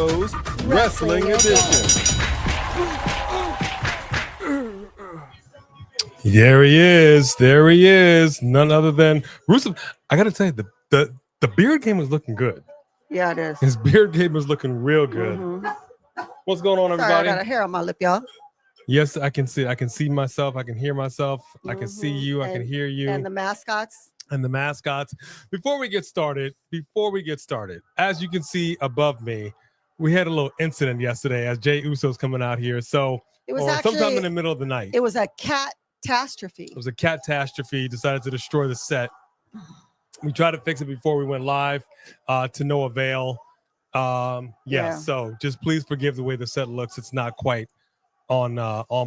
Usos Wrestling Edition. There he is. There he is. None other than Rusev. I got to tell you, the beard game is looking good. Yeah, it is. His beard game is looking real good. What's going on, everybody? Sorry, I got a hair on my lip, y'all. Yes, I can see. I can see myself. I can hear myself. I can see you. I can hear you. And the mascots. And the mascots. Before we get started, as you can see above me, we had a little incident yesterday as Jey Uso's coming out here. So it was actually sometime in the middle of the night. It was a catastrophe. It was a catastrophe. Decided to destroy the set. We tried to fix it before we went live, to no avail. So just please forgive the way the set looks. It's not quite on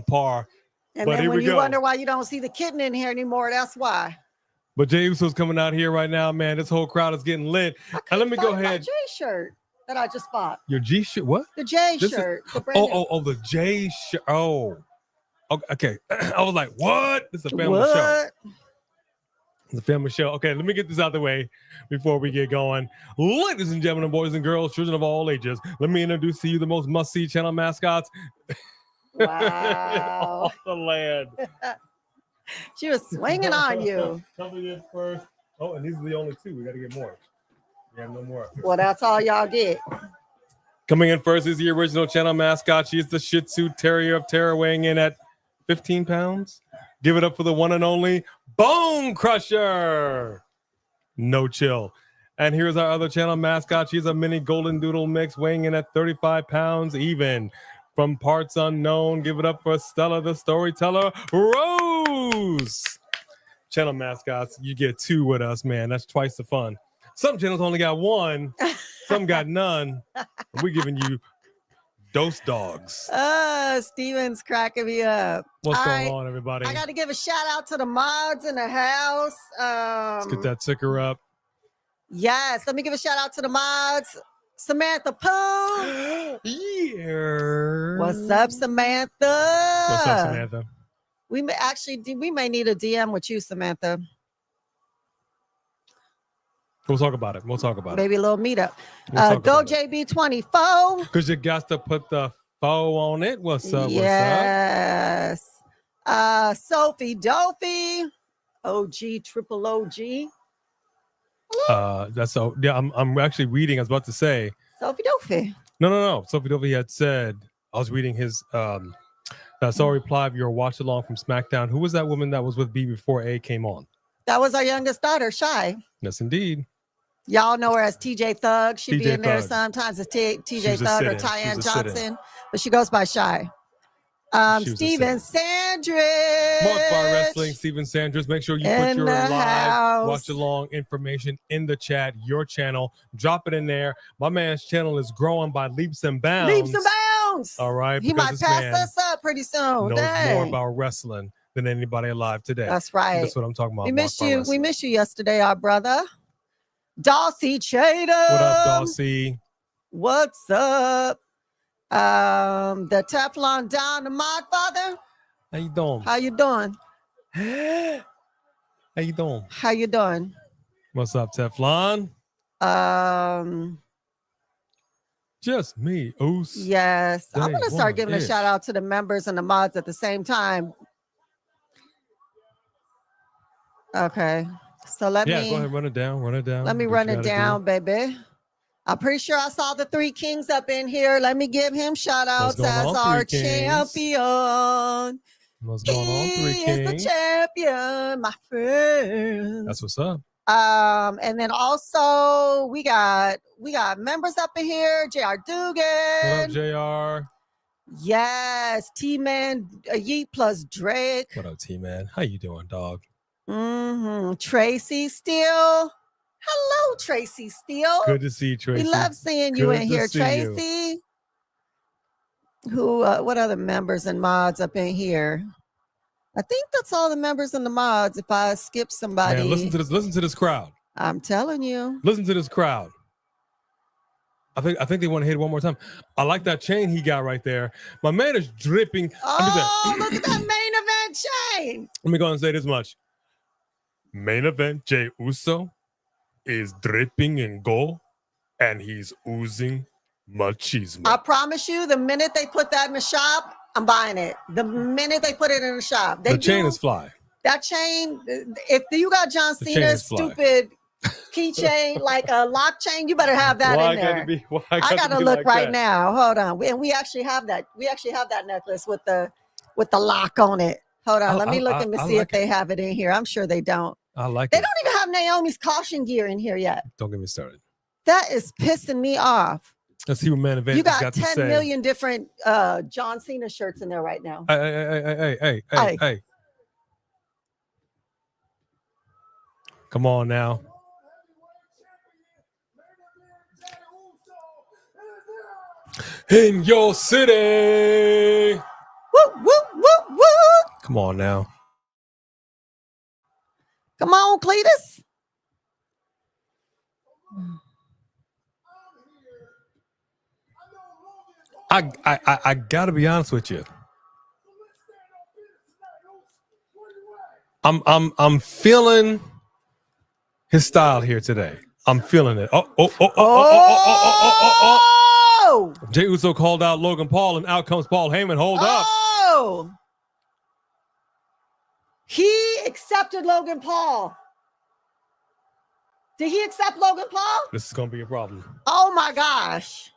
par. And but then when you wonder why you don't see the kitten in here anymore, that's why. But Jey Uso's coming out here right now, man. This whole crowd is getting lit. And let me go ahead. Jey shirt that I just bought. Your G shirt? What? The Jey shirt. The Jey shirt. Oh, okay. I was like, what? This is a family show. It's a family show. Okay, let me get this out of the way before we get going. Ladies and gentlemen, boys and girls, children of all ages, let me introduce to you the most must-see channel mascots. Wow. Off the land. She was swinging on you. Coming in first. Oh, and these are the only two. We got to get more. We have no more. Well, that's all y'all get. Coming in first is the original channel mascot. She is the Shih Tzu Terrier of Terror, weighing in at 15 pounds. Give it up for the one and only Bone Crusher. No chill. And here's our other channel mascot. She's a mini golden doodle mix, weighing in at 35 pounds even. From parts unknown, give it up for Stella the Storyteller Rose. Channel mascots, you get two with us, man. That's twice the fun. Some channels only got one, some got none. We're giving you dose dogs. Steven's cracking me up. What's going on, everybody? I got to give a shout out to the mods in the house. Let's get that ticker up. Yes, let me give a shout out to the mods. Samantha Pooh. Yeah. What's up, Samantha? What's up, Samantha? We may need a DM with you, Samantha. We'll talk about it. Maybe a little meetup. Go JB24. Because you got to put the foe on it. What's up? Yes. Sophie Dopey. OG, triple OG. That's so. Yeah, I'm actually reading. I was about to say. Sophie Dopey. No. Sophie Dopey had said. I was reading his. I saw a reply of your watch along from SmackDown. Who was that woman that was with B before A came on? That was our youngest daughter, Shy. Yes, indeed. Y'all know her as TJ Thug. She'd be in there Thug. sometimes as TJ Thug or Tyann Johnson, but she goes by Shy. Steven Sandridge. Mark Bar Wrestling, Steven Sandridge. Make sure you put your live watch along information in the chat, your channel. Drop it in there. My man's channel is growing by leaps and bounds. Leaps and bounds. All right. He might pass us up pretty soon. Knows more about wrestling than anybody alive today. That's right. That's what I'm talking about. We missed you. We missed you yesterday, our brother. Darcy Chater. What up, Darcy? What's up? The Teflon Don, the Mod Father. How you doing? How you doing? How you doing? How you doing? What's up, Teflon? Just me, Oos. Yes. I'm gonna start giving a shout out to the members and the mods at the same time. Okay. So let me go ahead, run it down. Let me run it down, baby. I'm pretty sure I saw the Three Kings up in here. Let me give him shout outs as our champion. What's going on, Three Kings? He is the champion, my friend. That's what's up. And then also we got members up in here. JR Dugan. What up, JR? Yes, T-Man, Yeet plus Drake. What up, T-Man? How you doing, dog? Tracy Steele. Hello, Tracy Steele. Good to see you, Tracy. We love seeing you in here, Tracy. Who? What other members and mods up in here? I think that's all the members and the mods. If I skip somebody, man, listen to this crowd. I'm telling you. Listen to this crowd. I think they want to hit it one more time. I like that chain he got right there. My man is dripping. Oh, look at that main event chain. Let me go and say this much. Main event, Jey Uso is dripping in gold, and he's oozing Machismo. I promise you, the minute they put that in the shop, I'm buying it. The minute they put it in the shop. The chain is fly. That chain, if you got John Cena's stupid keychain, like a lock chain, you better have that in there. I gotta look right now. Hold on. And we actually have that. We actually have that necklace with the lock on it. Hold on. Let me look and see if they have it in here. I'm sure they don't. I like it. They don't even have Naomi's caution gear in here yet. Don't get me started. That is pissing me off. Let's see what Man Event got to say. You got 10 million different John Cena shirts in there right now. Hey. Come on now. In your city. Woo, woo, woo, woo. Come on now. Come on, Cletus. I gotta be honest with you. I'm feeling his style here today. I'm feeling it. Oh. Jey Uso called out Logan Paul, and out comes Paul Heyman. Hold up. Oh. He accepted Logan Paul. Did he accept Logan Paul? This is gonna be a problem. Oh my gosh.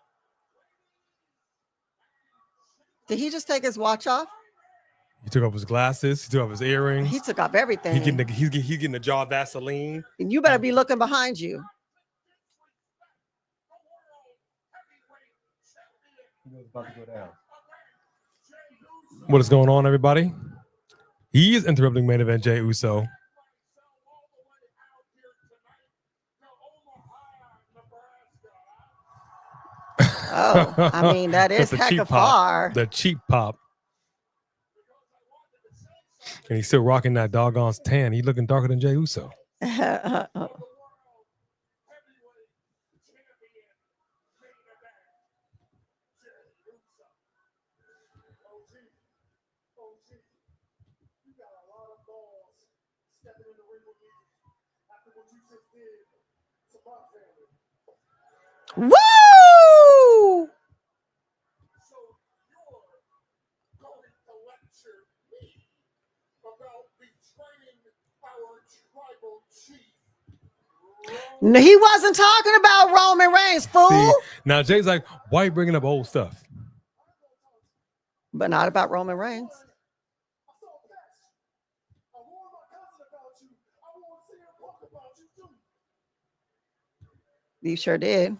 Did he just take his watch off? He took off his glasses. He took off his earrings. He took off everything. He's getting a jar of Vaseline. And you better be looking behind you. What is going on, everybody? He is interrupting main event Jey Uso. Oh, I mean, that is hecka far. The cheap pop. And he's still rocking that doggone tan. He's looking darker than Jey Uso. Woo! No, he wasn't talking about Roman Reigns, fool. See, now Jay's like, why are you bringing up old stuff? But not about Roman Reigns. You sure did.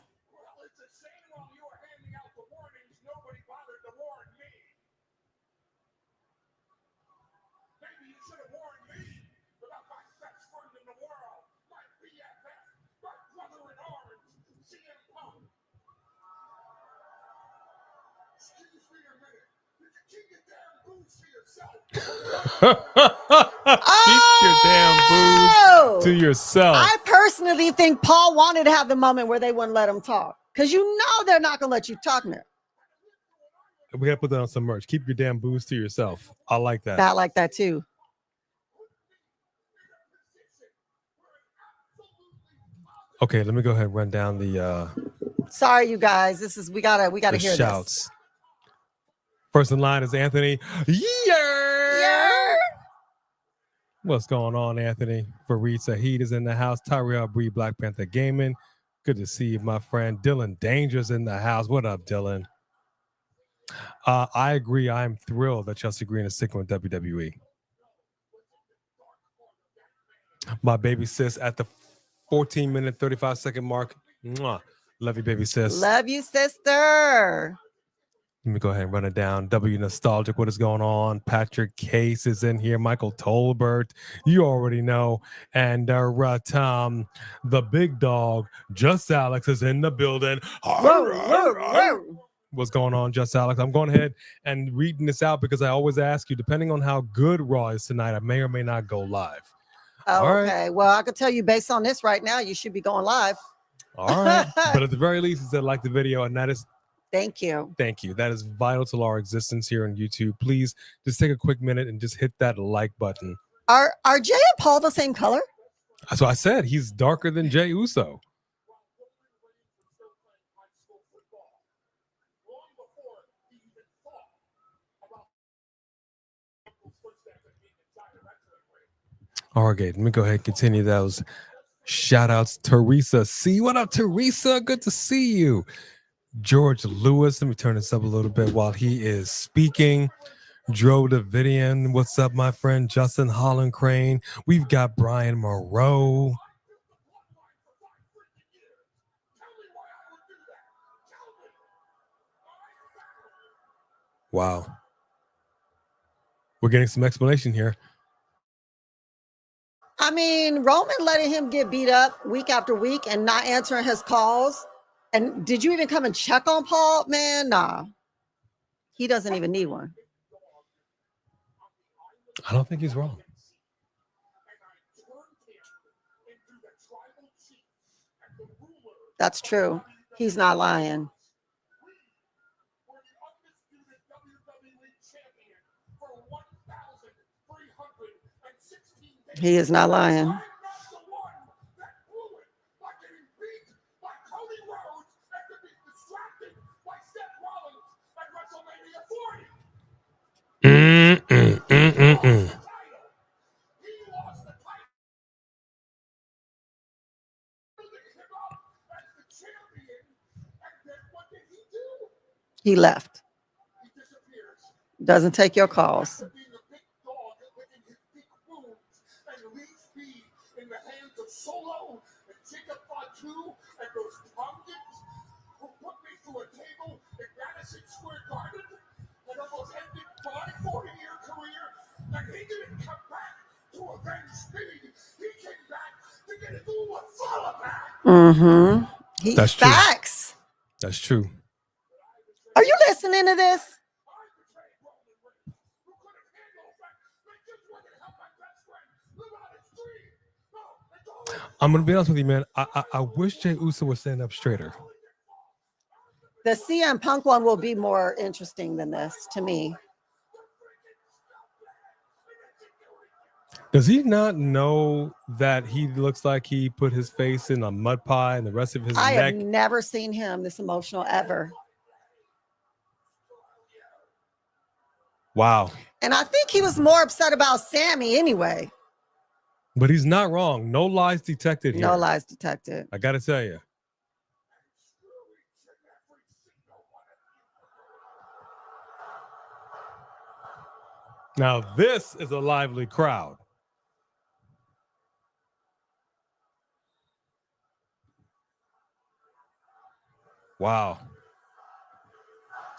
Keep your damn booze to yourself. I personally think Paul wanted to have the moment where they wouldn't let him talk, because you know they're not gonna let you talk now. We gotta put that on some merch. Keep your damn booze to yourself. I like that. I like that too. Okay, let me go ahead and run down the sorry you guys. This is we gotta hear shouts. This. First in line is Anthony. Yeah. What's going on, Anthony? Fareed Saheed is in the house. Tyrell Bree, Black Panther Gaming. Good to see you, my friend. Dylan Danger's in the house. What up, Dylan? I agree. I'm thrilled that Chelsea Green is sticking with WWE. My baby sis at the 14-minute, 35-second mark. Mwah. Love you, baby sis. Love you, sister. Let me go ahead and run it down. W Nostalgic, what is going on? Patrick Case is in here. Michael Tolbert, you already know. And Tom, the big dog, Just Alex is in the building. What's going on, Just Alex? I'm going ahead and reading this out because I always ask you, depending on how good Raw is tonight, I may or may not go live. Oh, okay. Right. Well, I can tell you based on this right now, you should be going live. All right. But at the very least, it said like the video, and that is Thank you. Thank you. That is vital to our existence here on YouTube. Please just take a quick minute and just hit that like button. Are Jey and Paul the same color? That's what I said. He's darker than Jey Uso. Okay, let me go ahead and continue those shout outs. Teresa C. What up, Teresa? Good to see you. George Lewis. Let me turn this up a little bit while he is speaking. Dro Davidian. What's up, my friend? Justin Holland Crane. We've got Brian Moreau. Wow. We're getting some explanation here. I mean, Roman letting him get beat up week after week and not answering his calls. And did you even come and check on Paul? Man, nah. He doesn't even need one. I don't think he's wrong. That's true. He's not lying. He is not lying. He left. Doesn't take your calls. Mm-hmm. That's facts. True. That's true. Are you listening to this? I'm gonna be honest with you, man. I wish Jey Uso would stand up straighter. The CM Punk one will be more interesting than this to me. Does he not know that he looks like he put his face in a mud pie and the rest of his neck? I have never seen him this emotional ever. Wow. And I think he was more upset about Sami anyway. But he's not wrong. No lies detected here. No lies detected. I got to tell you. Now, this is a lively crowd. Wow.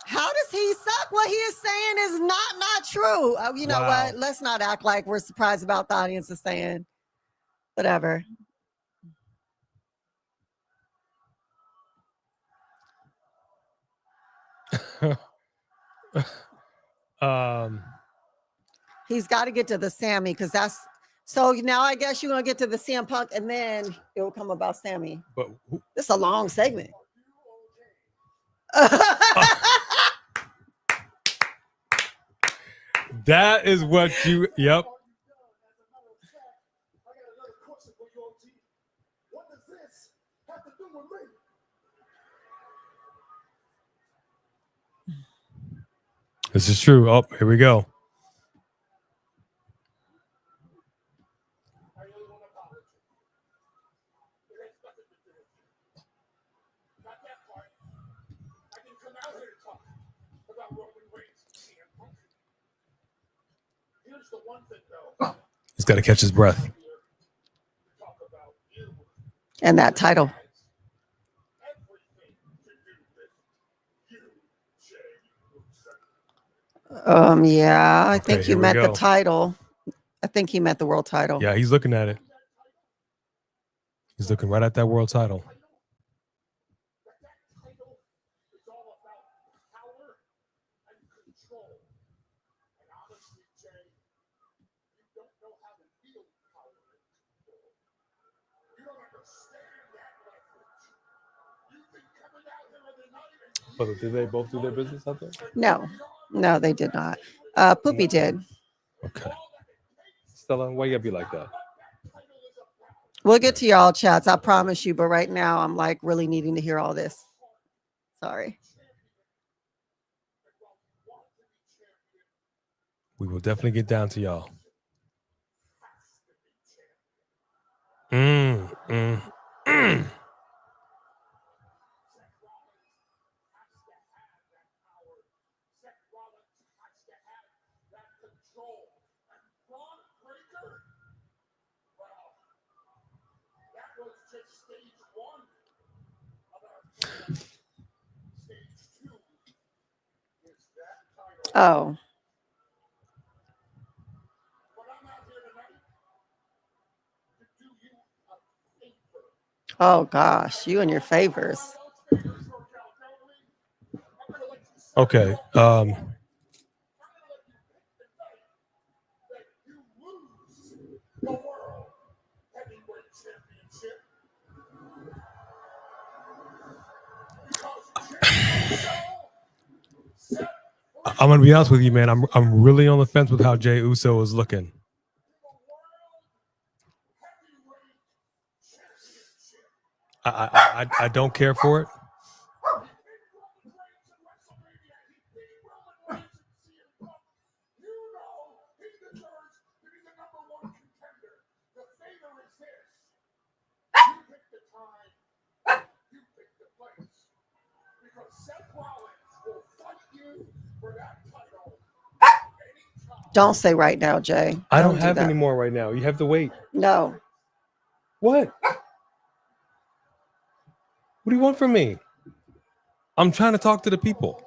How does he suck? What he is saying is not true. You know what? Let's not act like we're surprised about the audience is saying. Whatever. He's got to get to the Sami because that's so now I guess you're gonna get to the CM Punk and then it will come about Sami. But this is a long segment. That is what you yep. This is true. Oh, here we go. He's got to catch his breath. And that title. Yeah, I think you meant the title. I think he meant the world title. Yeah, he's looking at it. He's looking right at that world title. But did they both do their business out there? No, they did not. Poopy did. Okay. Stella, why you gotta be like that? We'll get to y'all chats, I promise you. But right now, I'm like really needing to hear all this. Sorry. We will definitely get down to y'all. Oh. Oh gosh, you and your favors. Okay. I'm gonna be honest with you, man. I'm really on the fence with how Jey Uso is looking. I don't care for it. Don't say right now, Jay. I don't have any more right now. You have to wait. No. What? What do you want from me? I'm trying to talk to the people.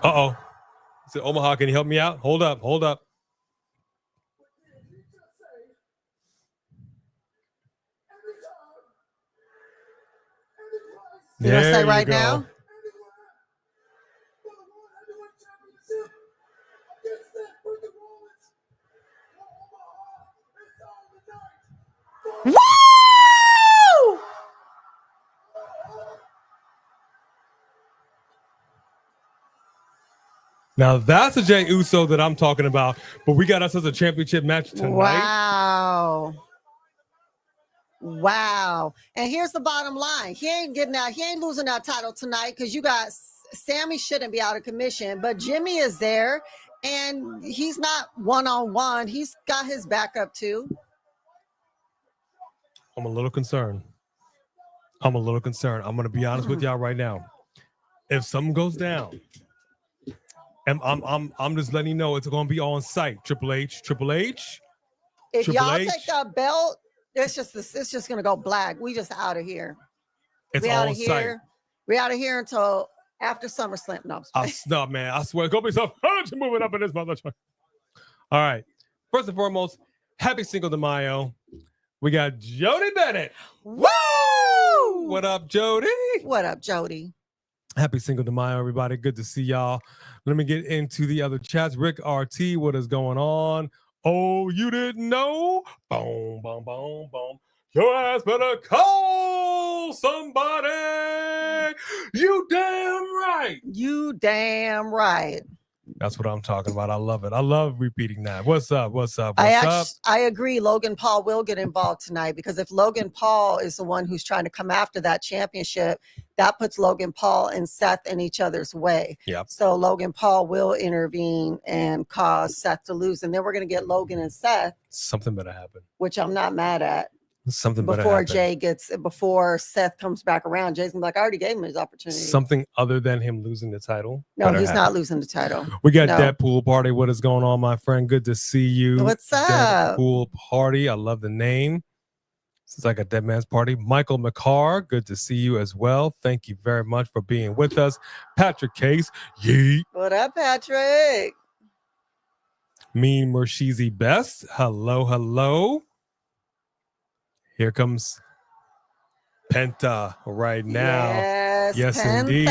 Uh-oh. He said, Omaha, can you help me out? Hold up. You don't say right now? Woo! Now that's a Jey Uso that I'm talking about, but we got ourselves a championship match tonight. Wow. And here's the bottom line. He ain't losing that title tonight because you got Sami shouldn't be out of commission, but Jimmy is there and he's not one-on-one. He's got his backup too. I'm a little concerned. I'm going to be honest with y'all right now. If something goes down, and I'm just letting you know it's going to be on site. Triple H. If y'all take that belt, it's just going to go black. We just out of here. It's on site. We out of here until after SummerSlam. No, man. I swear. Go be so moving up in this motherfucker. All right. First and foremost, happy Cinco de Mayo. We got Jody Bennett. Woo! What up, Jody? What up, Jody? Happy Cinco de Mayo, everybody. Good to see y'all. Let me get into the other chats. Rick RT, what is going on? Oh, you didn't know? Boom, boom, boom, boom. Your ass better call somebody. You damn right. You damn right. That's what I'm talking about. I love it. I love repeating that. What's up? I agree. Logan Paul will get involved tonight because if Logan Paul is the one who's trying to come after that championship, that puts Logan Paul and Seth in each other's way. Yep. So Logan Paul will intervene and cause Seth to lose. And then we're going to get Logan and Seth. Something better happen. Which I'm not mad at. Something before before Seth comes back around. Jay's gonna be like, I already gave him his opportunity. Something other than him losing the title. No, he's not losing the title. We got Deadpool Party. What is going on, my friend? Good to see you. What's up? Deadpool Party. I love the name. This is like a dead man's party. Michael McCarr. Good to see you as well. Thank you very much for being with us. Patrick Case. Yeet. What up, Patrick? Mean Mershizi Best. Hello. Here comes Penta right now. Yes, Penta, indeed.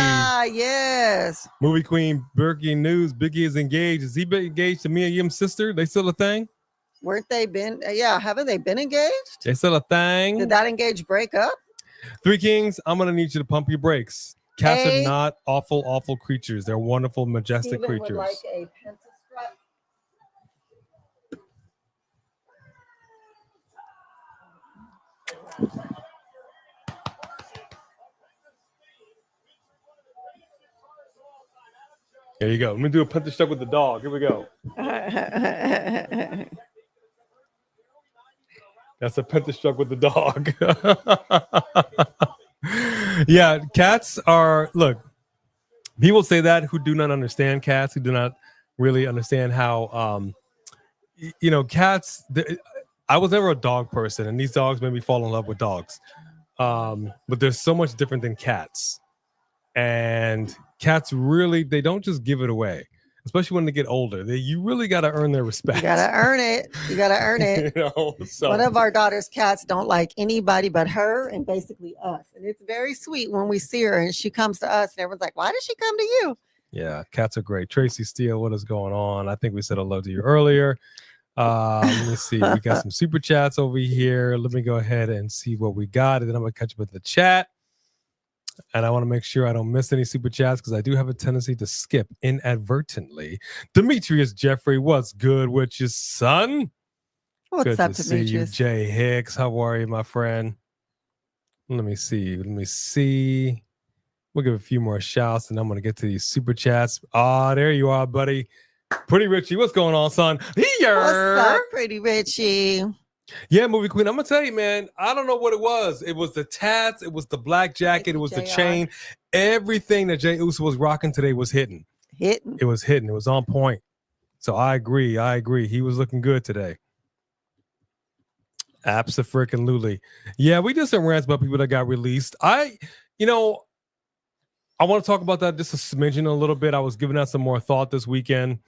Yes. Movie queen Berkey News. Biggie is engaged. Is he engaged to Mia Yim's sister? They still a thing? Weren't they been? Yeah, haven't they been engaged? They still a thing? Did that engage break up? Three Kings, I'm going to need you to pump your brakes. Cats are not awful creatures. They're wonderful, majestic creatures. Would like a Penta strut. There you go. Let me do a Penta struck with the dog. Here we go. That's a Penta struck with the dog. Yeah, cats are, look, people say that who do not understand cats, who do not really understand how, cats, I was never a dog person, and these dogs made me fall in love with dogs. But there's so much different than cats. And cats really, they don't just give it away, especially when they get older. You really got to earn their respect. You got to earn it. You got to earn it. So. One of our daughter's cats don't like anybody but her and basically us. And it's very sweet when we see her and she comes to us and everyone's like, why did she come to you? Yeah, cats are great. Tracy Steele, what is going on? I think we said hello to you earlier. Let me see. We got some super chats over here. Let me go ahead and see what we got, and then I'm gonna catch up with the chat. And I want to make sure I don't miss any super chats because I do have a tendency to skip inadvertently. Demetrius Jeffrey, what's good with you, son? What's good up, to Demetrius? See you, Jay Hicks. How are you, my friend? Let me see. We'll give a few more shouts, and I'm gonna get to these super chats. There you are, buddy. Pretty Richie, what's going on, son? Here. What's up, Pretty Richie? Yeah, movie queen. I'm gonna tell you, man. I don't know what it was. It was the tats. It was the black jacket. It was the chain. Everything that Jey Uso was rocking today was hitting. It was hitting. It was on point. So I agree. He was looking good today. Abso-freaking-lutely. Yeah, we did some rants about people that got released. I want to talk about that just a smidgen a little bit. I was giving that some more thought this weekend.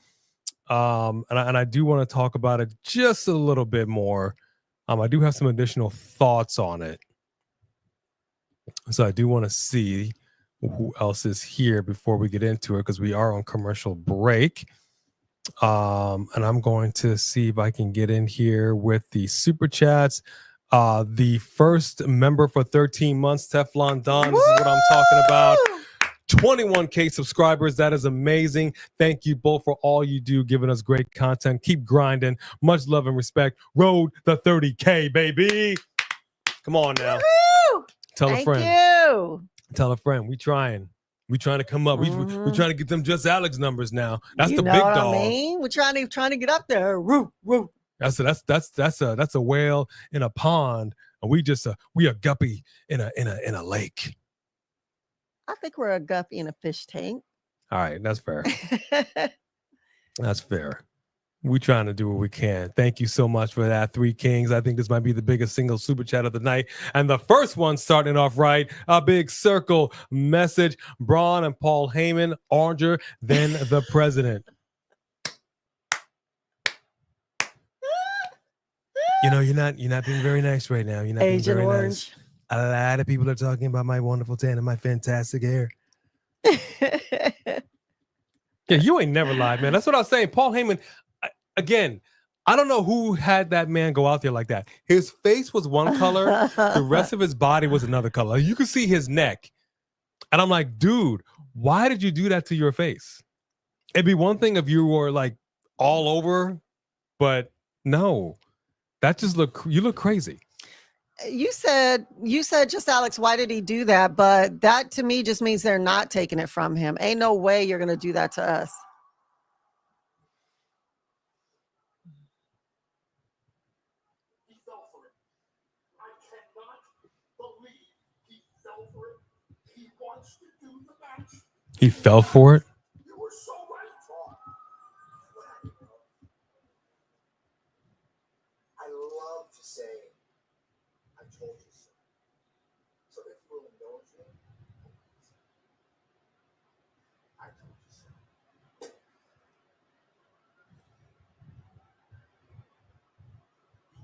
And I do want to talk about it just a little bit more. I do have some additional thoughts on it. So I do want to see who else is here before we get into it, because we are on commercial break. And I'm going to see if I can get in here with the super chats. The first member for 13 months, Teflon Don. This is what I'm talking about. 21K subscribers. That is amazing. Thank you both for all you do, giving us great content. Keep grinding. Much love and respect. Road the 30K, baby. Come on now. Woo-hoo! Tell a friend. Thank you. Tell a friend. We trying to come up. Mm-hmm. We're trying to get them Just Alex numbers now. That's you the know big what dog. I mean? We're trying to get up there. Woo, woo. That's a whale in a pond, and we a guppy in a lake. I think we're a guppy in a fish tank. All right, that's fair. That's fair. We trying to do what we can. Thank you so much for that, Three Kings. I think this might be the biggest single super chat of the night. And the first one starting off right, a big circle message. Bron and Paul Heyman, oranger than the president. You're not being very nice right now. You're not Agent being very Orange. nice. A lot of people are talking about my wonderful tan and my fantastic hair. Yeah, you ain't never lied, man. That's what I was saying. Paul Heyman, again, I don't know who had that man go out there like that. His face was one color. The rest of his body was another color. You could see his neck. And I'm like, dude, why did you do that to your face? It'd be one thing if you were like all over, but no, that just you look crazy. You said just Alex, why did he do that? But that to me just means they're not taking it from him. Ain't no way you're going to do that to us. He fell for it. I cannot believe he fell for it. He wants to do the match. He fell for it? You were so right. I love to say, I told you so. So if you will indulge me, I told you so.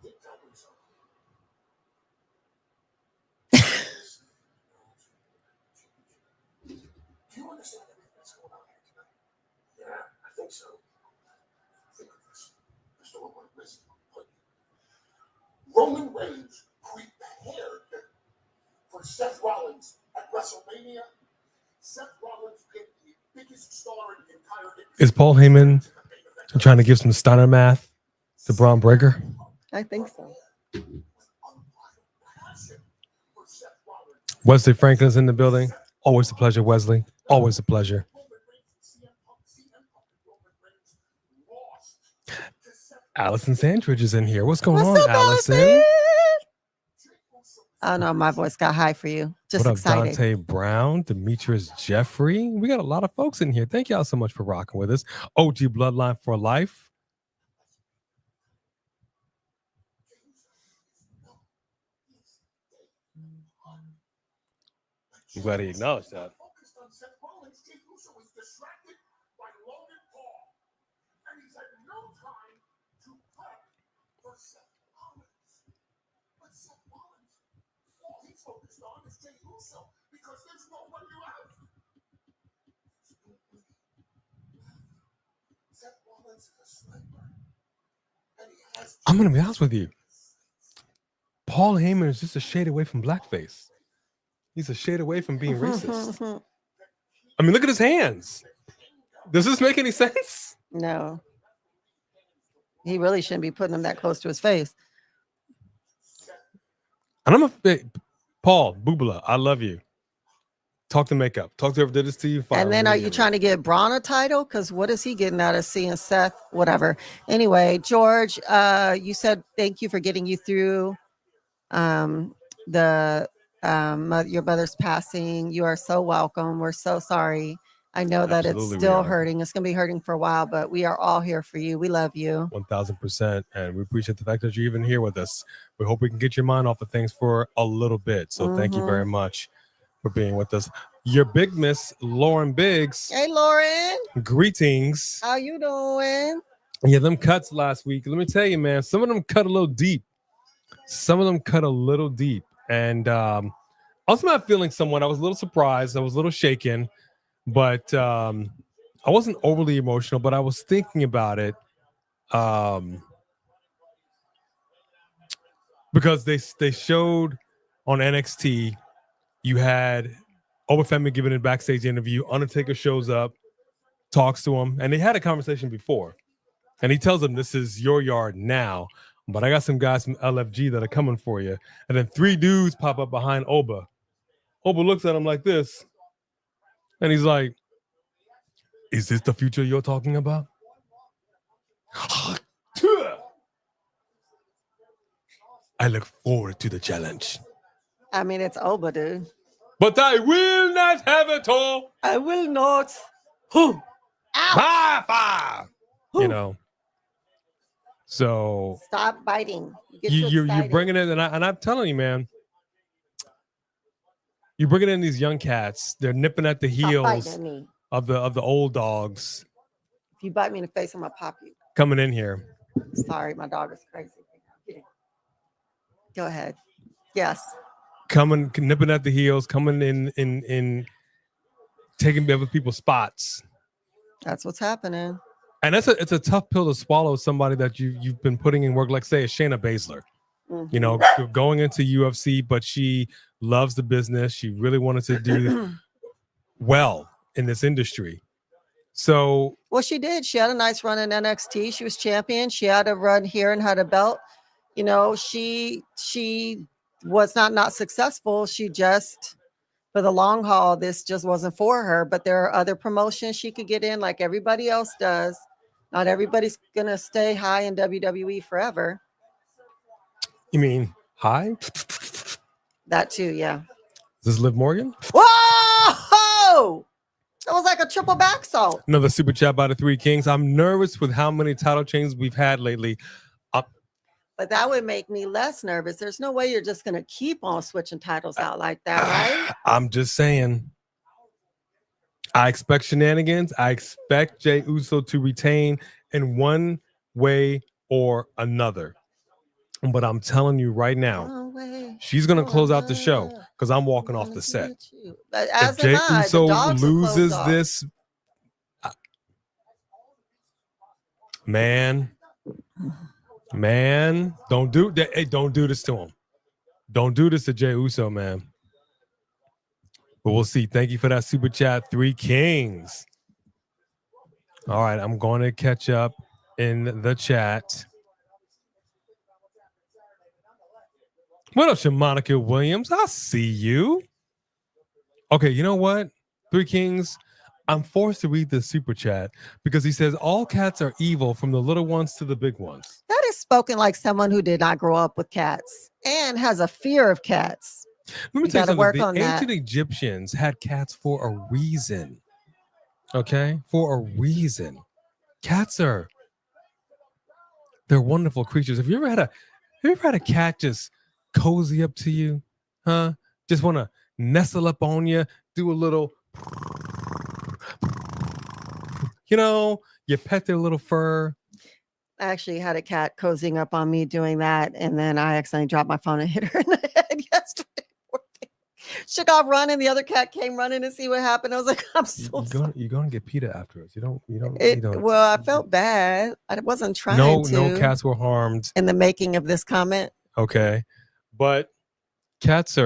He did tell me so. Do you understand everything that's going on here tonight? Yeah, I think so. Think of this. Mr. Roman Reigns prepared for Seth Rollins at WrestleMania. Seth Rollins picked the biggest star in the entire industry. Is Paul Heyman trying to give some Steiner math to Braun Breaker? I think so. Wesley Franklin's in the building. Always a pleasure, Wesley. Always a pleasure. Allison Sandridge is in here. What's going What's on, up, Allison? Oh no, my voice got high for you. Just what up, excited. Dante Brown, Demetrius Jeffrey? We got a lot of folks in here. Thank y'all so much for rocking with us. OG Bloodline for life. I'm glad he acknowledged that. Focused on Seth Rollins, Jey Uso was distracted by Logan Paul, and he's had no time to prep for Seth Rollins. But Seth Rollins, all he's focused on is Jey Uso because there's nobody left. Seth Rollins is a sniper, and he has. I'm gonna be honest with you. Paul Heyman is just a shade away from blackface. He's a shade away from being racist. I mean, look at his hands. Does this make any sense? No. He really shouldn't be putting them that close to his face. And I'm a Paul Bubala. I love you. Talk to makeup. Talk to whoever did this to you. And then are you trying to get Bron a title? Because what is he getting out of seeing Seth? Whatever. Anyway, George, you said thank you for getting you through your mother's passing. You are so welcome. We're so sorry. I know that Absolutely, it's still hurting. It's going to be hurting for a while, but we are all here for you. We love you. 1000%. And we appreciate the fact that you're even here with us. We hope we can get your mind off of things for a little bit. So thank you very much for being with us. Your big miss, Lauren Biggs. Hey, Lauren. Greetings. How you doing? Yeah, them cuts last week. Let me tell you, man, some of them cut a little deep. And I was not feeling somewhat. I was a little surprised. I was a little shaken, but I wasn't overly emotional, but I was thinking about it because they showed on NXT, you had Obafemi giving a backstage interview. Undertaker shows up, talks to him, and they had a conversation before. And he tells him, this is your yard now, but I got some guys from LFG that are coming for you. And then 3 dudes pop up behind Oba. Oba looks at him like this, and he's like, is this the future you're talking about? I look forward to the challenge. I mean, it's Oba, dude. But I will not have it all. I will not. High five. You know. So stop biting. You're bringing it, and I'm telling you, man. You're bringing in these young cats. They're nipping at the heels of the old dogs. If you bite me in the face, I'm gonna pop you. Coming in here. Sorry, my dog is crazy. Go ahead. Yes. Nipping at the heels, coming in taking other people's spots. That's what's happening. And it's a tough pill to swallow. Somebody that you've been putting in work, like say, Shayna Baszler. You know, going into UFC, but she loves the business. She really wanted to do well in this industry. So, well, she did. She had a nice run in NXT. She was champion. She had a run here and had a belt. You know, she was not successful. She just, for the long haul, this just wasn't for her. But there are other promotions she could get in, like everybody else does. Not everybody's gonna stay high in WWE forever. You mean high? That too, yeah. Is this Liv Morgan? Whoa! That was like a triple back salt. Another super chat by the 3 Kings. I'm nervous with how many title changes we've had lately. But that would make me less nervous. There's no way you're just going to keep on switching titles out like that, right? I'm just saying. I expect shenanigans. I expect Jey Uso to retain in one way or another. But I'm telling you right now, she's going to close out the show because I'm walking off the set. But if Jey Uso loses this, man, don't do that. Hey, don't do this to him. Don't do this to Jey Uso, man. But we'll see. Thank you for that super chat, 3 Kings. All right, I'm going to catch up in the chat. What up, Shamonica Williams? I see you. Okay, you know what? 3 Kings, I'm forced to read this super chat because he says all cats are evil from the little ones to the big ones. That is spoken like someone who did not grow up with cats and has a fear of cats. Let me You tell you gotta work something. on The that. ancient Egyptians had cats for a reason. Okay? For a reason. Cats they're wonderful creatures. Have you ever had a cat just cozy up to you? Huh? Just want to nestle up on you, do a little, you pet their little fur. I actually had a cat cozying up on me doing that, and then I accidentally dropped my phone and hit her in the head yesterday morning. She got running. The other cat came running to see what happened. I was like, I'm so sorry. You're gonna get PETA afterwards. You don't. Well, I felt bad. I wasn't trying to. No cats were harmed in the making of this comment. Okay, but cats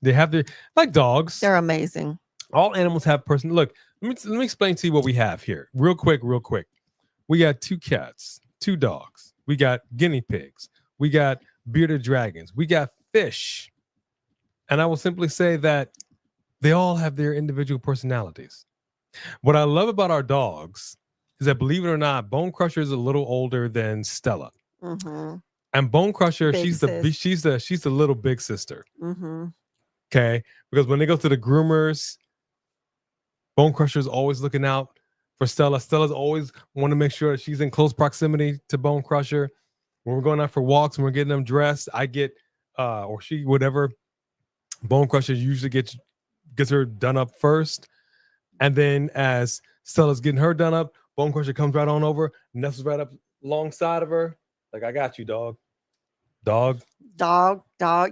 they have their, like dogs. They're amazing. All animals have person. Look, let me explain to you what we have here, real quick. We got 2 cats, 2 dogs. We got guinea pigs. We got bearded dragons. We got fish. And I will simply say that they all have their individual personalities. What I love about our dogs is that, believe it or not, Bone Crusher is a little older than Stella. Mm-hmm. And Bone Crusher, Big she's the little big sister. Mm-hmm. Okay, because when they go to the groomers, Bone Crusher is always looking out for Stella. Stella's always want to make sure that she's in close proximity to Bone Crusher. When we're going out for walks and we're getting them dressed, I get or she, whatever. Bone Crusher usually gets her done up first, and then as Stella's getting her done up, Bone Crusher comes right on over, nestles right up alongside of her. Like, I got you, dog. Dog.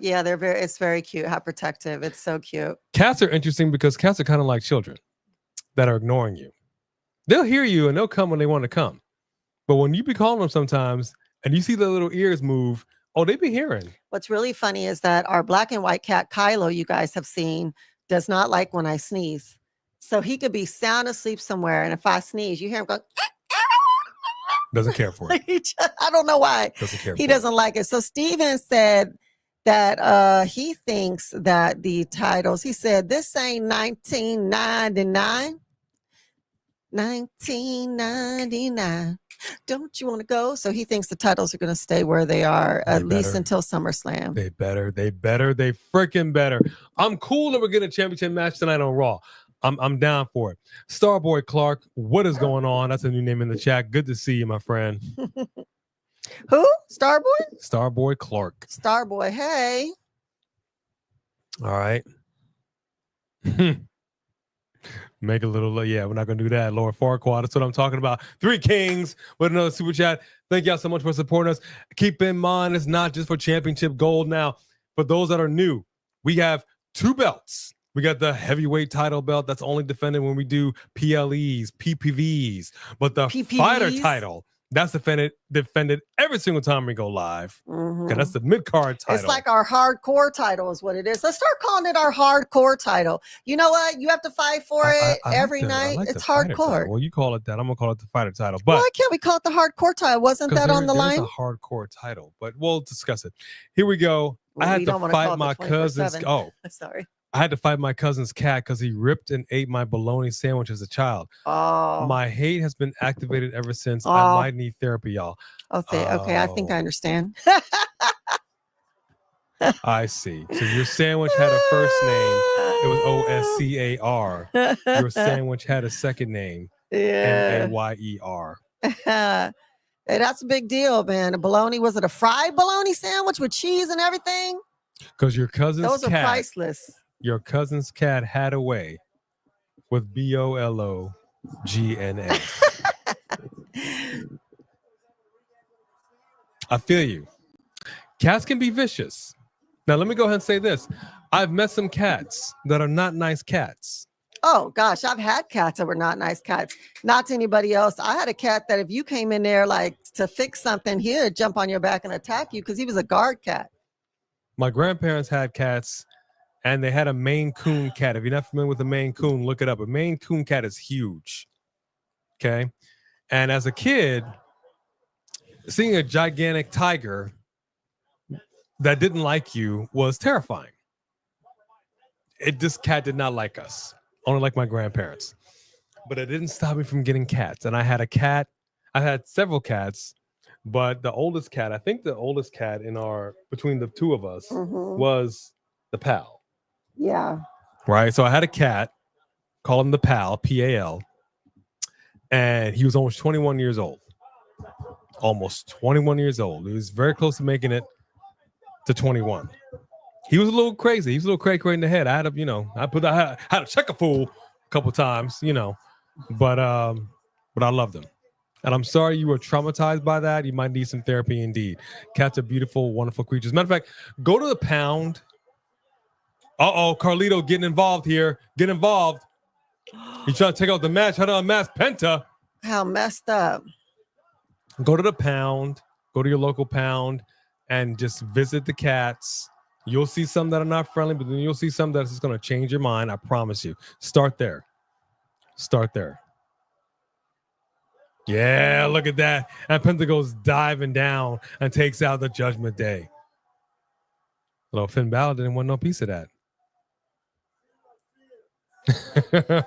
Yeah, it's very cute. How protective. It's so cute. Cats are interesting because cats are kind of like children that are ignoring you. They'll hear you and they'll come when they want to come. But when you be calling them sometimes and you see their little ears move, they be hearing. What's really funny is that our black and white cat, Kylo, you guys have seen, does not like when I sneeze. So he could be sound asleep somewhere, and if I sneeze, you hear him go, doesn't care for it. I don't know why. He doesn't like it. So Steven said that he thinks that the titles, he said, this ain't 1999. 1999. Don't you want to go? So he thinks the titles are going to stay where they are at least until SummerSlam. They freaking better. I'm cool that we're getting a championship match tonight on Raw. I'm down for it. Starboy Clark, what is going on? That's a new name in the chat. Good to see you, my friend. Who? Starboy? Starboy Clark. Starboy, hey. All right. Make a little, we're not going to do that. Lower Farquaad, that's what I'm talking about. 3 Kings with another super chat. Thank y'all so much for supporting us. Keep in mind, it's not just for championship gold now. For those that are new, we have 2 belts. We got the heavyweight title belt that's only defended when we do PLEs, PPVs. But the fighter title, that's defended every single time we go live. Mm-hmm. Okay, that's the mid-card title. It's like our hardcore title is what it is. Let's start calling it our hardcore title. You know what? You have to fight for it every night. It's hardcore. Well, you call it that. I'm going to call it the fighter title. But why can't we call it the hardcore title? Wasn't that on the line? It's a hardcore title, but we'll discuss it. Here we go. I had to fight my cousin's. Sorry. I had to fight my cousin's cat because he ripped and ate my bologna sandwich as a child. Oh. My hate has been activated ever since. I might need therapy, y'all. Okay, I think I understand. I see. So your sandwich had a first name. It was OSCAR. Your sandwich had a second name. MAYER. Hey, that's a big deal, man. A bologna, was it a fried bologna sandwich with cheese and everything? Because your cousin's those are priceless. Your cousin's cat had a way with BOLOGNA. I feel you. Cats can be vicious. Now, let me go ahead and say this. I've met some cats that are not nice cats. Oh, gosh, I've had cats that were not nice cats. Not to anybody else. I had a cat that if you came in there like to fix something, he'd jump on your back and attack you because he was a guard cat. My grandparents had cats, and they had a Maine Coon cat. If you're not familiar with a Maine Coon, look it up. A Maine Coon cat is huge. Okay? And as a kid, seeing a gigantic tiger that didn't like you was terrifying. This cat did not like us, only like my grandparents. but it didn't stop me from getting cats. And I had a cat. I had several cats, but the oldest cat, I think the oldest cat between the two of us was the pal. Yeah. Right. So I had a cat, call him the pal, P-A-L. And he was almost 21 years old. Almost 21 years old. He was very close to making it to 21. He was a little crazy. He was a little cray in the head. I had to, I had to check a fool a couple times, but I loved him. And I'm sorry you were traumatized by that. You might need some therapy indeed. Cats are beautiful, wonderful creatures. Matter of fact, go to the pound. Carlito getting involved here. Get involved. He's trying to take out the match. How to unmask Penta. How messed up. Go to the pound. Go to your local pound and just visit the cats. You'll see some that are not friendly, but then you'll see some that's just going to change your mind. I promise you. Start there. Yeah, look at that. And Penta goes diving down and takes out the Judgment Day. Well, Finn Balor didn't want no piece of that.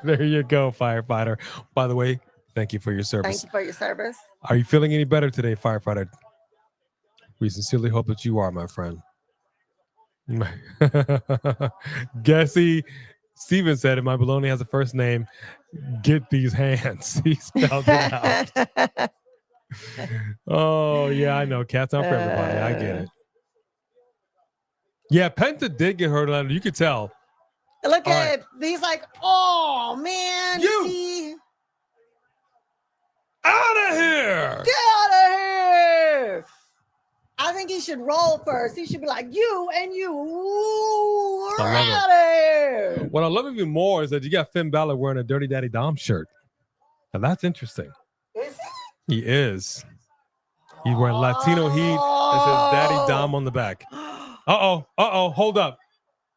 There you go, firefighter. By the way, thank you for your service. Thank you for your service. Are you feeling any better today, firefighter? We sincerely hope that you are, my friend. Guessy Steven said, if my baloney has a first name, get these hands. He spelled it out. Oh, yeah, I know. Cats aren't for everybody. I get it. Yeah, Penta did get hurt. You could tell. Look at it. He's like, oh, man. You out of here. Get out of here. I think he should roll first. He should be like, you and you. Out of here. What I love even more is that you got Finn Balor wearing a Dirty Daddy Dom shirt. And that's interesting. Is he? He is. He's wearing Latino heat. It says Daddy Dom on the back. Uh-oh. Hold up.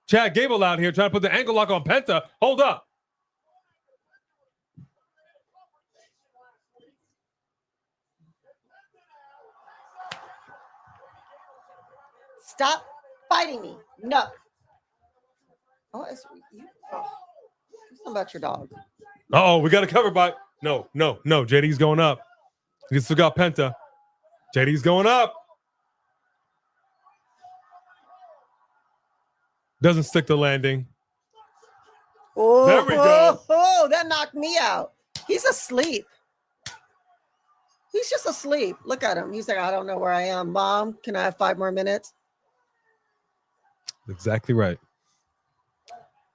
Chad Gable out here trying to put the ankle lock on Penta. Hold up. Stop fighting me. No. Oh, it's you. Oh. Do something about your dog. Uh-oh, we got to cover by. No. JD's going up. We still got Penta. JD's going up. Doesn't stick the landing. Oh, there we go. Oh, that knocked me out. He's asleep. He's just asleep. Look at him. He's like, I don't know where I am. Mom, can I have 5 more minutes? Exactly right.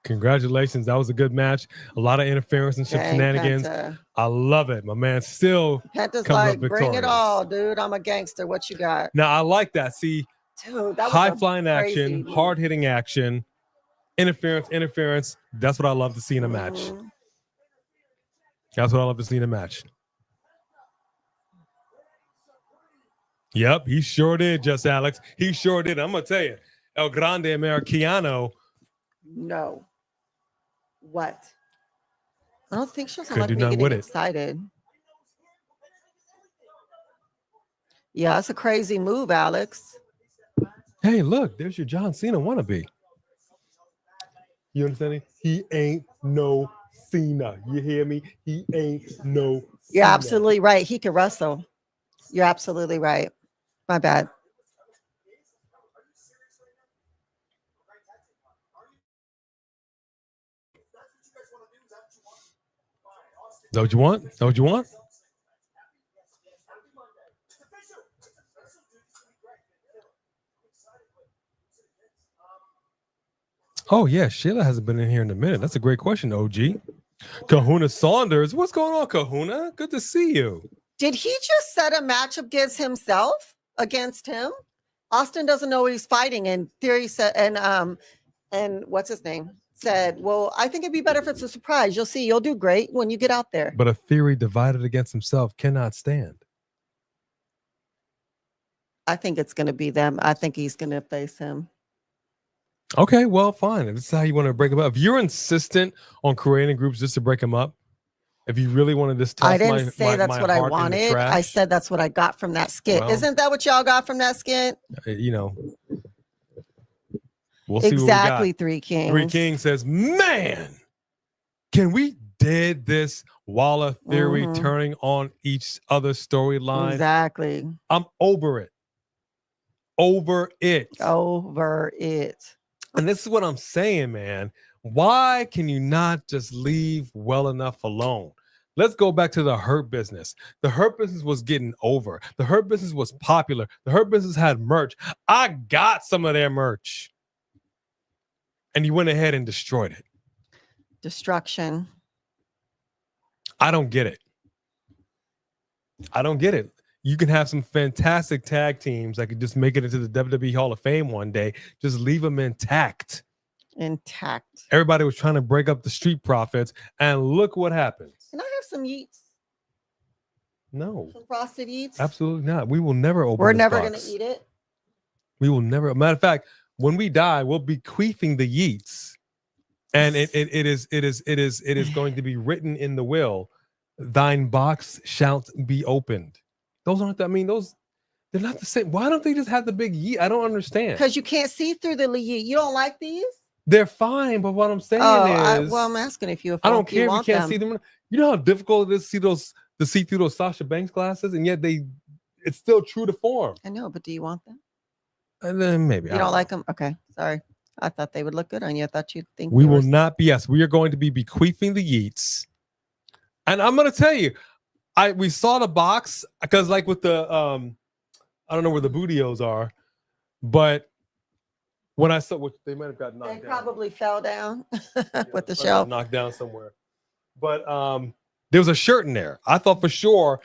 Congratulations. That was a good match. A lot of interference and shenanigans. Penta. I love it. My man still Penta's comes like, up victorious. Bring it all, dude. I'm a gangster. What you got? Now, I like that. See, dude, that was high-flying action, hard-hitting action, interference. That's what I love to see in a match. That's what I love to see in a match. Yep, he sure did, just Alex. He sure did. I'm going to tell you, El Grande Americano. No. What? I don't think she'll like me getting excited. Yeah, it's a crazy move, Alex. Hey, look, there's your John Cena wannabe. You understand me? He ain't no Cena. You hear me? He ain't no Cena. You're absolutely right. He can wrestle. You're absolutely right. My bad. Is that what you want? Is that what you want? Oh, yeah. Sheila hasn't been in here in a minute. That's a great question, OG. Kahuna Saunders. What's going on, Kahuna? Good to see you. Did he just set a match against himself? Against him? Austin doesn't know what he's fighting. And Theory said, and what's his name? Said, well, I think it'd be better if it's a surprise. You'll see. You'll do great when you get out there. But a Theory divided against himself cannot stand. I think it's going to be them. I think he's going to face him. Okay, well, fine. If this is how you want to break him up. If you're insistent on creating groups just to break him up, if you really wanted this toss I didn't say that's what I wanted. I said that's what I got from that skit. Well, isn't that what y'all got from that skit? You know. We'll see exactly. What we got. 3 Kings. 3 Kings says, man, can we did this Waller theory turning on each other's storyline. Exactly. I'm over it. Over it. Over it. And this is what I'm saying, man. Why can you not just leave well enough alone? Let's go back to the Hurt Business. The Hurt Business was getting over. The Hurt Business was popular. The Hurt Business had merch. I got some of their merch. And you went ahead and destroyed it. Destruction. I don't get it. I don't get it. You can have some fantastic tag teams that could just make it into the WWE Hall of Fame one day. Just leave them intact. Intact. Everybody was trying to break up the Street Profits, and look what happens. Can I have some yeets? No. Some frosted yeets? Absolutely not. We will never open We're this never box. going to eat it. We will never. Matter of fact, when we die, we'll be bequeathing the yeets. And it is going to be written in the will, thine box shalt be opened. Those aren't, I mean, those, they're not the same. Why don't they just have the big yeet? I don't understand. Because you can't see through the yeet. You don't like these? They're fine, but what I'm saying is, I'm asking if you. I don't care if you can't them. see them. You know how difficult it is to see through those Sasha Banks glasses, and yet it's still true to form. I know, but do you want them? And then maybe you don't like them. Okay, sorry. I thought they would look good on you. I thought you'd think we will not be. Yes, we are going to be bequeathing the yeets, and I'm going to tell you, we saw the box because like with the I don't know where the bootios are, but when I saw what they might have got knocked down. They probably fell down with the shelf. shelf. Knocked down somewhere. But there was a shirt in there. I thought for sure.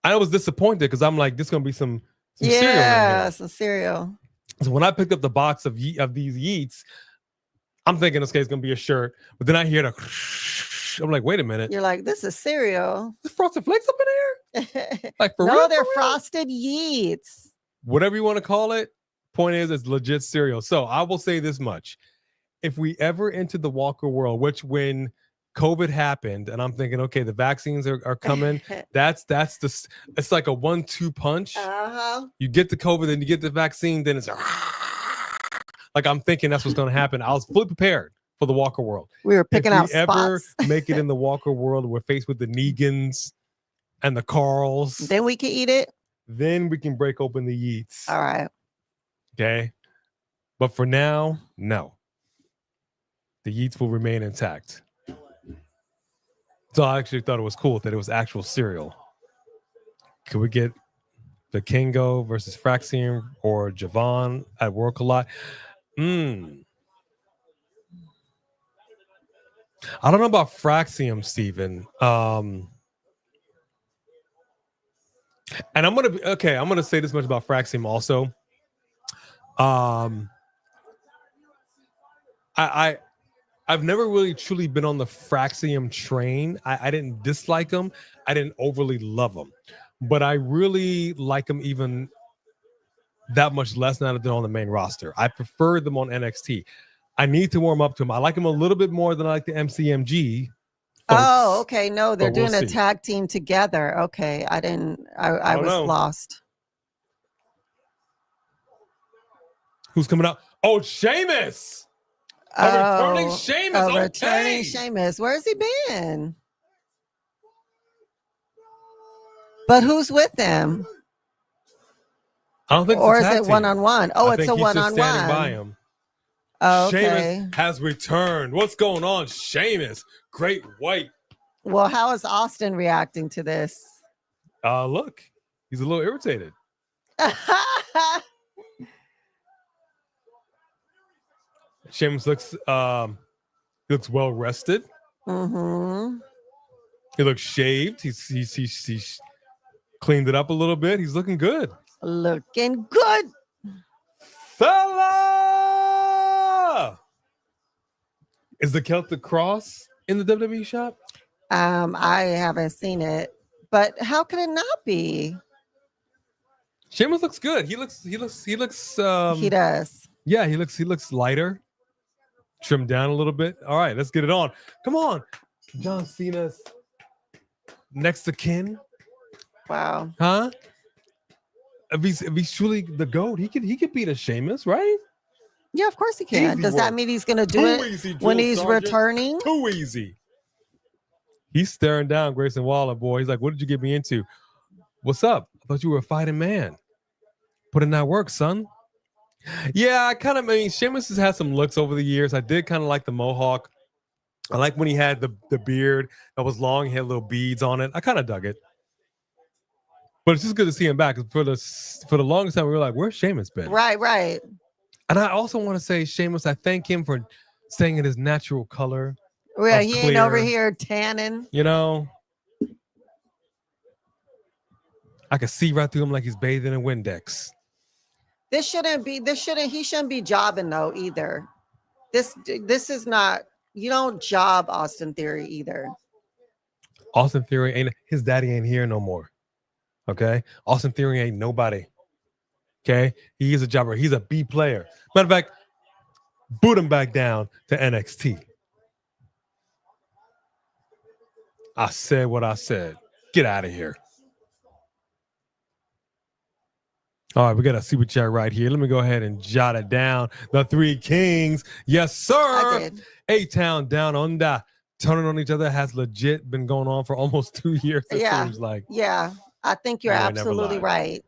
I was disappointed because I'm like, this is gonna be some cereal. Yeah, some cereal. So when I picked up the box of these Yeets, I'm thinking this case gonna be a shirt. But then I hear the I'm like, wait a minute. You're like, this is cereal. There's Frosted Flakes up in here? Like for no, real? they're frosted Yeets. Whatever you want to call it. Point is, it's legit cereal. So I will say this much. If we ever enter the Walker world, which when COVID happened, and I'm thinking, okay, the vaccines are coming. It's like a 1-2 punch. You get the COVID, then you get the vaccine, then it's like I'm thinking that's what's going to happen. I was fully prepared for the Walker world. We were picking out spots. Ever make it in the Walker world, we're faced with the Negans and the Carls. Then we can eat it. Then we can break open the Yeets. All right. Okay. But for now, no. The Yeets will remain intact. So I actually thought it was cool that it was actual cereal. Could we get the Cinco versus Fraxium or Javon at World Collide? I don't know about Fraxium, Steven. And I'm gonna say this much about Fraxium also. I've never really truly been on the Fraxium train. I didn't dislike them. I didn't overly love them, but I really like them even that much less now that they're on the main roster. I prefer them on NXT. I need to warm up to them. I like them a little bit more than I like the MCMG. Folks, oh, okay. No, they're doing a tag team together. Okay. I was lost. Who's coming out? Oh, Sheamus. Returning Sheamus. Returning Sheamus. Where's he been? But who's with him? I don't think or is it one-on-one? Oh, it's a one-on-one. Standing by him. Oh, okay. Sheamus has returned. What's going on, Sheamus? Great White. Well, how is Austin reacting to this? Look, he's a little irritated. Sheamus looks well rested. Mm-hmm. He looks shaved. He's cleaned it up a little bit. He's looking good. Looking good. Fella! Is the Celtic Cross in the WWE shop? I haven't seen it, but how could it not be? Sheamus looks good. He looks he does. Yeah, he looks lighter. Trimmed down a little bit. All right, let's get it on. Come on. John Cena's next to kin. Wow. Huh? If he's truly the GOAT, he could beat a Sheamus, right? Yeah, of course he can. Does that mean he's gonna do it when he's returning? Too easy. He's staring down Grayson Waller, boy. He's like, what did you get me into? What's up? I thought you were a fighting man. Put in that work, son. Yeah, I mean, Sheamus has had some looks over the years. I did kind of like the mohawk. I like when he had the beard that was long, he had little beads on it. I kind of dug it. But it's just good to see him back. For the longest time, we were like, where's Sheamus been? Right. And I also want to say, Sheamus, I thank him for staying in his natural color. Yeah, he ain't over here tanning. You know, I can see right through him like he's bathing in Windex. He shouldn't be jobbing though either. This is not, you don't job Austin Theory either. Austin Theory his daddy ain't here no more. Okay. Austin Theory ain't nobody. Okay. He is a jobber. He's a B player. Matter of fact, boot him back down to NXT. I said what I said. Get out of here. All right, we got a super chat right here. Let me go ahead and jot it down. The Three Kings. Yes, sir. I did. A-Town down under. Turning on each other has legit been going on for almost 2 years. It seems like. Yeah, I think you're absolutely right.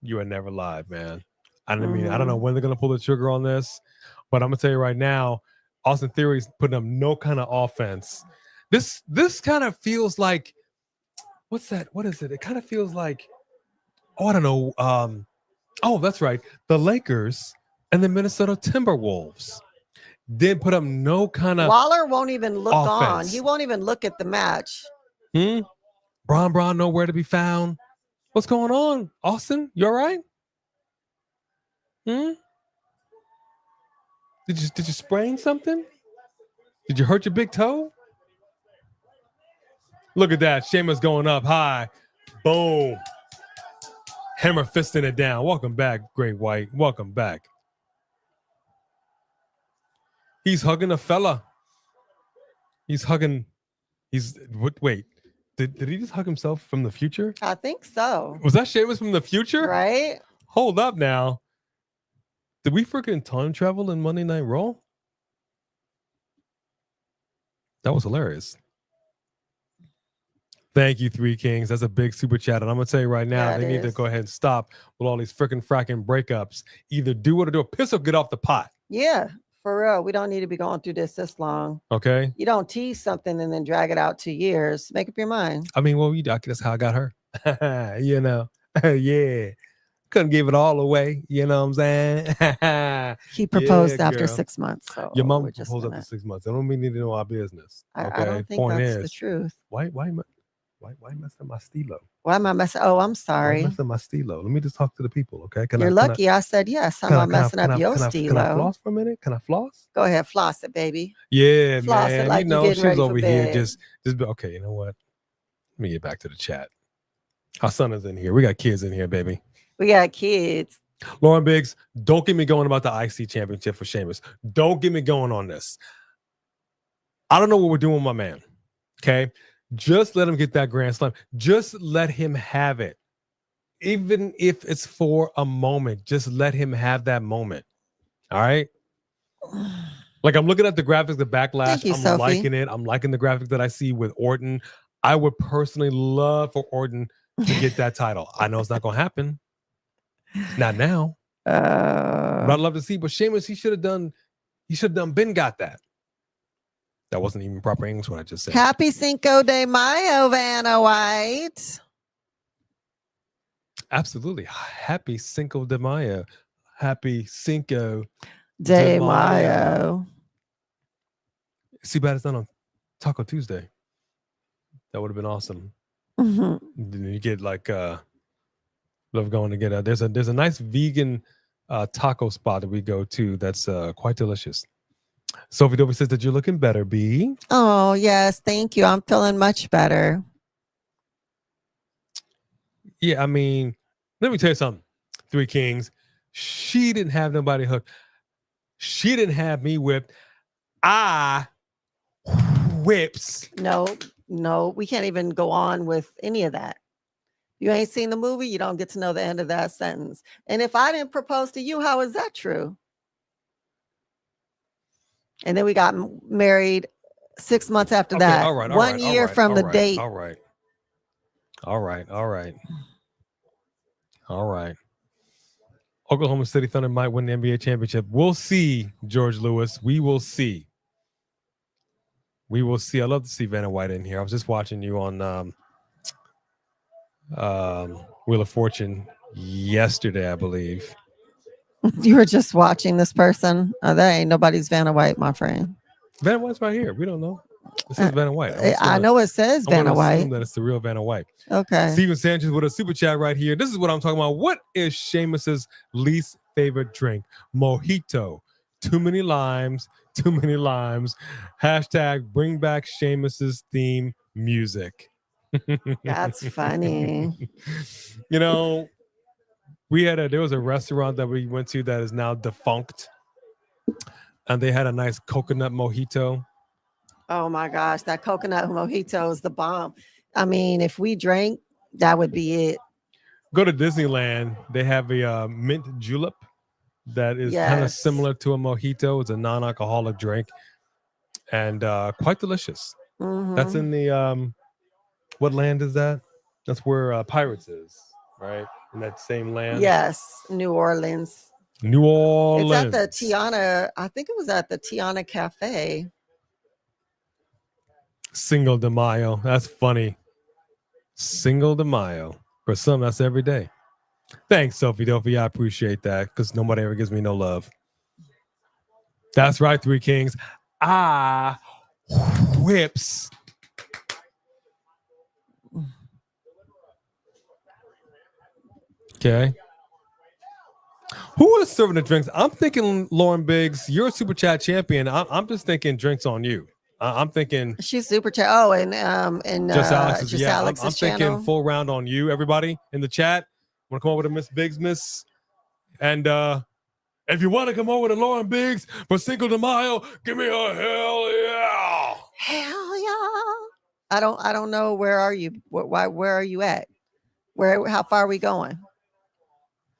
You are never live, man. I mean, I don't know when they're going to pull the trigger on this, but I'm going to tell you right now, Austin Theory's putting up no kind of offense. This kind of feels like, what's that? What is it? It kind of feels like, I don't know. Oh, that's right. The Lakers and the Minnesota Timberwolves did put up no kind of Waller won't even look offense. on. He won't even look at the match. Bron nowhere to be found. What's going on, Austin? You all right? Did you sprain something? Did you hurt your big toe? Look at that. Sheamus going up high. Boom. Hammer fisting it down. Welcome back, Great White. Welcome back. He's hugging a fella. Wait. Did he just hug himself from the future? I think so. Was that Sheamus from the future? Right? Hold up now. Did we freaking time travel in Monday Night Raw? That was hilarious. Thank you, Three Kings. That's a big super chat. And I'm going to tell you right now, they need to go ahead and stop with all these freaking fracking breakups. Either do what or do a piss or get off the pot. Yeah, for real. We don't need to be going through this long. Okay. You don't tease something and then drag it out 2 years. Make up your mind. I mean, well, that's how I got her. You know, yeah. Couldn't give it all away. You know what I'm saying? He proposed after 6 months. So your mom proposed after 6 months. I don't mean you to know our business. Okay. I don't think that's the truth. Why messing up my stilo? Why am I messing? Oh, I'm sorry. Why messing up my stilo? Let me just talk to the people, okay? You're lucky I said yes. I'm not messing up your stilo. Can I floss for a minute? Can I floss? Go ahead, floss it, baby. Yeah, floss man. It like she was over here just okay. You know what? Let me get back to the chat. Our son is in here. We got kids in here, baby. We got kids. Lauren Biggs, don't get me going about the IC championship for Sheamus. Don't get me going on this. I don't know what we're doing with my man. Okay. Just let him get that Grand Slam. Just let him have it. Even if it's for a moment, just let him have that moment. All right. Like I'm looking at the graphics, the backlash. I'm liking it. I'm liking the graphics that I see with Orton. I would personally love for Orton to get that title. I know it's not going to happen. Not now. But I'd love to see. But Sheamus, he should have done Ben got that. That wasn't even proper English what I just said. Happy Cinco de Mayo, Vanna White. Absolutely. Happy Cinco de Mayo. Happy Cinco de Mayo. See, bad it's not on Taco Tuesday. That would have been awesome. Then you get like love going to get there's a nice vegan taco spot that we go to that's quite delicious. Sophie Dover says that you're looking better, B. Oh, yes. Thank you. I'm feeling much better. Yeah, I mean, let me tell you something. Three Kings. She didn't have nobody hooked. She didn't have me whipped. I whips. No, we can't even go on with any of that. You ain't seen the movie, you don't get to know the end of that sentence. And if I didn't propose to you, how is that true? And then we got married 6 months after that. All right. 1 year from the date. All right. Oklahoma City Thunder might win the NBA championship. We'll see, George Lewis. We will see. I love to see Vanna White in here. I was just watching you on Wheel of Fortune yesterday, I believe. You were just watching this person. Oh, that ain't nobody's Vanna White, my friend. Vanna White's right here. We don't know. This is Vanna White. I know it says Vanna White. Assume that it's the real Vanna White. Okay. Steven Sanchez with a super chat right here. This is what I'm talking about. What is Sheamus's least favorite drink? Mojito. Too many limes. Hashtag bring back Sheamus's theme music. That's funny. You know, there was a restaurant that we went to that is now defunct, and they had a nice coconut mojito. Oh my gosh, that coconut mojito is the bomb. I mean, if we drank, that would be it. Go to Disneyland. They have a mint julep that is kind of similar to a mojito. It's a non-alcoholic drink and quite delicious. Mm-hmm. That's in the what land is that? That's where Pirates is, right? In that same land. Yes, New Orleans. It's at the Tiana. I think it was at the Tiana Cafe. Cinco de Mayo. That's funny. Cinco de Mayo. For some, that's every day. Thanks, Sophie Dopey. I appreciate that because nobody ever gives me no love. That's right, Three Kings. Whips. Okay. Who is serving the drinks? I'm thinking Lauren Biggs. You're a super chat champion. I'm just thinking drinks on you. I'm thinking she's super chat. Oh, and just Alex's. Yeah, Alex's I'm thinking full round on you. Everybody in the chat, want to come over to Miss Biggs, Miss, and if you want to come over to Lauren Biggs for Cinco de Mayo, give me a hell yeah! Hell yeah! I don't know. Where are you? Where are you at? How far are we going?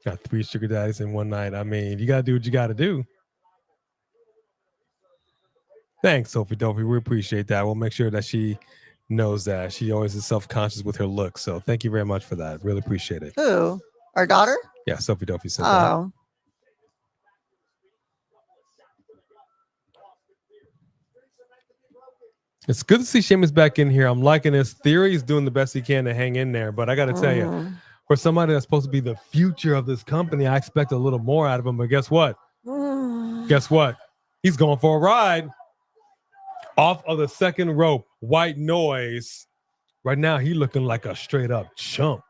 Got 3 sugar daddies in one night. I mean, you gotta do what you gotta do. Thanks, Sophie Dopey. We appreciate that. We'll make sure that she knows that. She always is self-conscious with her look. So thank you very much for that. Really appreciate it. Who? Our daughter? Yeah, Sophie Dopey said that. It's good to see Sheamus back in here. I'm liking this. Theory's doing the best he can to hang in there. But I got to tell you, for somebody that's supposed to be the future of this company, I expect a little more out of him. But guess what? Guess what? He's going for a ride. Off of the second rope, white noise. Right now, he looking like a straight up chump.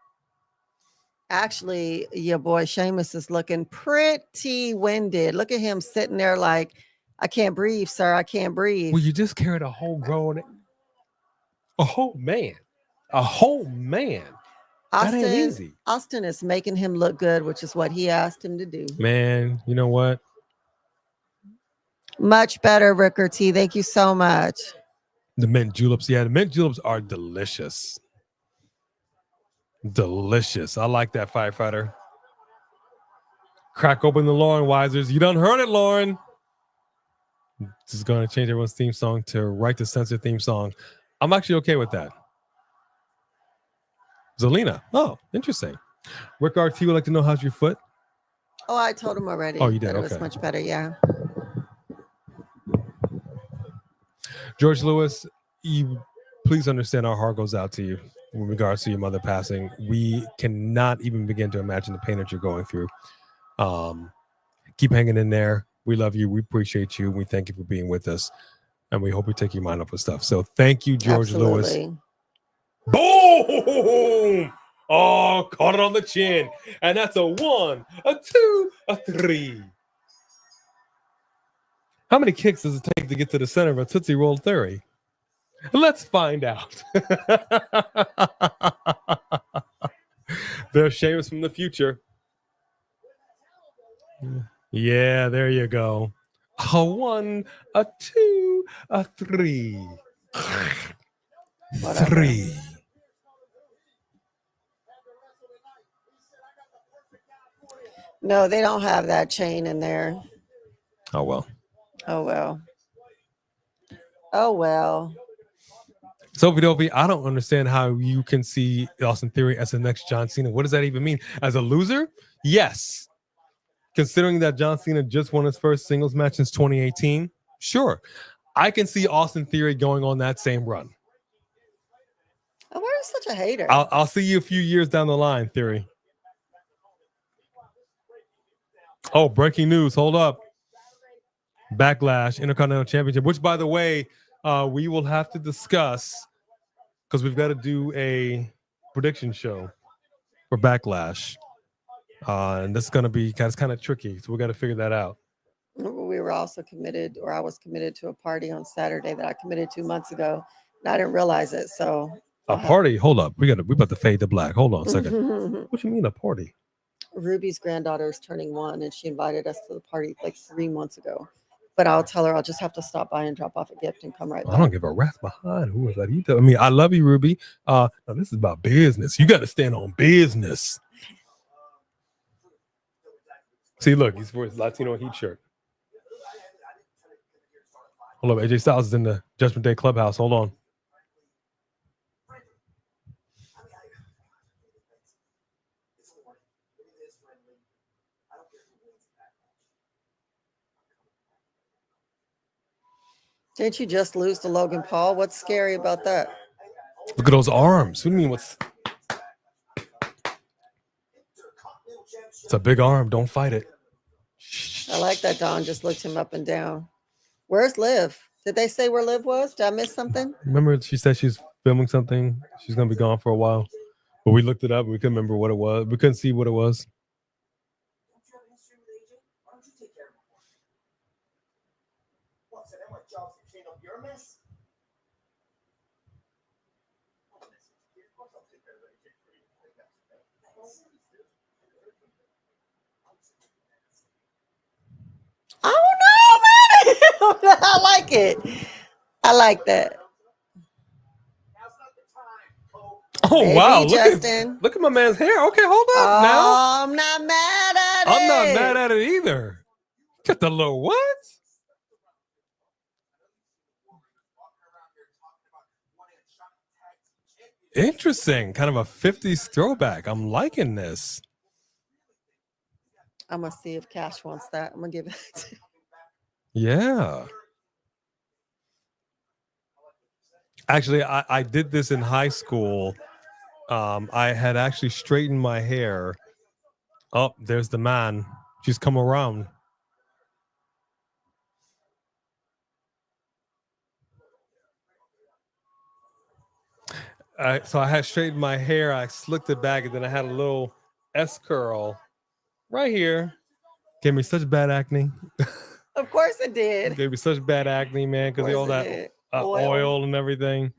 Actually, your boy Sheamus is looking pretty winded. Look at him sitting there like, I can't breathe, sir. I can't breathe. Well, you just carried a whole man. That ain't easy. Austin is making him look good, which is what he asked him to do. Man, you know what? Much better, Ricker T. Thank you so much. The mint juleps. Yeah, the mint juleps are delicious. Delicious. I like that, firefighter. Crack open the Lauren Wisers. You done heard it, Lauren. This is going to change everyone's theme song to Right to Censor theme song. I'm actually okay with that. Zelina. Oh, interesting. Rick RT would like to know how's your foot. Oh, I told him already. Oh, you did? It Okay. was much better, yeah. George Lewis, you please understand our heart goes out to you in regards to your mother passing. We cannot even begin to imagine the pain that you're going through. Keep hanging in there. We love you. We appreciate you. We thank you for being with us. And we hope we take your mind off of stuff. So thank you, George Lewis. Boom! Oh, caught it on the chin. And that's a 1, a 2, a 3. How many kicks does it take to get to the center of a Tootsie Roll Theory? Let's find out. There's Sheamus from the future. Yeah, there you go. A 1, a 2, a 3. Whatever. 3. No, they don't have that chain in there. Oh, well. Oh, well. Oh, well. Sophie Dopey, I don't understand how you can see Austin Theory as the next John Cena. What does that even mean? As a loser? Yes. Considering that John Cena just won his first singles match since 2018, sure. I can see Austin Theory going on that same run. Oh, why are you such a hater? I'll see you a few years down the line, Theory. Oh, breaking news. Hold up. Backlash Intercontinental Championship, which, by the way, we will have to discuss because we've got to do a prediction show for Backlash. And this is going to be kind of tricky. So we got to figure that out. We were also committed, or I was committed to a party on Saturday that I committed 2 months ago, and I didn't realize it. So a party? Hold up. We about to fade to black. Hold on a second. What you mean a party? Ruby's granddaughter is turning 1, and she invited us to the party like 3 months ago. But I'll tell her I'll just have to stop by and drop off a gift and come right back. I don't give a rat's behind who is that. You tell me. I love you, Ruby. No, this is about business. You got to stand on business. See, look, he's for his Latino Heat shirt. Hold up, AJ Styles is in the Judgment Day clubhouse. Hold on. Didn't you just lose to Logan Paul? What's scary about that? Look at those arms. What do you mean? It's a big arm. Don't fight it. I like that Dawn just looked him up and down. Where's Liv? Did they say where Liv was? Did I miss something? Remember, she said she's filming something. She's going to be gone for a while. But we looked it up. We couldn't remember what it was. We couldn't see what it was. I don't know, man. I like it. I like that. Oh, Baby wow. Justin. Look at my man's hair. Okay, hold up now. I'm not mad at it. I'm not mad at it either. Got the little what? Interesting. Kind of a 50s throwback. I'm liking this. I'm going to see if Cash wants that. I'm going to give it to him. Yeah. Actually, I did this in high school. I had actually straightened my hair. Oh, there's the man. She's come around. So I had straightened my hair. I slicked it back, and then I had a little S curl right here. Gave me such bad acne. Of course it did. Gave me such bad acne, man, because of all that oil and everything.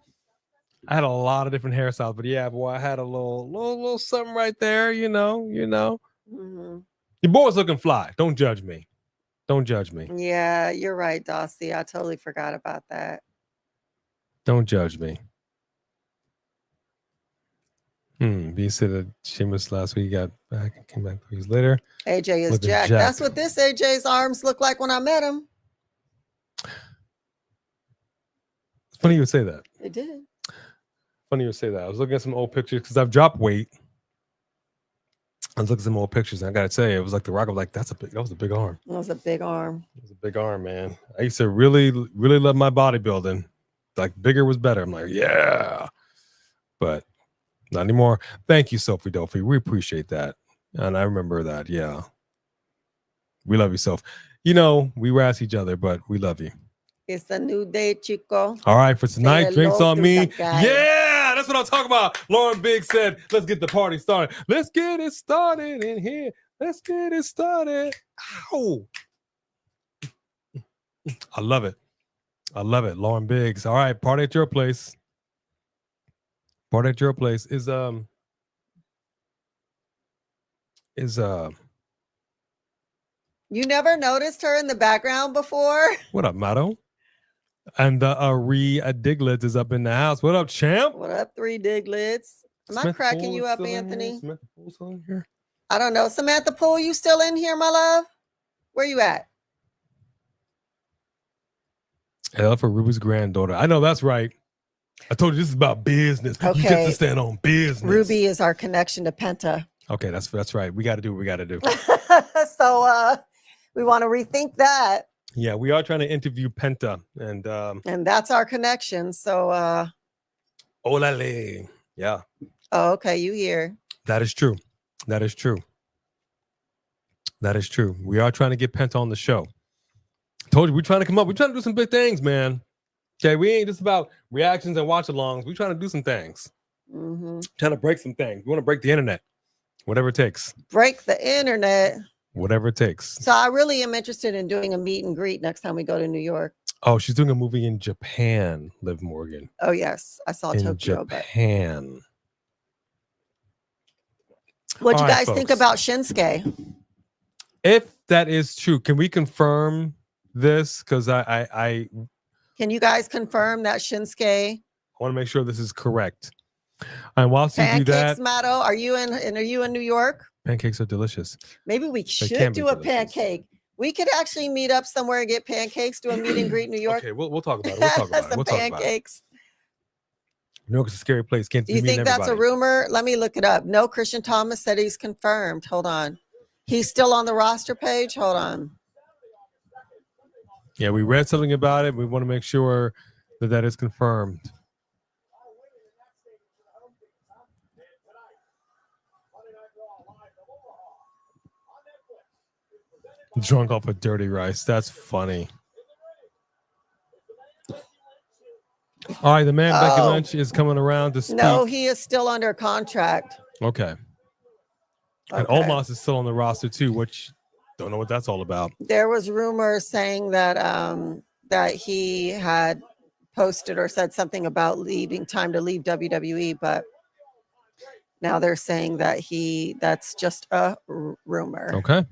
I had a lot of different hairstyles, but yeah, boy, I had a little something right there, you know. Mm-hmm. Your boy's looking fly. Don't judge me. Don't judge me. Yeah, you're right, Dossie. I totally forgot about that. Don't judge me. B said that Sheamus last week got back and came back 3 years later. AJ is jacked. That's what this AJ's arms look like when I met him. It's funny you would say that. It did. Funny you would say that. I was looking at some old pictures because I've dropped weight. I was looking at some old pictures, and I gotta say, it was like the Rock. I'm like, that was a big arm. That was a big arm. It was a big arm, man. I used to really, really love my bodybuilding. Like, bigger was better. I'm like, yeah. But not anymore. Thank you, Sophie Dolphy. We appreciate that. And I remember that. Yeah. We love you, Soph. You know, we razz each other, but we love you. It's a new day, Chico. All right, for tonight, drinks on me. Yeah, that's what I'm talking about. Lauren Biggs said, let's get the party started. Let's get it started in here. Let's get it started. Ow. I love it. I love it. Lauren Biggs. All right, party at your place. Party at your place is You never noticed her in the background before? What up, Mato? And Rhea Diglets is up in the house. What up, champ? What up, 3 Diglets? Am I cracking you up, Anthony? Samantha Poole's still in here? I don't know. Samantha Poole, you still in here, my love? Where you at? L for Ruby's granddaughter. I know that's right. I told you this is about business. Okay. You get to stand on business. Ruby is our connection to Penta. Okay, that's right. We got to do what we got to do. So we want to rethink that. Yeah, we are trying to interview Penta, and that's our connection. So Olale. Yeah. Oh, okay, you here. That is true. That is true. That is true. We are trying to get Penta on the show. I told you we're trying to come up. We're trying to do some big things, man. Okay, we ain't just about reactions and watch-alongs. We're trying to do some things. Trying to break some things. We want to break the internet. Whatever it takes. Break the internet. Whatever it takes. So I really am interested in doing a meet and greet next time we go to New York. Oh, she's doing a movie in Japan, Liv Morgan. Oh, yes. I saw in Tokyo. Japan. What'd you guys think about Shinsuke? If that is true, can we confirm this? Because I can you guys confirm that Shinsuke? I want to make sure this is correct. And whilst you do that, Matto, are you in New York? Pancakes are delicious. Maybe we should do a pancake. We could actually meet up somewhere and get pancakes, do a meet and greet in New York. Okay, we'll talk about it. We'll talk about it. We'll pancakes. New York is a scary place. Can't do you think that's a rumor? Let me look it up. No, Christian Thomas said he's confirmed. Hold on. He's still on the roster page. Hold on. Yeah, we read something about it. We want to make sure that that is confirmed. Drunk off of dirty rice. That's funny. All right, the man Becky Lynch is coming around to speak. No, he is still under contract. Okay. And Omos is still on the roster too, which don't know what that's all about. There was rumors saying that that he had posted or said something about time to leave WWE, but now they're saying that that's just a rumor. Okay.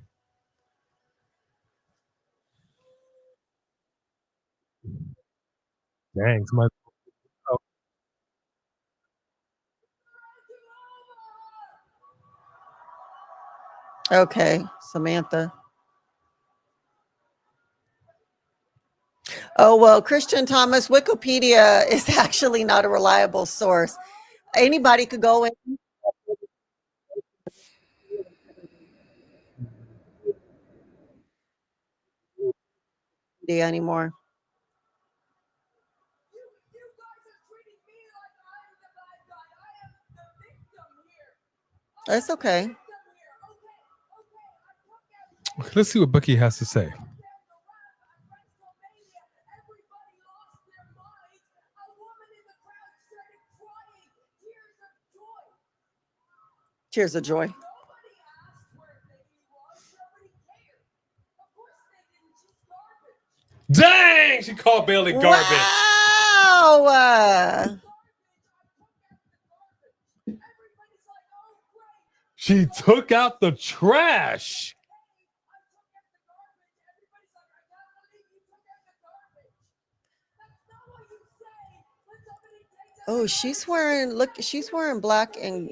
Dang, somebody. Oh. Okay, Samantha. Oh, well, Christian Thomas, Wikipedia is actually not a reliable source. Anybody could go in. Anymore. That's okay. Let's see what Becky has to say. Tears of joy. Dang, she called Bayley garbage. Wow. She took out the trash. Oh, she's wearing black and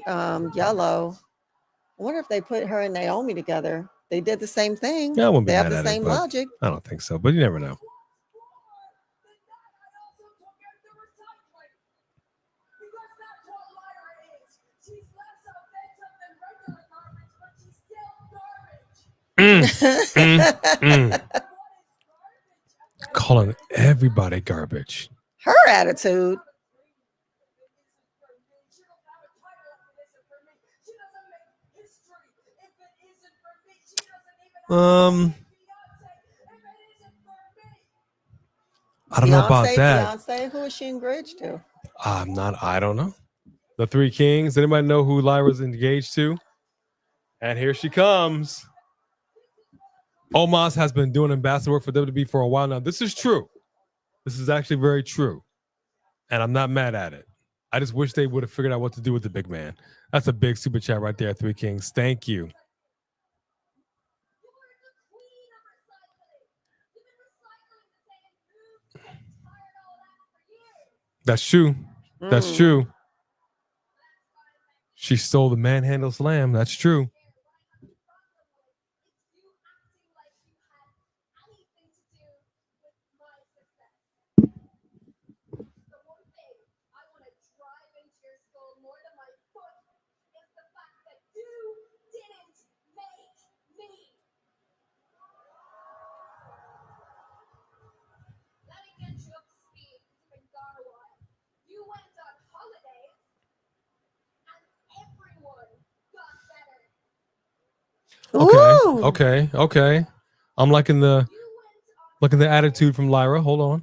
yellow. I wonder if they put her and Naomi together. They did the same thing. Yeah, I wouldn't be they have mad the at same it, logic. I don't think so, but you never know. Calling everybody garbage. Her attitude. I don't know about that. Beyonce, who is she engaged to? I don't know. The Three Kings. Anybody know who Lyra's engaged to? And here she comes. Omos has been doing ambassador work for WWE for a while now. This is true. This is actually very true. And I'm not mad at it. I just wish they would have figured out what to do with the big man. That's a big super chat right there, Three Kings. Thank you. That's true. That's true. She stole the manhandle slam. That's true. Okay. I'm liking the attitude from Lyra. Hold on.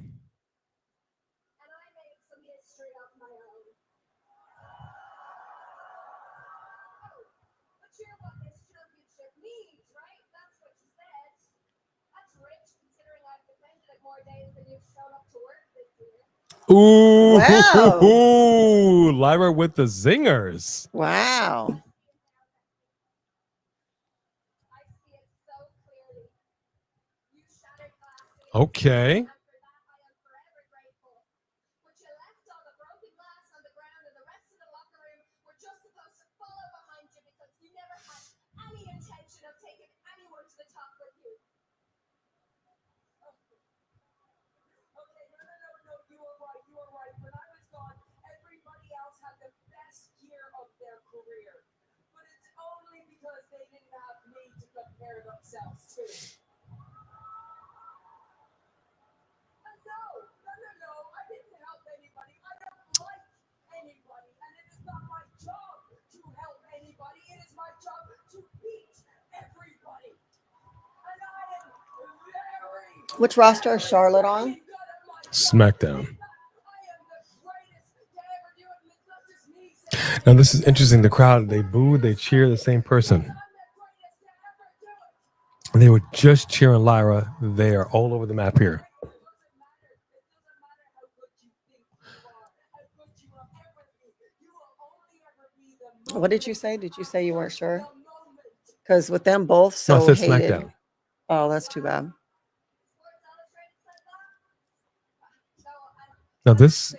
Ooh, Wow. Lyra with the zingers. Wow. Okay. Which roster is Charlotte on? SmackDown. Now this is interesting. The crowd, they boo, they cheer the same person. And they were just cheering Lyra. They are all over the map here. What did you say? Did you say you weren't sure? Because with them both so no, I said hated. SmackDown. Oh, that's too bad. Now this.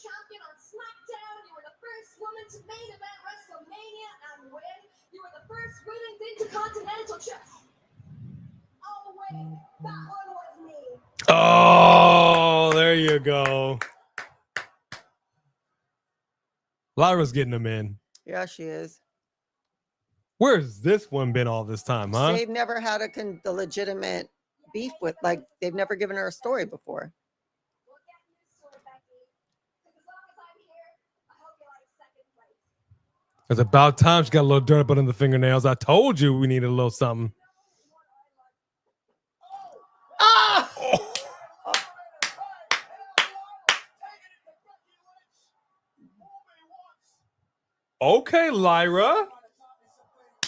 Champion on SmackDown. You were the first woman to main event WrestleMania and win. You were the first women's Intercontinental Champion. Oh wait, that one was me. Oh, there you go. Lyra's getting them in. Yeah, she is. Where's this one been all this time, huh? They've never had a legitimate beef with, like, they've never given her a story before. It's about time she got a little dirt up under the fingernails. I told you we needed a little something. Ah! Okay, Lyra.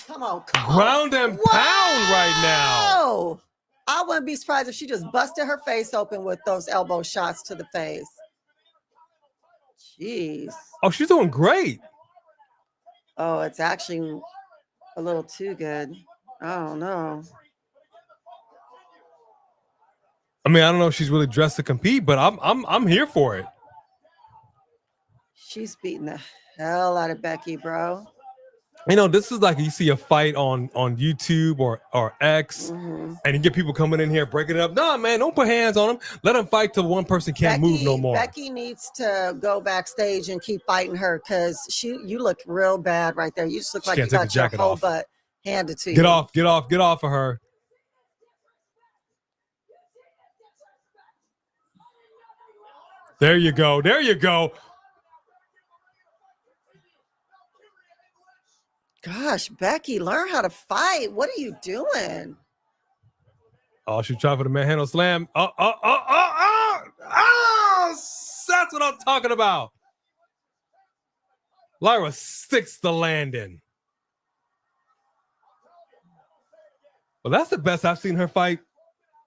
Come on. Ground and pound right now. Oh, I wouldn't be surprised if she just busted her face open with those elbow shots to the face. Jeez. Oh, she's doing great. Oh, it's actually a little too good. I don't know. I mean, I don't know if she's really dressed to compete, but I'm here for it. She's beating the hell out of Becky, bro. You know, this is like you see a fight on YouTube or X, and you get people coming in here breaking it up. Nah, man, don't put hands on them. Let them fight till one person can't move no more. Becky needs to go backstage and keep fighting her because you look real bad right there. You just look like you got your whole butt handed to you. Get off of her. There you go. Gosh, Becky, learn how to fight. What are you doing? Oh, she tried for the manhandle slam. That's what I'm talking about. Lyra sticks the landing. Well, that's the best I've seen her fight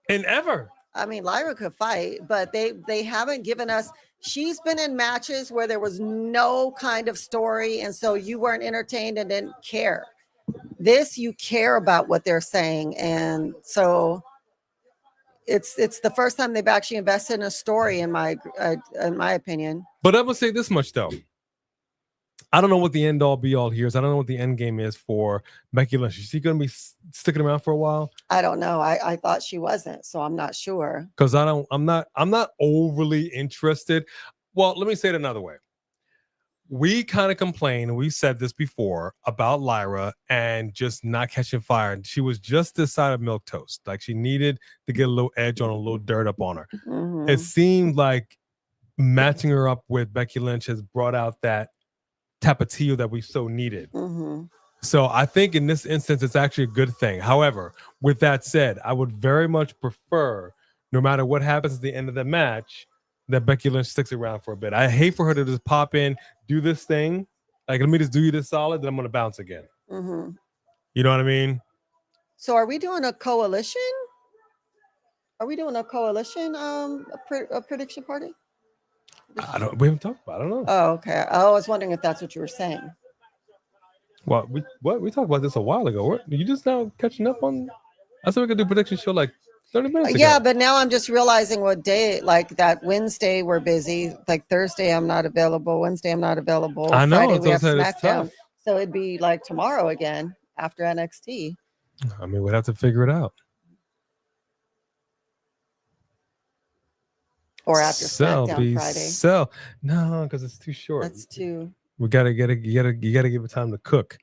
in ever. I mean, Lyra could fight, but they haven't given us. She's been in matches where there was no kind of story, and so you weren't entertained and didn't care. This, you care about what they're saying, and so it's the first time they've actually invested in a story, in my opinion. But I'm gonna say this much though. I don't know what the end all be all here is. I don't know what the end game is for Becky Lynch. Is she going to be sticking around for a while? I don't know. I thought she wasn't, so I'm not sure. Because I'm not overly interested. Well, let me say it another way. we kind of complained, and we said this before about Lyra and just not catching fire. She was just this side of milquetoast. Like she needed to get a little edge on, a little dirt up on her. Mm-hmm. It seemed like matching her up with Becky Lynch has brought out that tapatio that we so needed. Mm-hmm. So I think in this instance, it's actually a good thing. However, with that said, I would very much prefer, no matter what happens at the end of the match, that Becky Lynch sticks around for a bit. I hate for her to just pop in, do this thing, like let me just do you this solid, then I'm gonna bounce again. Mm-hmm. You know what I mean? So are we doing a coalition? Are we doing a coalition a prediction party? We haven't talked about it. I don't know. Oh, okay. I was wondering if that's what you were saying. Well, we talked about this a while ago. You just now catching up on? I said we could do prediction show like 30 minutes ago. Yeah, but now I'm just realizing what day, like that Wednesday we're busy. Like Thursday I'm not available. Wednesday I'm not available. I know. Friday we have it's SmackDown. tough. So it'd be like tomorrow again after NXT. I mean, we'd have to figure it out. Or after SmackDown Friday. No, because it's too short. That's too. We gotta give it time to cook.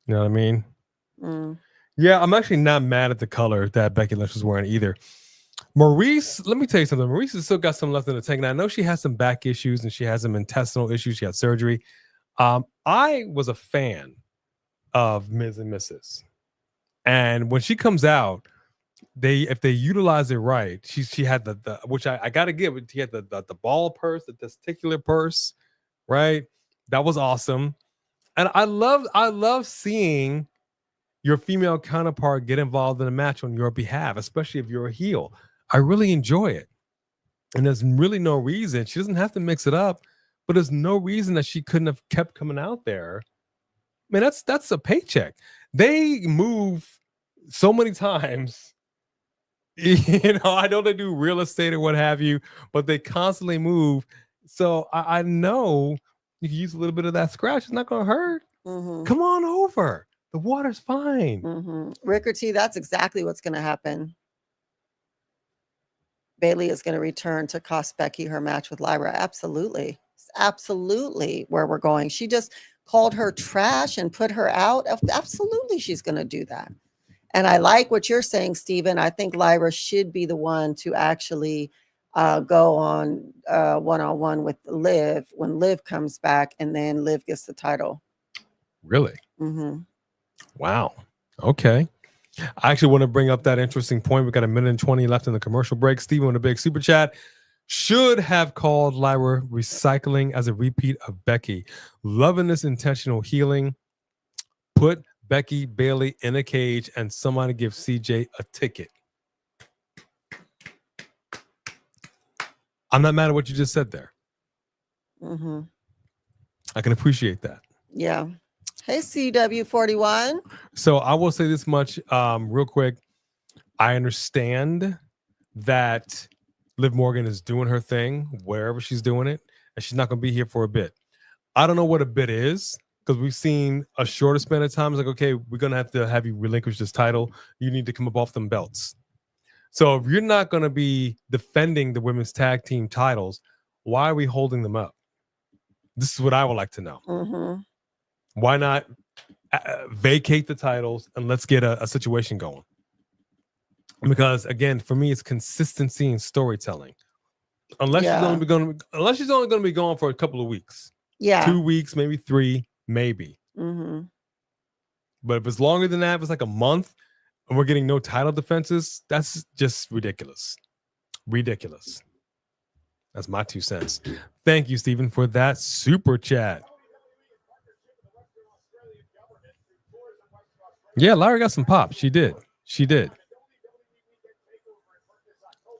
You know what I mean? Mm. Yeah, I'm actually not mad at the color that Becky Lynch was wearing either. Maurice, let me tell you something. Maurice has still got some left in the tank. And I know she has some back issues and she has some intestinal issues. She had surgery. I was a fan of Ms. and Mrs. And when she comes out, if they utilize it right, she had the which I gotta give it. She had the ball purse, the testicular purse, right? That was awesome. And I love seeing your female counterpart get involved in a match on your behalf, especially if you're a heel. I really enjoy it. And there's really no reason. She doesn't have to mix it up, but there's no reason that she couldn't have kept coming out there. Man, that's a paycheck. They move so many times. I know they do real estate or what have you, but they constantly move. So I know you can use a little bit of that scratch. It's not going to hurt. Mm-hmm. Come on over. The water's fine. Mm-hmm. Ricker T, that's exactly what's going to happen. Bayley is going to return to cost Becky her match with Lyra. Absolutely. It's absolutely where we're going. She just called her trash and put her out. Absolutely, she's going to do that. And I like what you're saying, Steven. I think Lyra should be the one to actually go on one-on-one with Liv when Liv comes back, and then Liv gets the title. Really? Mm-hmm. Wow. Okay. I actually want to bring up that interesting point. We got 1:20 left in the commercial break. Steven with a big super chat. Should have called Lyra recycling as a repeat of Becky. Loving this intentional healing. Put Becky Bayley in a cage and somebody give CJ a ticket. I'm not mad at what you just said there. Mm-hmm. I can appreciate that. Yeah. Hey, CW41. So I will say this much real quick. I understand that Liv Morgan is doing her thing wherever she's doing it, and she's not going to be here for a bit. I don't know what a bit is, because we've seen a shorter span of time. It's like, okay, we're going to have you relinquish this title. You need to come up off them belts. So if you're not going to be defending the women's tag team titles, why are we holding them up? This is what I would like to know. Mm-hmm. Why not vacate the titles and let's get a situation going? Because again, for me, it's consistency and storytelling. Unless she's only going to be gone for a couple of weeks. Yeah. 2 weeks, maybe 3, maybe. Mm-hmm. But if it's longer than that, if it's like a month and we're getting no title defenses, that's just ridiculous. Ridiculous. That's my 2 cents. Thank you, Stephen, for that super chat. Yeah, Lyra got some pop. She did.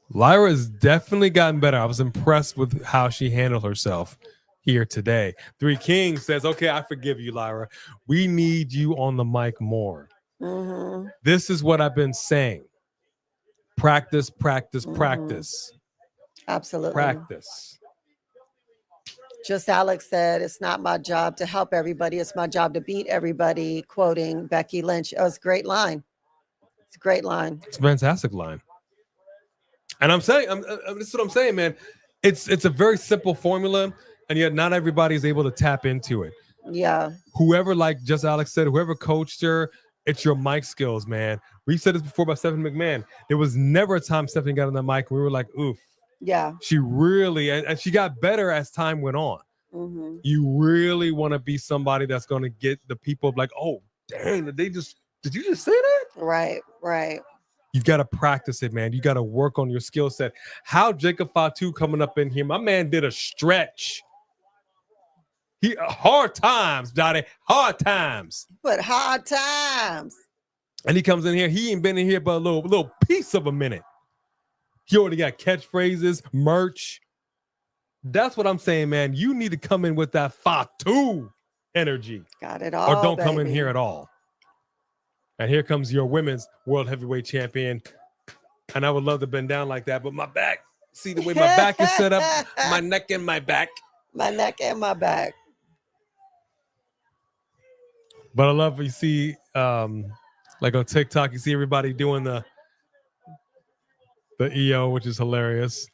Lyra has definitely gotten better. I was impressed with how she handled herself here today. 3 Kings says, okay, I forgive you, Lyra. We need you on the mic more. Mm-hmm. This is what I've been saying. Practice, practice, Mm-hmm. practice. Absolutely. Practice. Just Alex said, it's not my job to help everybody. It's my job to beat everybody, quoting Becky Lynch. Oh, it's a great line. It's a great line. It's a fantastic line. And I'm saying, this is what I'm saying, man. It's a very simple formula. and yet not everybody is able to tap into it. Yeah. Whoever, like just Alex said, whoever coached her, it's your mic skills, man. We said this before about Stephanie McMahon. There was never a time Stephanie got on the mic and we were like, oof. Yeah. She really, and she got better as time went on. Mm-hmm. You really want to be somebody that's going to get the people like, oh, dang, did you just say that? Right, right. You got to practice it, man. You got to work on your skill set. How Jacob Fatu coming up in here? My man did a stretch. Hard times, Dottie. Hard times. But hard times. And he comes in here. He ain't been in here but a little piece of a minute. He already got catchphrases, merch. That's what I'm saying, man. You need to come in with that Fatu energy. Got it all. Or don't baby. come in here at all. And here comes your women's world heavyweight champion. And I would love to bend down like that, but my back, see the way my back is set up, my neck and my back. My neck and my back. But I love you see, like on TikTok, you see everybody doing the EO, which is hilarious.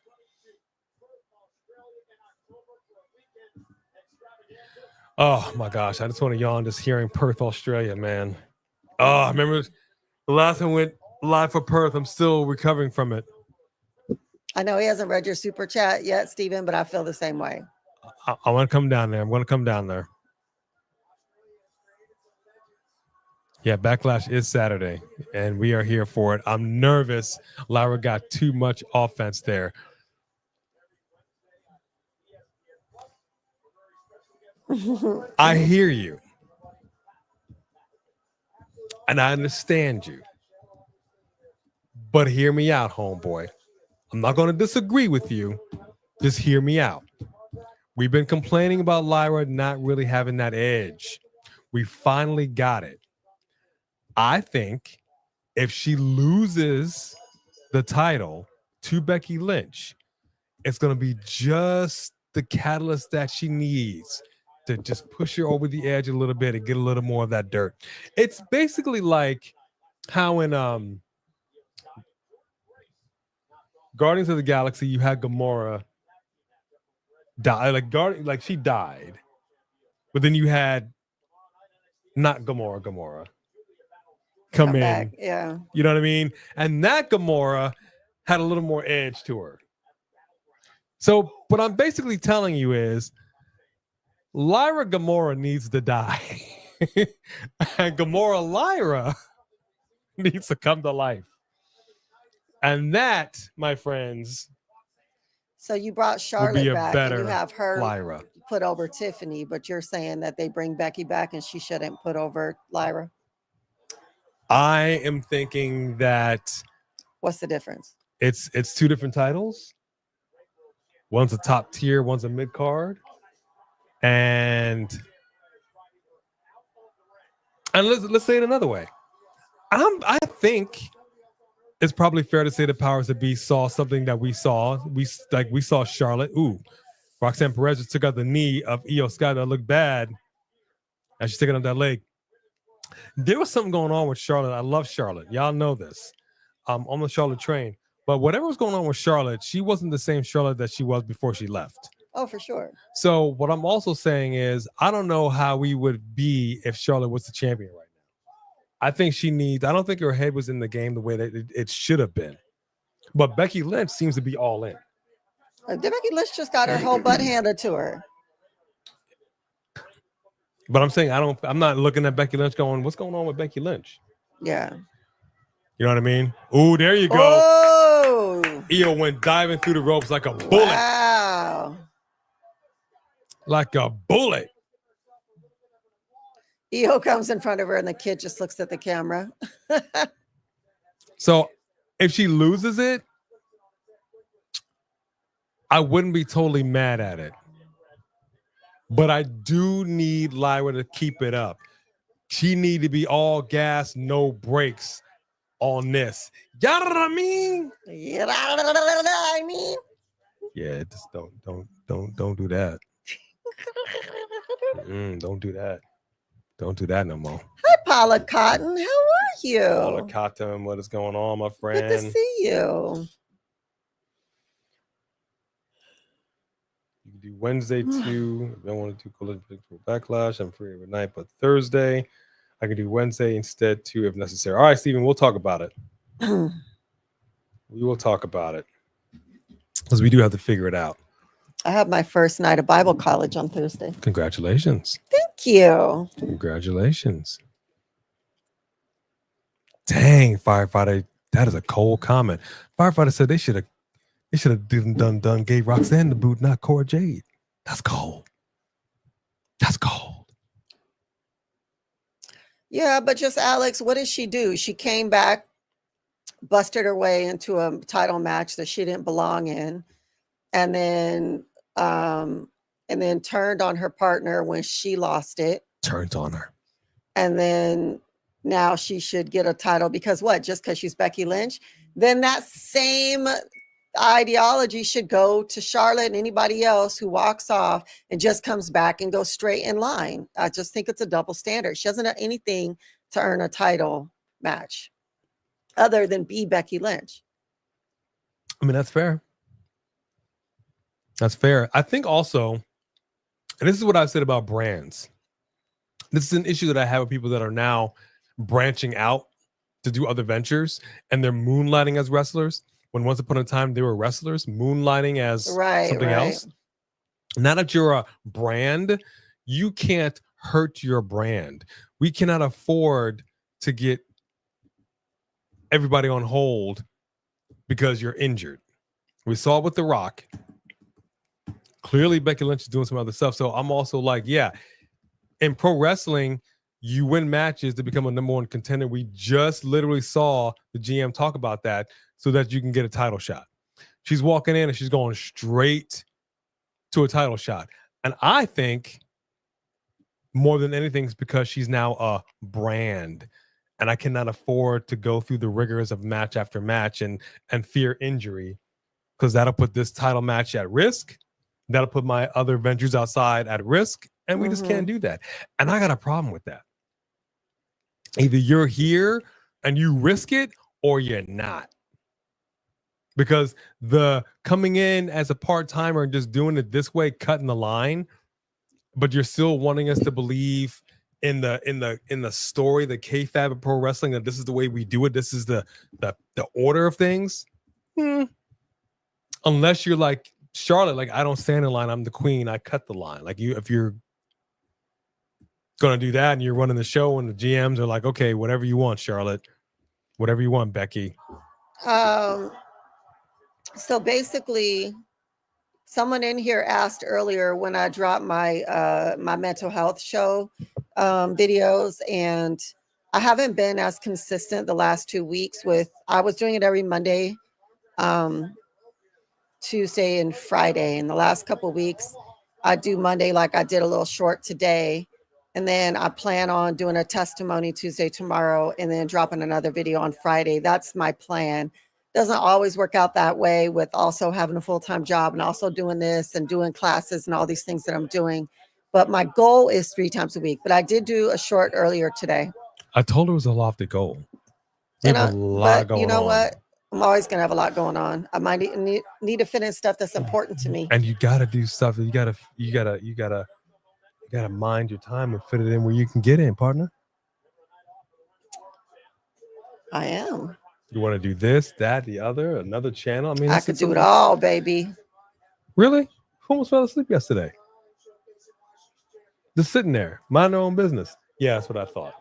Oh my gosh, I just want to yawn just hearing Perth, Australia, man. Oh, I remember the last time I went live for Perth. I'm still recovering from it. I know he hasn't read your super chat yet, Steven, but I feel the same way. I want to come down there. I'm going to come down there. Yeah, Backlash is Saturday, and we are here for it. I'm nervous. Lyra got too much offense there. I hear you. And I understand you. But hear me out, homeboy. I'm not going to disagree with you. Just hear me out. We've been complaining about Lyra not really having that edge. We finally got it. I think if she loses the title to Becky Lynch, it's going to be just the catalyst that she needs to just push her over the edge a little bit and get a little more of that dirt. It's basically like how in Guardians of the Galaxy you had Gamora die, like she died, but then you had not Gamora come in back. Yeah, you know what I mean, and that Gamora had a little more edge to her. So what I'm basically telling you is Lyra Gamora needs to die and Gamora Lyra needs to come to life, and that, my friends, so you brought Charlotte back and you have her Lyra put over Tiffany, but you're saying that they bring Becky back and she shouldn't put over Lyra. I am thinking that what's the difference? It's two different titles. One's a top tier, one's a mid card. And let's say it another way. I think it's probably fair to say the powers that be saw something that we saw. We saw Charlotte. Ooh, Roxanne Perez just took out the knee of IYO SKY that looked bad as she's taking up that leg. There was something going on with Charlotte. I love Charlotte. Y'all know this. On the Charlotte train. But whatever was going on with Charlotte, she wasn't the same Charlotte that she was before she left. Oh, for sure. So what I'm also saying is I don't know how we would be if Charlotte was the champion right now. I think I don't think her head was in the game the way that it should have been. But Becky Lynch seems to be all in. Becky Lynch just got her whole butt handed to her. But I'm saying I'm not looking at Becky Lynch going, what's going on with Becky Lynch? Yeah. You know what I mean? Ooh, there you go. Oh. IYO went diving through the ropes like a bullet. Wow. Like a bullet. IYO comes in front of her and the kid just looks at the camera. So if she loses it, I wouldn't be totally mad at it. But I do need Lyra to keep it up. She need to be all gas, no brakes on this. You know what I mean? Yeah, just don't do that. Don't do that. Don't do that no more. Hi, Paula Cotton. How are you? Paula Cotton, what is going on, my friend? Good to see you. You do Wednesday too. If I want to do Collision Backlash, I'm free every night, but Thursday I can do Wednesday instead too if necessary. All right, Steven, we'll talk about it. We will talk about it because we do have to figure it out. I have my first night of Bible college on Thursday. Congratulations. Thank you. Congratulations. Dang, firefighter, that is a cold comment. Firefighter said they should have done gave Roxanne the boot, not Cora Jade. That's cold. That's cold. Yeah, but just Alex, what did she do? She came back, busted her way into a title match that she didn't belong in, and then turned on her partner when she lost it. Turns on her. And then now she should get a title because what? Just because she's Becky Lynch? Then that same ideology should go to Charlotte and anybody else who walks off and just comes back and goes straight in line. I just think it's a double standard. She doesn't have anything to earn a title match other than be Becky Lynch. I mean, that's fair. That's fair. I think also, and this is what I've said about brands. This is an issue that I have with people that are now branching out to do other ventures and they're moonlighting as wrestlers when once upon a time they were wrestlers, moonlighting as something else. Now that you're a brand, you can't hurt your brand. We cannot afford to get everybody on hold because you're injured. We saw it with The Rock. Clearly, Becky Lynch is doing some other stuff. So I'm also like, yeah, in pro wrestling, you win matches to become a number one contender. We just literally saw the GM talk about that so that you can get a title shot. She's walking in and she's going straight to a title shot. And I think more than anything is because she's now a brand. And I cannot afford to go through the rigors of match after match and fear injury because that'll put this title match at risk. That'll put my other ventures outside at risk. And we just can't do that. And I got a problem with that. Either you're here and you risk it or you're not. Because the coming in as a part-timer and just doing it this way, cutting the line, but you're still wanting us to believe in the story, the kayfabe of pro wrestling, that this is the way we do it. This is the order of things. Unless you're like Charlotte, like I don't stand in line, I'm the queen, I cut the line. Like if you're gonna do that and you're running the show and the GMs are like, okay, whatever you want, Charlotte, whatever you want, Becky. So basically, someone in here asked earlier when I dropped my my mental health show videos, and I haven't been as consistent the last 2 weeks I was doing it every Monday, Tuesday and Friday. In the last couple of weeks, I do Monday, like I did a little short today. And then I plan on doing a testimony Tuesday tomorrow and then dropping another video on Friday. That's my plan. Doesn't always work out that way with also having a full-time job and also doing this and doing classes and all these things that I'm doing. But my goal is 3 times a week. But I did do a short earlier today. I told her it was a lofty goal. We have a lot going on. You know what? I'm always going to have a lot going on. I might need to fit in stuff that's important to me. And you got to do stuff. You got to mind your time and fit it in where you can get in, partner. I am. You want to do this, that, the other, another channel? I mean, I could do it all, baby. Really? Who almost fell asleep yesterday? Just sitting there, mind their own business. Yeah, that's what I thought.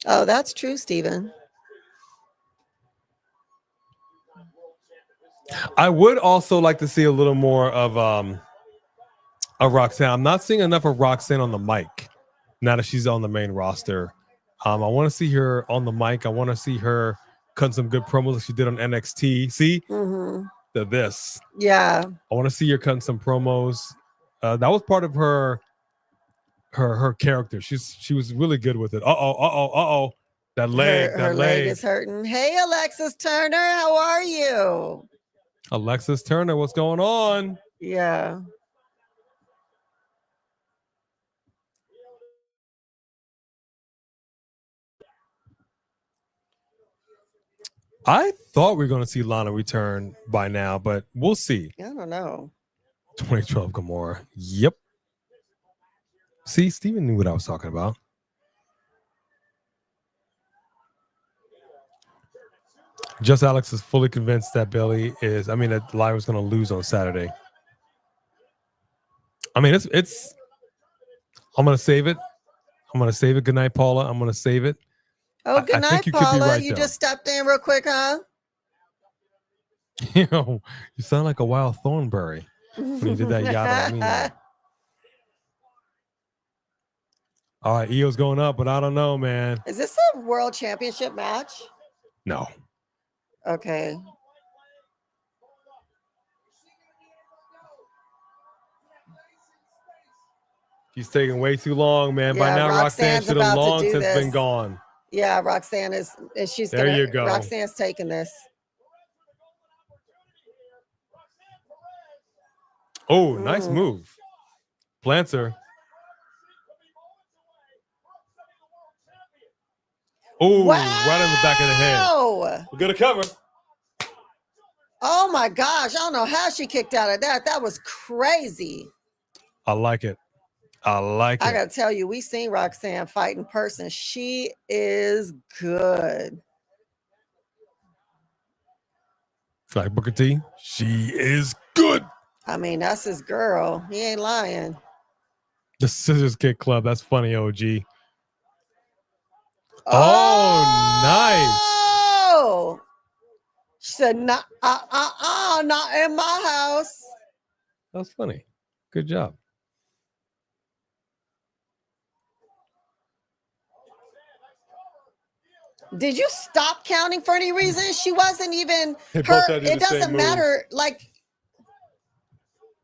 Oh, that's true, Steven. I would also like to see a little more of Roxanne. I'm not seeing enough of Roxanne on the mic now that she's on the main roster. I want to see her on the mic. I want to see her cut some good promos like she did on NXT. See? This. Yeah. I want to see her cutting some promos. That was part of her character. She was really good with it. That leg. Her leg is hurting. Hey, Alexis Turner, how are you? Alexis Turner, what's going on? Yeah. I thought we were going to see Lana return by now, but we'll see. I don't know. 2012 Gamora. Yep. See, Steven knew what I was talking about. Just Alex is fully convinced that that Lyra's going to lose on Saturday. I mean, it's. I'm going to save it. Good night, Paula. I'm going to save it. Oh, good night, you Paula. Right, you just stepped in real quick, huh? You sound like a wild Thornberry when you did that yada. All right, Io's going up, but I don't know, man. Is this a world championship match? No. Okay. She's taking way too long, man. Yeah, By now, Roxanne should have long since been gone. Yeah, Roxanne is. She's there. You go. Roxanne's taking this. Oh, nice move. Plants her. Oh, wow. Right in the back of the head. We're going to cover. Oh, my gosh. I don't know how she kicked out of that. That was crazy. I like it. I got to tell you, we seen Roxanne fight in person. She is good. Like Booker T, she is good. I mean, that's his girl. He ain't lying. The Scissors Kick Club. That's funny, OG. Oh, nice. Oh, she said, not in my house. That's funny. Good job. Did you stop counting for any reason? She wasn't even it doesn't matter. Like,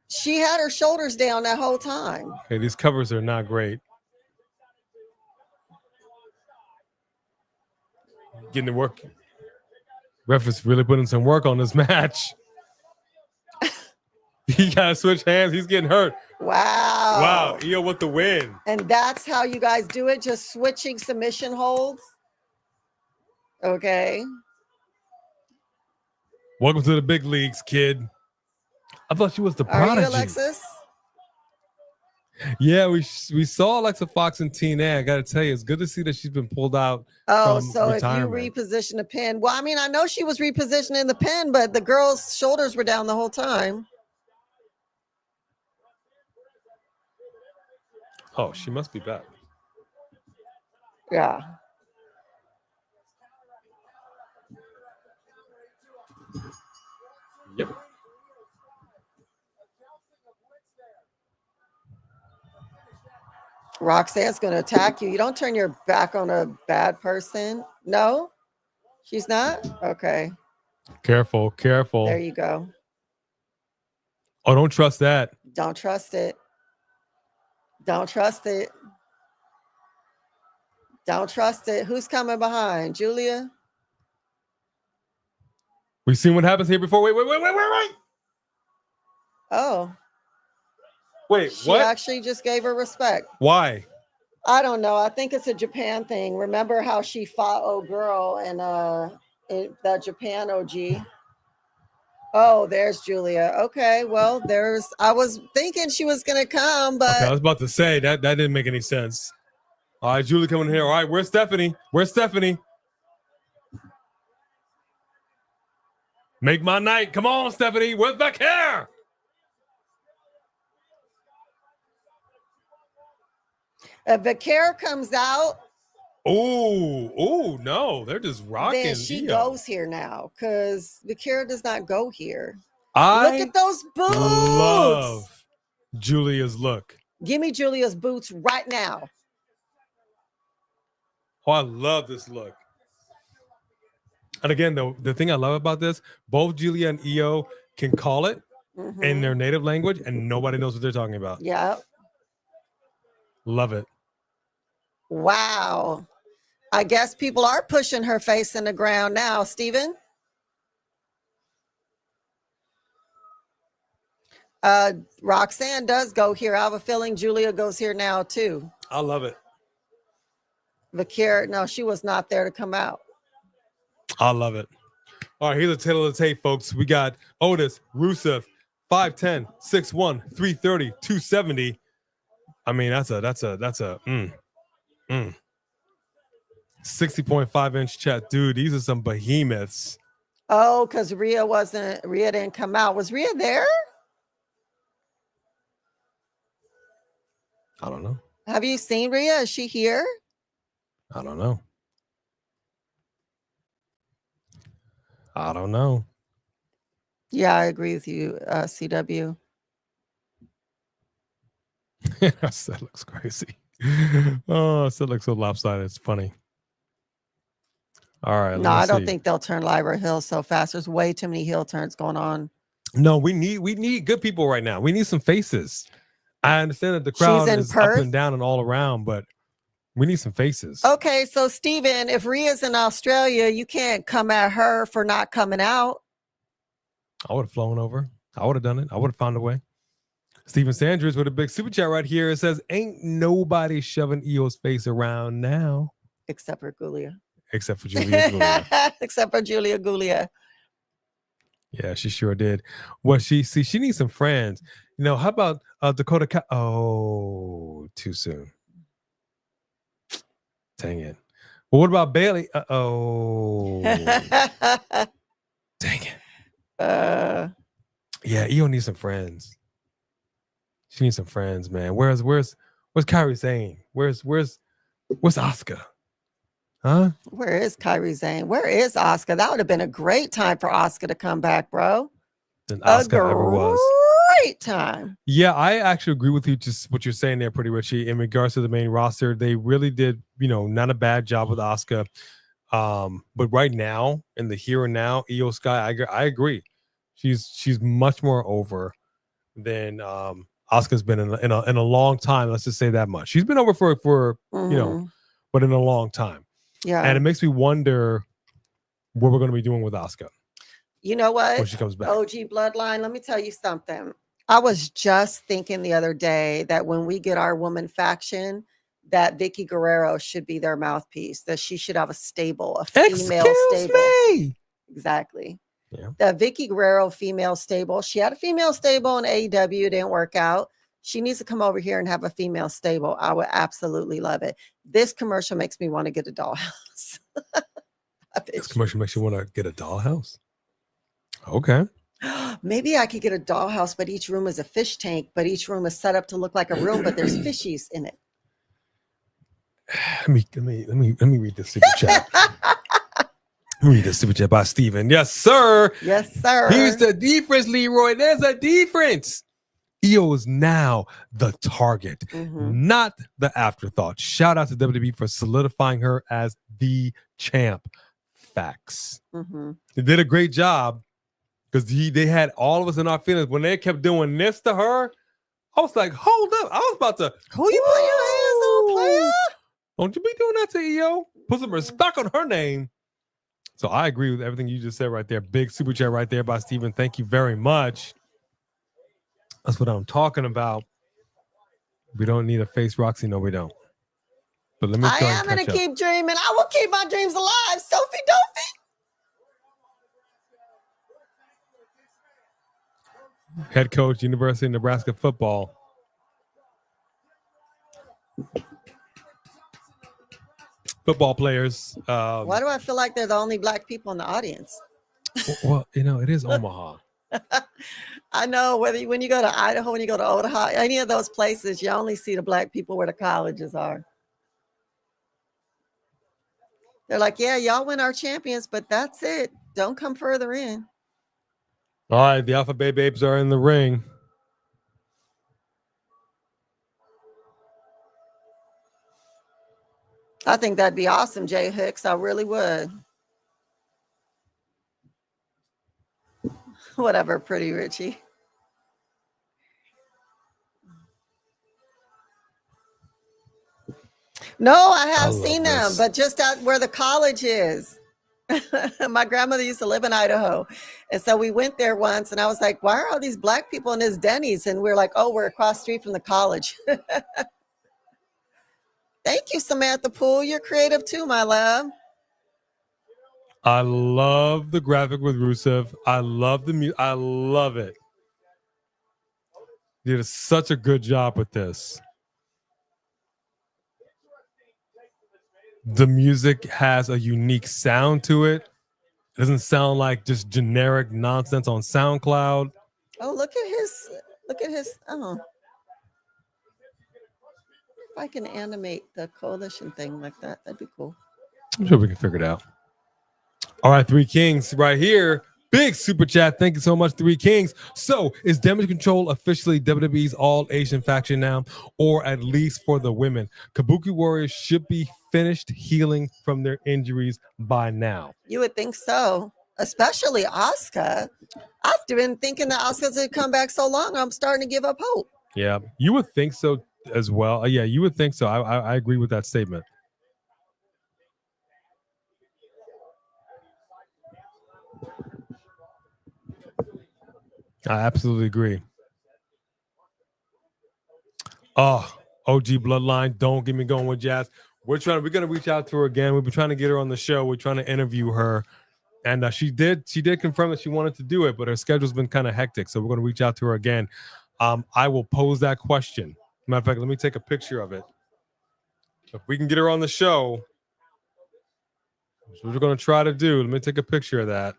she had her shoulders down that whole time. Okay, these covers are not great. Getting to work. Ref is really putting some work on this match. He got to switch hands. He's getting hurt. Wow. Io with the win. And that's how you guys do it? Just switching submission holds? Okay. Welcome to the big leagues, kid. I thought she was the Prodigy. Are you Alexis? Yeah, we saw Alexa Fox and TNA. I got to tell you, it's good to see that she's been pulled out. Oh, so retirement. If you reposition the pin. Well, I mean, I know she was repositioning the pin, but the girl's shoulders were down the whole time. Oh, she must be back. Yeah. Yep. Roxanne's going to attack you. You don't turn your back on a bad person. No, she's not. Okay. Careful. There you go. Oh, don't trust that. Don't trust it. Don't trust it. Don't trust it. Who's coming behind? Julia? We've seen what happens here before. Wait. Oh. Wait, she what? She actually just gave her respect. Why? I don't know. I think it's a Japan thing. Remember how she fought old girl and that Japan OG? Oh, there's Julia. Okay, well, I was thinking she was gonna come, but okay, I was about to say that didn't make any sense. All right, Julie coming here. All right, where's Stephanie? Make my night. Come on, Stephanie. Where's back here? Valkyria comes out. Oh, no. They're just rocking. Then she goes here now because Valkyria does not go here. Look at those boots. Love Julia's look. Give me Julia's boots right now. Oh, I love this look. And again, the thing I love about this, both Julia and Io can call it in their native language, and nobody knows what they're talking about. Yeah. Love it. Wow. I guess people are pushing her face in the ground now, Steven. Roxanne does go here. I have a feeling Julia goes here now, too. I love it. Valkyria, no, she was not there to come out. I love it. All right, here's a tail of the tape, folks. We got Otis, Rusev, 5'10", 6'1", 330, 270. I mean, that's a 60.5-inch chest. Dude, these are some behemoths. Oh, because Rhea didn't come out. Was Rhea there? I don't know. Have you seen Rhea? Is she here? I don't know. Yeah, I agree with you, CW. That looks crazy. Oh, that looks so lopsided. It's funny. All right. No, I don't think they'll turn Lyra heel so fast. There's way too many heel turns going on. No, we need good people right now. We need some faces. I understand that the crowd is Perth. up and down and all around, but we need some faces. Okay, so Steven, if Rhea's in Australia, you can't come at her for not coming out. I would have flown over. I would have done it. I would have found a way. Steven Sanders with a big super chat right here. It says, ain't nobody shoving Io's face around now. Except for Julia. Except for Julia Gulia. Except for Julia Gulia. Yeah, she sure did. Well, she needs some friends. You know, how about Dakota? Oh, too soon. Dang it. Well, what about Bayley? Oh, dang it. Yeah, Io needs some friends. She needs some friends, man. Where's Kairi Sane? Where's Asuka? Huh? Where is Kairi Sane? Where is Asuka? That would have been a great time for Asuka to come back, bro. Than Asuka ever was. Great time. Yeah, I actually agree with you. Just what you're saying there, Pretty Richie. In regards to the main roster, they really did, not a bad job with Asuka. But right now, in the here and now, IYO SKY, I agree. She's much more over than Asuka's been in a long time. Let's just say that much. She's been over for but in a long time. Yeah, and it makes me wonder what we're going to be doing with Asuka. You know what? When she comes back. OG Bloodline. Let me tell you something. I was just thinking the other day that when we get our woman faction, that Vicky Guerrero should be their mouthpiece. That she should have a stable, a female stable. Me. Exactly. Yeah. The Vicky Guerrero female stable. She had a female stable in AEW. It didn't work out. She needs to come over here and have a female stable. I would absolutely love it. This commercial makes me want to get a dollhouse. This commercial makes you want to get a dollhouse? Okay. Maybe I could get a dollhouse, but each room is a fish tank, but each room is set up to look like a room, but there's fishies in it. Let me read this super chat. Read the super chat by Steven. Yes, sir. Yes, sir. Here's the difference, Leroy. There's a difference. Io is now the target, not the afterthought. Shout out to WWE for solidifying her as the champ. Facts. They did a great job because they had all of us in our feelings. When they kept doing this to her, I was like, hold up. I was about to. Who you put your hands on, player? Don't you be doing that to Io. Put some respect on her name. So I agree with everything you just said right there. Big super chat right there by Steven. Thank you very much. That's what I'm talking about. We don't need a face Roxy. No, we don't. But let me I am going to keep dreaming. I will keep my dreams alive. Sophie Dopey. Head coach, University of Nebraska football. Football players. Why do I feel like they're the only black people in the audience? Well, it is Omaha. I know when you go to Idaho, when you go to Omaha, any of those places, you only see the black people where the colleges are. They're like, yeah, y'all win our champions, but that's it. Don't come further in. All right, the Alpha Babes are in the ring. I think that'd be awesome, Jay Hicks. I really would. Whatever, Pretty Richie. No, I have seen them, but just out where the college is. My grandmother used to live in Idaho. And so we went there once and I was like, why are all these black people in this Denny's? And we're like, oh, we're across the street from the college. Thank you, Samantha Poole. You're creative too, my love. I love the graphic with Rusev. I love the music. I love it. You did such a good job with this. The music has a unique sound to it. It doesn't sound like just generic nonsense on SoundCloud. Oh, look at his. Oh, if I can animate the coalition thing like that, that'd be cool. I'm sure we can figure it out. All right, Three Kings right here. Big super chat. Thank you so much, Three Kings. So, is Damage Control officially WWE's all Asian faction now, or at least for the women? Kabuki Warriors should be finished healing from their injuries by now. You would think so, especially Asuka. I've been thinking that Asuka's had come back so long. I'm starting to give up hope. Yeah, you would think so as well. Yeah, you would think so. I agree with that statement. I absolutely agree. Oh, OG Bloodline, don't get me going with Jazz. We're gonna reach out to her again. We've been trying to get her on the show. We're trying to interview her, and she did confirm that she wanted to do it, but her schedule's been kind of hectic. So we're gonna reach out to her again. I will pose that question. Matter of fact, let me take a picture of it. If we can get her on the show, that's what we're gonna try to do. Let me take a picture of that.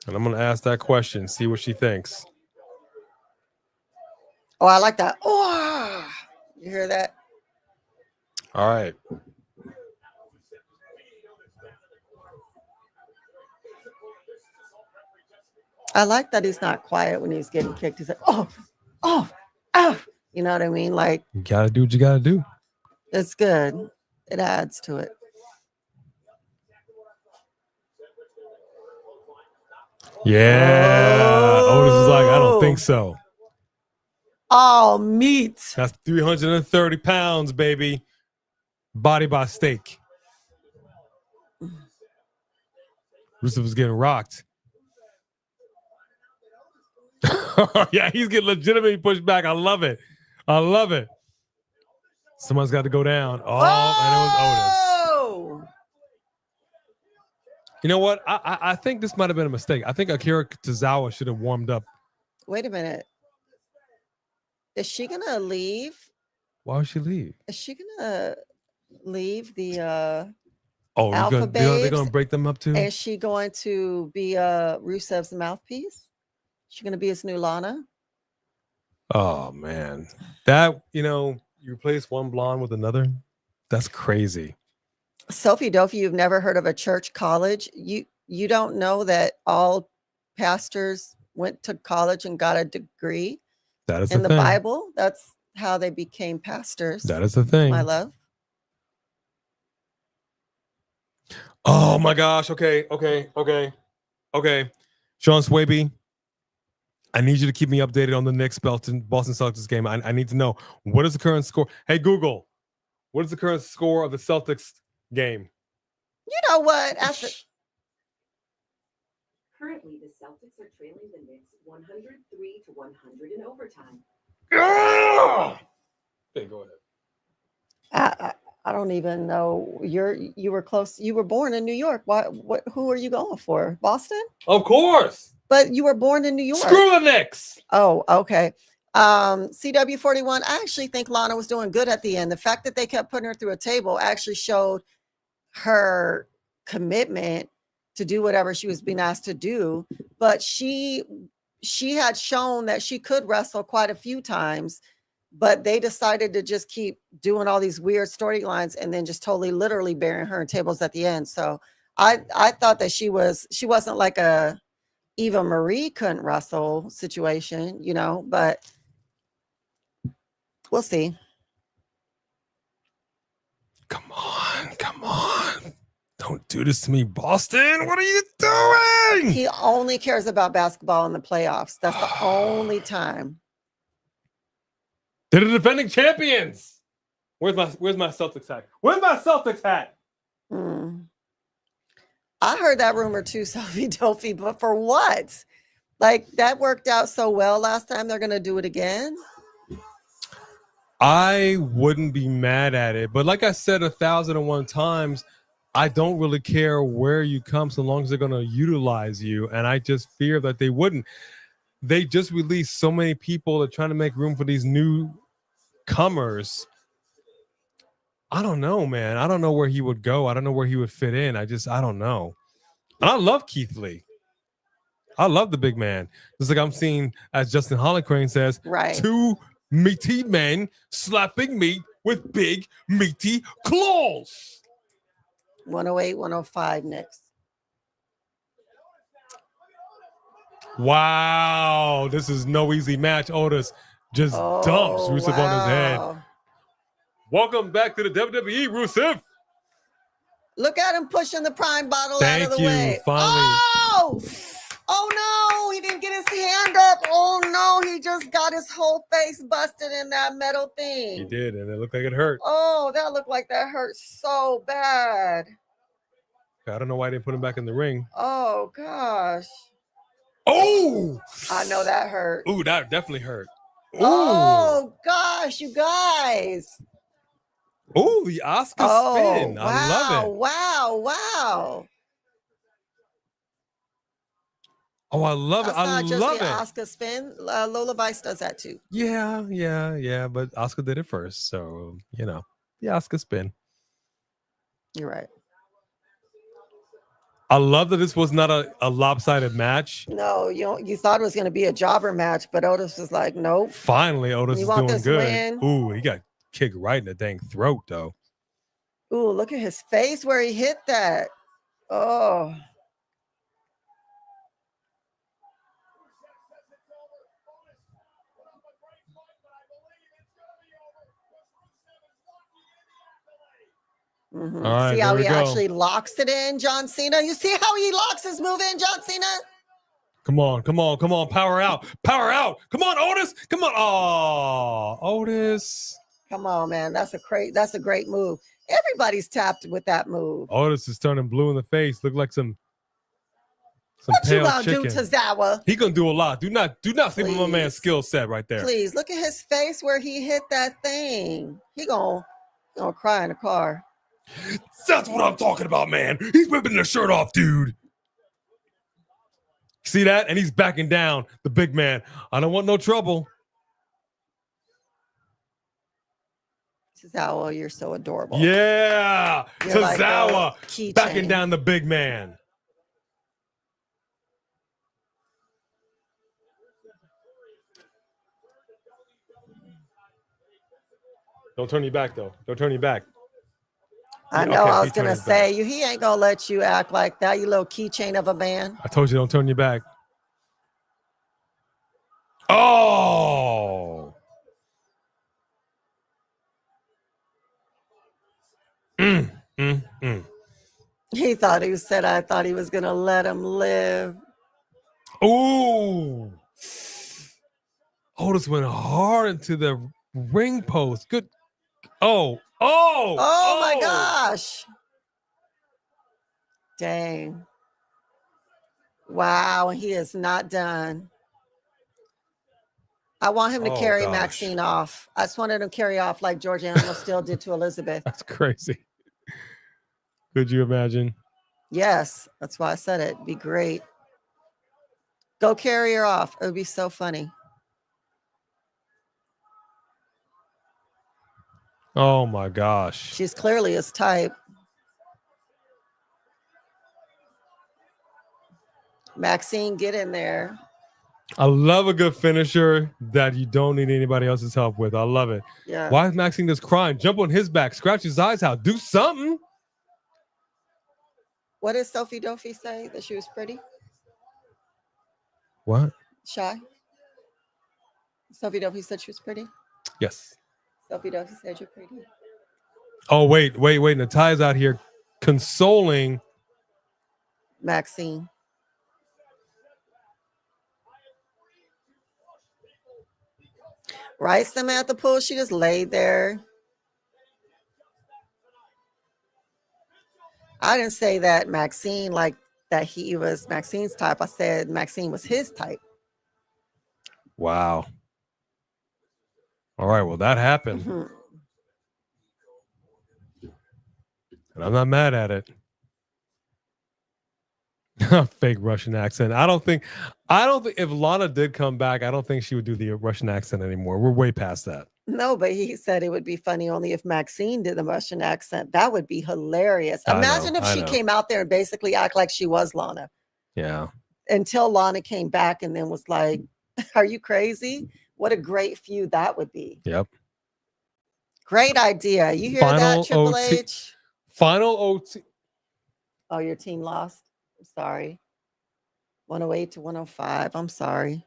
And I'm going to ask that question, see what she thinks. Oh, I like that. Oh, you hear that? All right. I like that he's not quiet when he's getting kicked. He's like, oh. You know what I mean? Like, you got to do what you got to do. It's good. It adds to it. Yeah. Otis is like, I don't think so. Oh, meat. That's 330 pounds, baby. Body by steak. Rusev is getting rocked. Yeah, he's getting legitimately pushed back. I love it. I love it. Someone's got to go down. Oh, and it was Otis. You know what? I think this might have been a mistake. I think Akira Tozawa should have warmed up. Wait a minute. Is she going to leave? Why would she leave? Is she going to leave the Alpha Babes? They're going to break them up too? Is she going to be Rusev's mouthpiece? Is she going to be his new Lana? Oh, man. That, you replace one blonde with another? That's crazy. Sophie Dofi, you've never heard of a church college? You don't know that all pastors went to college and got a degree? That is in the thing. Bible. That's how they became pastors. That is the thing. My love. Oh my gosh. Okay. Sean Swaby, I need you to keep me updated on the Knicks Boston Celtics game. I need to know, what is the current score? Hey, Google, what is the current score of the Celtics game? You know what? Currently, the Celtics are trailing the Knicks 103-100 in overtime. Okay, go ahead. I don't even know. You were close. You were born in New York. Who are you going for? Boston? Of course. But you were born in New York. Screw the Knicks. Oh, okay. CW41, I actually think Lana was doing good at the end. The fact that they kept putting her through a table actually showed her commitment to do whatever she was being asked to do. But she had shown that she could wrestle quite a few times, but they decided to just keep doing all these weird storylines and then just totally literally burying her in tables at the end. So I thought that she wasn't like a Eva Marie couldn't wrestle situation, but we'll see. Come on. Don't do this to me, Boston. What are you doing? He only cares about basketball in the playoffs. That's the only time. They're the defending champions. Where's my Celtics hat? Where's my Celtics hat? I heard that rumor too, Sophie Dofi, but for what? Like, that worked out so well last time. They're going to do it again? I wouldn't be mad at it. But like I said 1,001 times, I don't really care where you come so long as they're going to utilize you. And I just fear that they wouldn't. They just released so many people. They're trying to make room for these new comers. I don't know, man. I don't know where he would go. I don't know where he would fit in. I don't know. And I love Keith Lee. I love the big man. Just like I'm seeing, as Justin Hollicrane says, Right. 2 meaty men slapping meat with big meaty claws. 108, 105 next. Wow. This is no easy match. Otis just dumps Rusev on his head. Welcome back to the WWE, Rusev. Look at him pushing the prime bottle out of the way. Finally. Oh no, he didn't get his hand up. Oh no, he just got his whole face busted in that metal thing. He did, and it looked like it hurt. Oh, that looked like that hurt so bad. I don't know why they put him back in the ring. Oh gosh. Oh! I know that hurt. Ooh, that definitely hurt. Ooh. Oh gosh, you guys. Oh, the Oscar spin. Wow, I love it. Wow. Oh, I love it. That's not just love the it. Oscar spin. Lola Vice does that too. Yeah. But Oscar did it first. So, the Oscar spin. You're right. I love that this was not a lopsided match. No, you thought it was going to be a jobber match, but Otis was like, nope. Finally, Otis is doing good. Win? Ooh, he got kicked right in the dang throat, though. Ooh, look at his face where he hit that. Oh. Mm-hmm. Right, see how he actually locks it in, John Cena? You see how he locks his move in, John Cena? Come on. Power out. Come on, Otis. Come on. Oh, Otis. Come on, man. That's a great move. Everybody's tapped with that move. Otis is turning blue in the face. Look like some what pale you gonna chicken. do to Zawa? He gonna do a lot. Do not sleep with my man's skill set right there. Please look at his face where he hit that thing. He gonna cry in the car. That's what I'm talking about, man. He's ripping the shirt off, dude. See that? And he's backing down, the big man. I don't want no trouble. Tozawa, you're so adorable. Yeah. Tozawa like backing down the big man. Don't turn your back, though. Don't turn your back. I know. Okay, I was gonna say he ain't gonna let you act like that, you little keychain of a man. I told you, don't turn your back. Oh. He thought I thought he was gonna let him live. Ooh. Otis went hard into the ring post. Good. Oh my gosh. Dang. Wow, he is not done. I want him to carry Maxine off. I just wanted him to carry off like George Animal still did to Elizabeth. That's crazy. Could you imagine? Yes, that's why I said it. It'd be great. Go carry her off. It would be so funny. Oh my gosh. She's clearly his type. Maxine, get in there. I love a good finisher that you don't need anybody else's help with. I love it. Yeah. Why is Maxine just crying? Jump on his back, scratch his eyes out, do something. What did Sophie Dophie say? That she was pretty? What? Shy? Sophie Dophie said she was pretty? Yes. Sophie Dophie said you're pretty. Oh, wait. Natalia's out here consoling Maxine. Right, Samantha Poole? She just laid there. I didn't say that Maxine, like that he was Maxine's type. I said Maxine was his type. Wow. All right, well, that happened. Mm-hmm. And I'm not mad at it. Fake Russian accent. I don't think if Lana did come back, I don't think she would do the Russian accent anymore. We're way past that. No, but he said it would be funny only if Maxine did the Russian accent. That would be hilarious. Imagine if she came out there and basically act like she was Lana. Yeah. Until Lana came back and then was like, are you crazy? What a great feud that would be. Yep. Great idea. You hear that, Triple H? Final OT. Oh, your team lost. I'm sorry. 108 to 105. I'm sorry.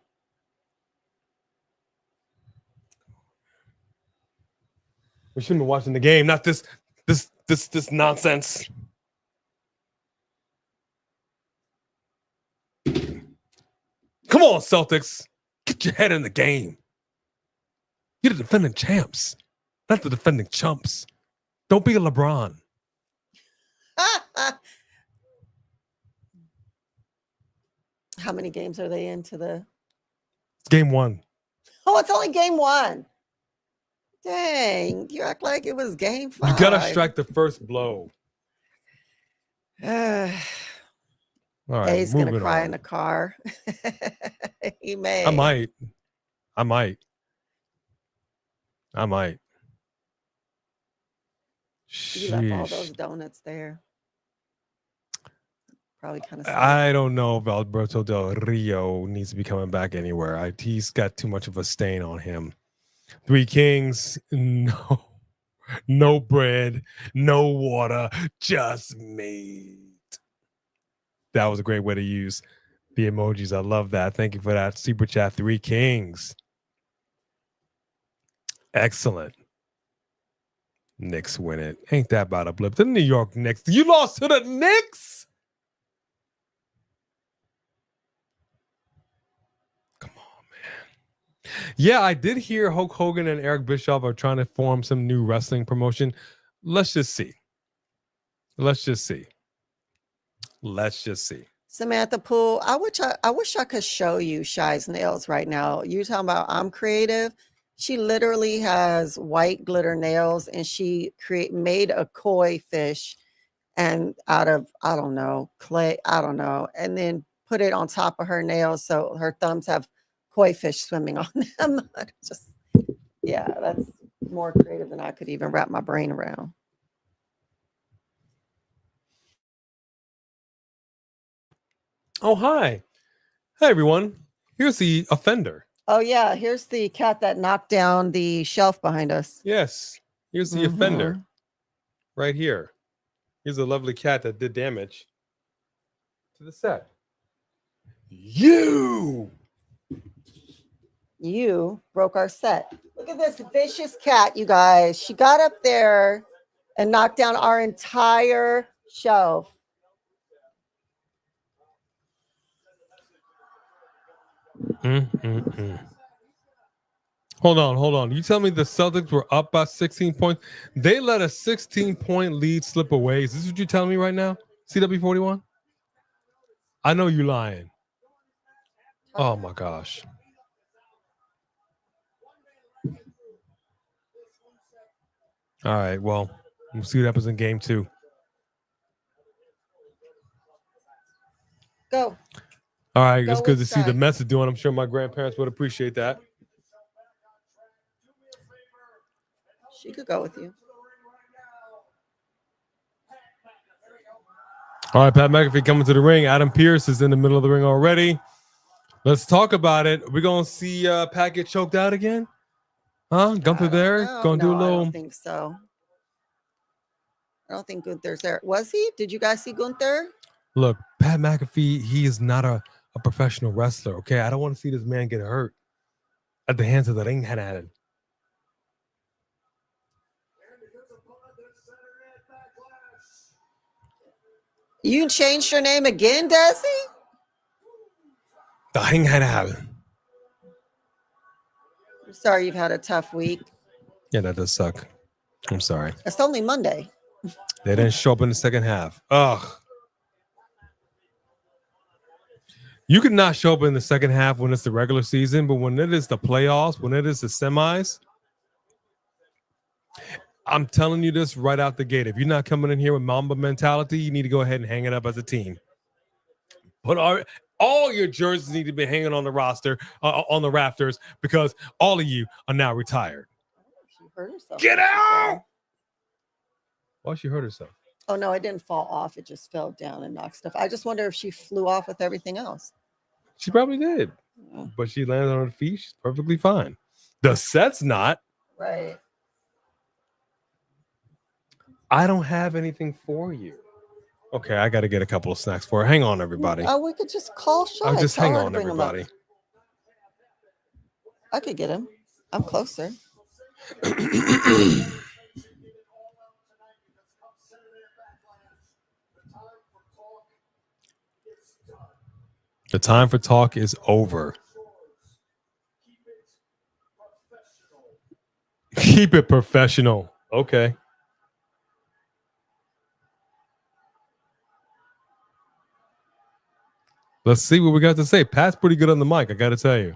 We shouldn't be watching the game, not this nonsense. Come on, Celtics. Get your head in the game. You're the defending champs, not the defending chumps. Don't be a LeBron. How many games are they into the? It's game 1. Oh, it's only game 1. Dang, you act like it was game 5. You gotta strike the first blow. All right, A's gonna cry in the car. He may. I might. You left all those donuts there. Probably kind of. I don't know if Alberto Del Rio needs to be coming back anywhere. He's got too much of a stain on him. 3 Kings, no bread, no water, just meat. That was a great way to use the emojis. I love that. Thank you for that super chat. 3 Kings. Excellent. Knicks win it. Ain't that about a blip? The New York Knicks. You lost to the Knicks? Come on, man. Yeah, I did hear Hulk Hogan and Eric Bischoff are trying to form some new wrestling promotion. Let's just see. Samantha Poole, I wish I could show you Shy's nails right now. You talking about I'm creative? She literally has white glitter nails, and she made a koi fish and out of I don't know clay, I don't know, and then put it on top of her nails so her thumbs have koi fish swimming on them. Just yeah, that's more creative than I could even wrap my brain around. Oh, hi. Hi, everyone. Here's the offender. Oh, yeah. Here's the cat that knocked down the shelf behind us. Yes. Here's the offender. Right here. Here's a lovely cat that did damage to the set. You broke our set. Look at this vicious cat, you guys. She got up there and knocked down our entire shelf. Hold on. You tell me the Celtics were up by 16 points. They let a 16-point lead slip away. Is this what you're telling me right now? CW41? I know you're lying. Oh my gosh. All right, well, we'll see what happens in game 2. Go. All right, it's good to see the Mets are doing. I'm sure my grandparents would appreciate that. She could go with you. All right, Pat McAfee coming to the ring. Adam Pearce is in the middle of the ring already. Let's talk about it. We're going to see Pat get choked out again? Huh? Gunther there? Going to do a little... I don't think so. I don't think Gunther's there. Was he? Did you guys see Gunther? Look, Pat McAfee, he is not a professional wrestler, okay? I don't want to see this man get hurt at the hands of the ring head. You changed your name again, Desi? The ring head. I'm sorry you've had a tough week. Yeah, that does suck. I'm sorry. It's only Monday. They didn't show up in the second half. Ugh. You could not show up in the second half when it's the regular season, but when it is the playoffs, when it is the semis, I'm telling you this right out the gate. If you're not coming in here with Mamba mentality, you need to go ahead and hang it up as a team. But all your jerseys need to be hanging on the roster, on the rafters, because all of you are now retired. She hurt herself. Get out! Why she hurt herself? Oh no, it didn't fall off. It just fell down and knocked stuff. I just wonder if she flew off with everything else. She probably did, but she landed on her feet. She's perfectly fine. The set's not. Right. I don't have anything for you. Okay, I got to get a couple of snacks for her. Hang on, everybody. Oh, we could just call Shy. Just hang on, everybody. I could get him. I'm closer. The time for talk is over. Keep it professional. Okay. Let's see what we got to say. Pat's pretty good on the mic, I got to tell you.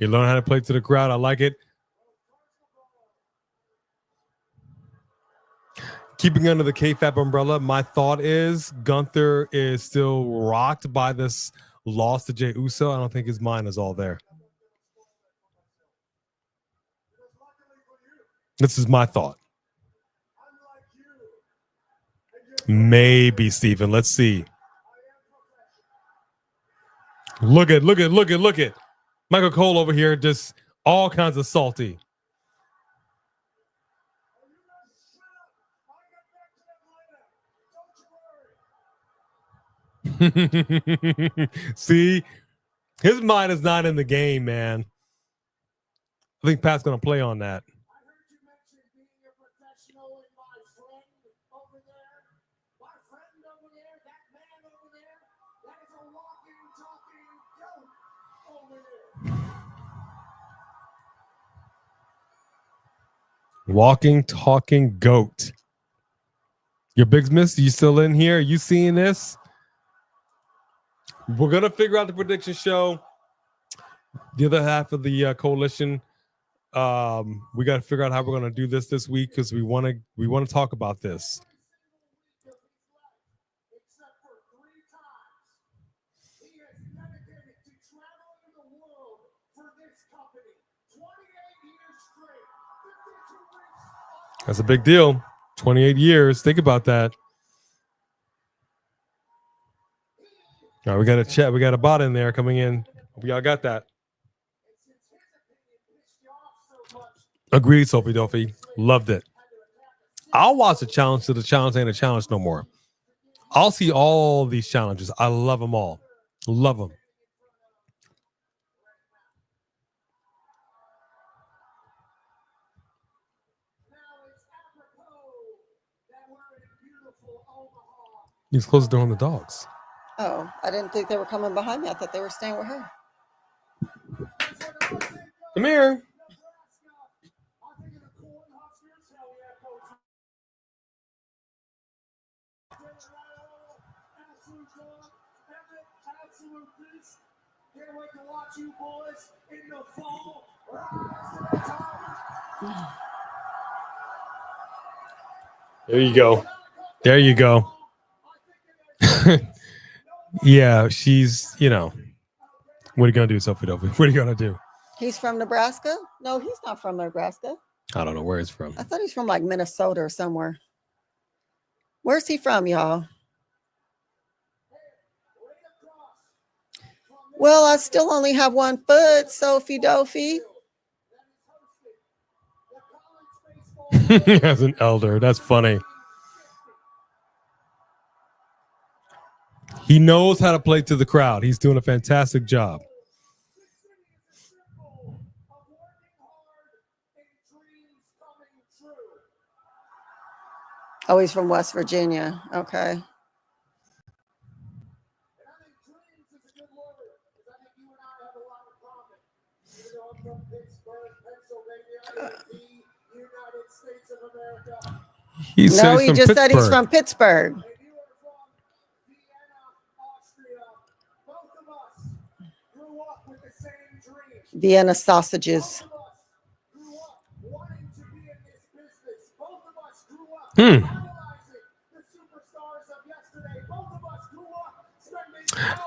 You learn how to play to the crowd. I like it. Keeping under the KFAP umbrella, my thought is Gunther is still rocked by this loss to Jey Uso. I don't think his mind is all there. This is my thought. Maybe, Steven. Let's see. Look at. Michael Cole over here, just all kinds of salty. See, his mind is not in the game, man. I think Pat's going to play on that. Walking, talking goat. Your Big Miss, you still in here? You seeing this? We're gonna figure out the prediction show. The other half of the coalition. We got to figure out how we're gonna do this week because we want to talk about this. That's a big deal. 28 years. Think about that. All right, we got a chat. We got a bot in there coming in. Hope y'all got that. Agreed, Sophie Duffy. Loved it. I'll watch the challenge till the challenge ain't a challenge no more. I'll see all these challenges. I love them all. Love them. He's closed the door on the dogs. Oh, I didn't think they were coming behind me. I thought they were staying with her. Come here. There you go. There you go. Yeah, she's, what are you going to do, Sophie Duffy? What are you going to do? He's from Nebraska? No, he's not from Nebraska. I don't know where he's from. I thought he's from like Minnesota or somewhere. Where's he from, y'all? Well, I still only have 1 foot, Sophie Duffy. As an elder, that's funny. He knows how to play to the crowd. He's doing a fantastic job. Oh, he's from West Virginia. Okay. He said he's from Pittsburgh. Vienna sausages.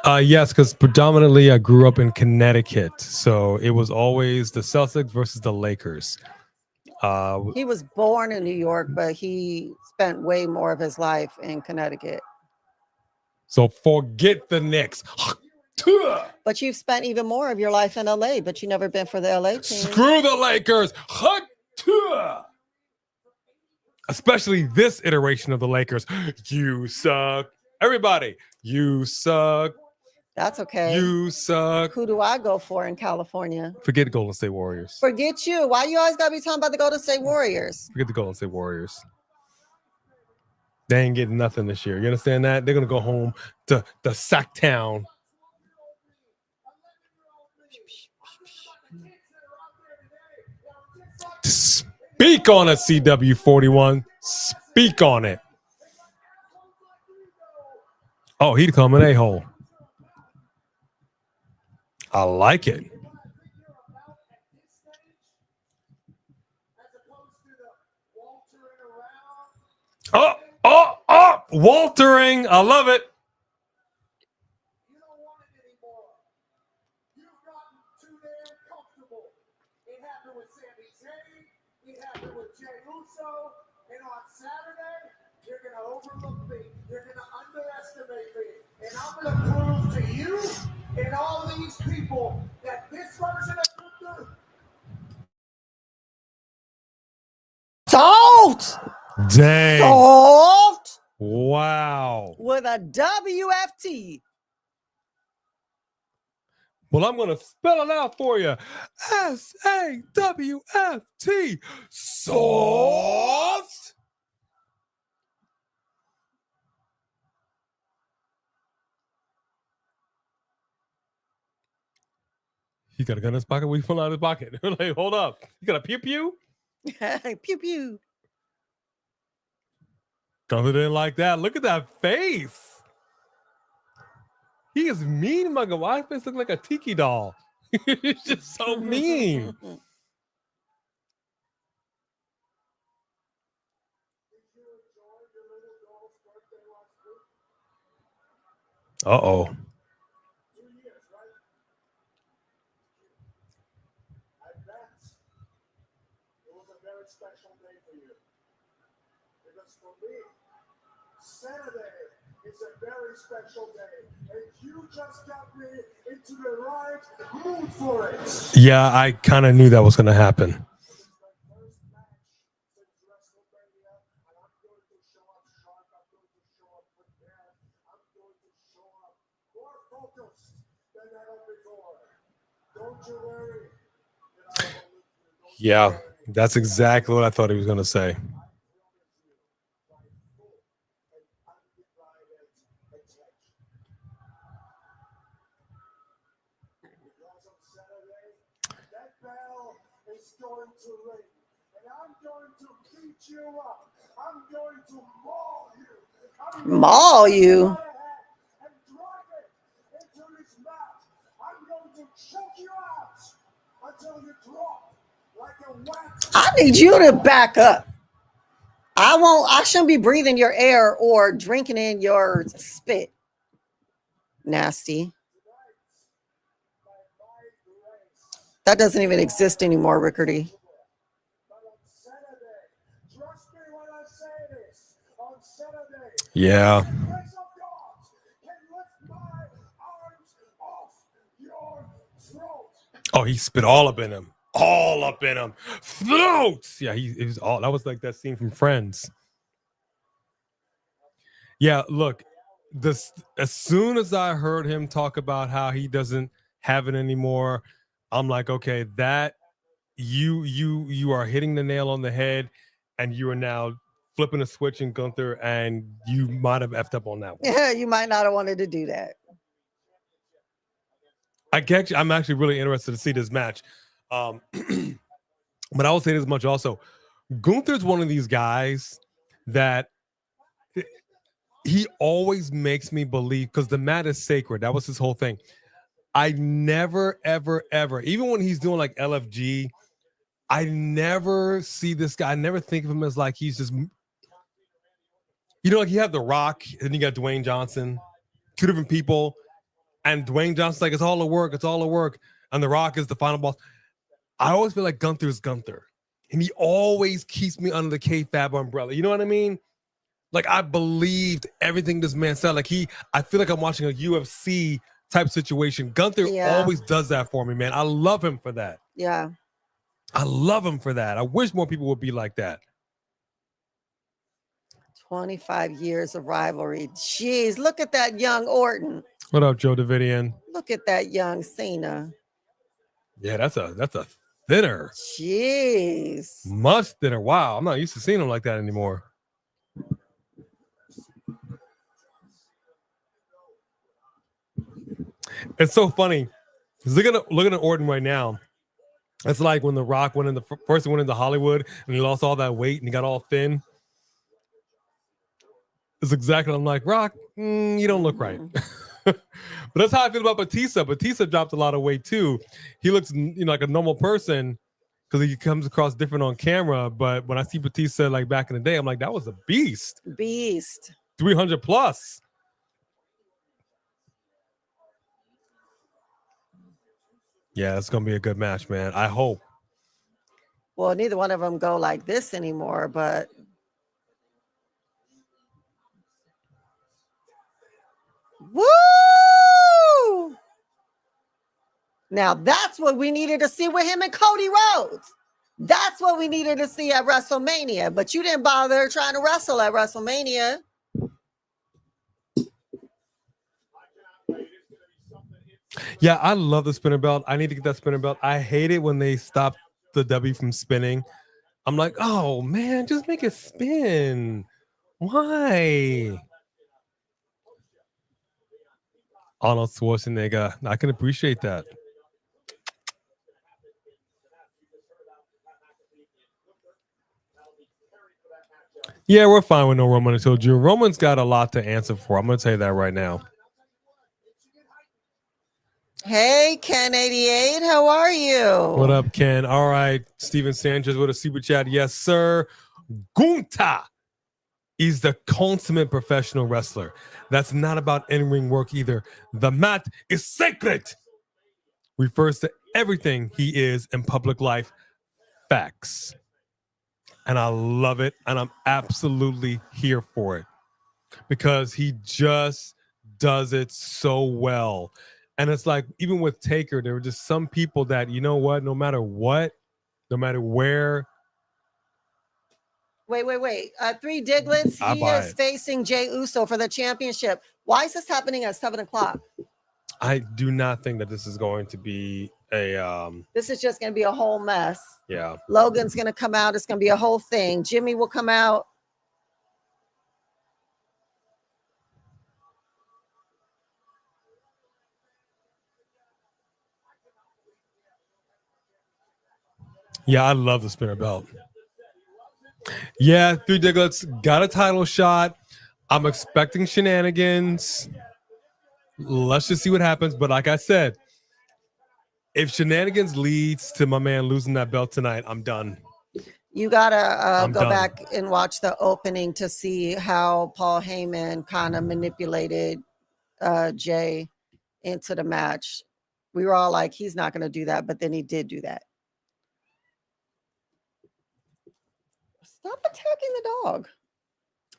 Yes, because predominantly I grew up in Connecticut, so it was always the Celtics versus the Lakers. He was born in New York, but he spent way more of his life in Connecticut. So forget the Knicks. But you've spent even more of your life in LA, but you've never been for the LA team. Screw the Lakers. Especially this iteration of the Lakers. You suck. Everybody, you suck. That's okay. You suck. Who do I go for in California? Forget Golden State Warriors. Forget you. Why you always gotta be talking about the Golden State Warriors? Forget the Golden State Warriors. They ain't getting nothing this year. You understand that? They're gonna go home to the sack town. Speak on it, CW41. Speak on it. Oh, he'd come an a-hole. I like it. Oh, Waltering. I love it. You don't want it anymore. You've gotten too damn comfortable. It happened with Sami Zayn. It happened with Jey Uso. And on Saturday, you're going to overlook me. You're going to underestimate me. And I'm going to prove to you and all these people that this version of Gunther. Salt! Dang. Salt! Wow. With a WFT. Well, I'm going to spell it out for you. SAWFT. Soft. He got a gun in his pocket. We pull out of his pocket. Like, hold up. You got a pew pew? Pew pew. Gunther didn't like that. Look at that face. He is mean, mugger. Why his face look like a tiki doll? He's just so mean. Uh-oh. 2 years, right? I bet it was a very special day for you. Because for me, Saturday is a very special day. And you just got me into the right mood for it. Yeah, I kind of knew that was going to happen. It's my first match since WrestleMania, and I'm going to show up sharp. I'm going to show up prepared. I'm going to show up more focused than ever before. Don't you worry. That I will lift you. Don't you Yeah, worry. that's exactly what I thought he was going to say. I promise you my full and undivided attention. Because on Saturday, that bell is going to ring, and I'm going to beat you up. I'm going to maul you. I'm going Maul to you? take your head and drag it into this mat. I'm going to choke you out until you drop like a wax. I need you to back up. I shouldn't be breathing your air or drinking in your spit. Nasty. That doesn't even exist anymore, Rickardy. But on Saturday, trust me when I say this, on Saturday, Yeah. the grace of God can lift my arms off your throat. Oh, he spit all up in him. All up in him. Floats. Yeah, it was all. That was like that scene from Friends. Yeah, look, as soon as I heard him talk about how he doesn't have it anymore, I'm like, okay, that you are hitting the nail on the head, and you are now flipping a switch in Gunther, and you might have effed up on that one. Yeah, you might not have wanted to do that. I'm actually really interested to see this match. But I will say this much also. Gunther's one of these guys that he always makes me believe, because the mat is sacred. That was his whole thing. I never, ever, ever, even when he's doing like LFG, I never see this guy. I never think of him as like he's just, like you have The Rock and you got Dwayne Johnson, two different people. And Dwayne Johnson's like, it's all a work. It's all a work. And The Rock is the final boss. I always feel like Gunther is Gunther. And he always keeps me under the kayfabe umbrella. You know what I mean? Like, I believed everything this man said. Like, I feel like I'm watching a UFC type situation. Gunther always does that for me, man. I love him for that. Yeah. I love him for that. I wish more people would be like that. 25 years of rivalry. Jeez, look at that young Orton. What up, Joe Davidian? Look at that young Cena. Yeah, that's a thinner. Jeez. Much thinner. Wow, I'm not used to seeing him like that anymore. It's so funny. Looking at Orton right now. It's like when The Rock went into Hollywood and he lost all that weight and he got all thin. It's exactly. I'm like, Rock, you don't look right. But that's how I feel about Batista. Batista dropped a lot of weight too. He looks, like a normal person because he comes across different on camera. But when I see Batista like back in the day, I'm like, that was a beast. 300 plus. Yeah, it's gonna be a good match, man. I hope. Well, neither one of them go like this anymore, but woo! Now that's what we needed to see with him and Cody Rhodes. That's what we needed to see at WrestleMania, but you didn't bother trying to wrestle at WrestleMania. Yeah, I love the spinner belt. I need to get that spinner belt. I hate it when they stop the W from spinning. I'm like, oh man, just make it spin. Why? Arnold Schwarzenegger. I can appreciate that. Yeah, we're fine with no Roman until June. Roman's got a lot to answer for. I'm going to tell you that right now. Hey, Ken88, how are you? What up, Ken? All right, Steven Sanchez with a super chat. Yes, sir. Gunta is the consummate professional wrestler. That's not about in-ring work either. The mat is sacred. Refers to everything he is in public life. Facts. And I love it, and I'm absolutely here for it because he just does it so well. And it's like, even with Taker, there were just some people that, you know what, no matter what, no matter where. Wait. 3 Diglets. He is facing Jey Uso for the championship. Why is this happening at 7:00? I do not think that this is going to be a this is just going to be a whole mess. Yeah. Logan's going to come out. It's going to be a whole thing. Jimmy will come out. Yeah, I love the spinner belt. Yeah, 3 Diglets got a title shot. I'm expecting shenanigans. Let's just see what happens. But like I said, if shenanigans leads to my man losing that belt tonight, I'm done. You gotta go back and watch the opening to see how Paul Heyman kind of manipulated Jey into the match. We were all like, he's not going to do that, but then he did do that. Stop attacking the dog.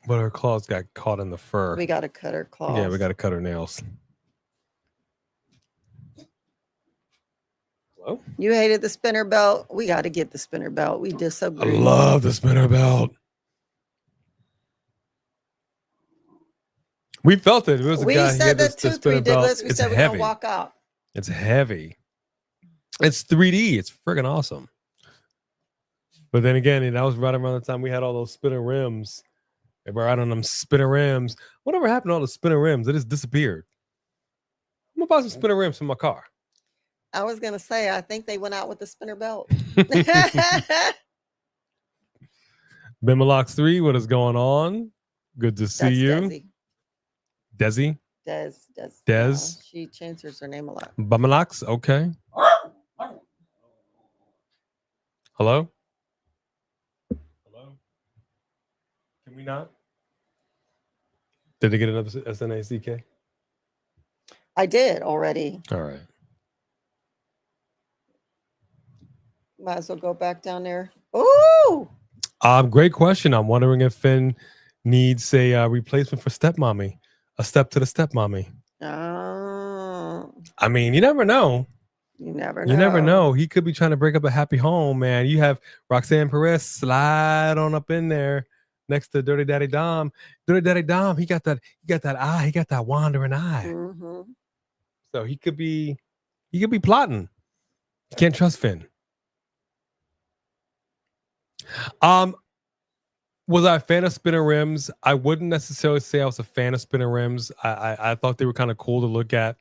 But her claws got caught in the fur. We got to cut her claws. Yeah, we got to cut her nails. Hello? You hated the spinner belt. We got to get the spinner belt. We disagree. I love the spinner belt. We felt it. It was a we guy said that the 3 Diglets. We it's said heavy. we're going to walk out. It's heavy. It's 3D. It's friggin' awesome. But then again, that was right around the time we had all those spinner rims. They were out on them spinner rims. Whatever happened to all the spinner rims? They just disappeared. I'm going to buy some spinner rims for my car. I was going to say, I think they went out with the spinner belt. Bimalox 3, what is going on? Good to see you. Desi? Des. She changes her name a lot. Bimalox, okay. Hello? Hello? Can we not? Did they get another SNACK? I did already. All right. Might as well go back down there. Ooh. Great question. I'm wondering if Finn needs a replacement for stepmommy, a step to the stepmommy. Oh. I mean, you never know. You never know. You never know. He could be trying to break up a happy home, man. You have Roxanne Perez slide on up in there next to Dirty Daddy Dom. Dirty Daddy Dom, he got that eye, he got that wandering eye. Mm-hmm. So he could be plotting. You can't trust Finn. Was I a fan of spinner rims? I wouldn't necessarily say I was a fan of spinner rims. I thought they were kind of cool to look at,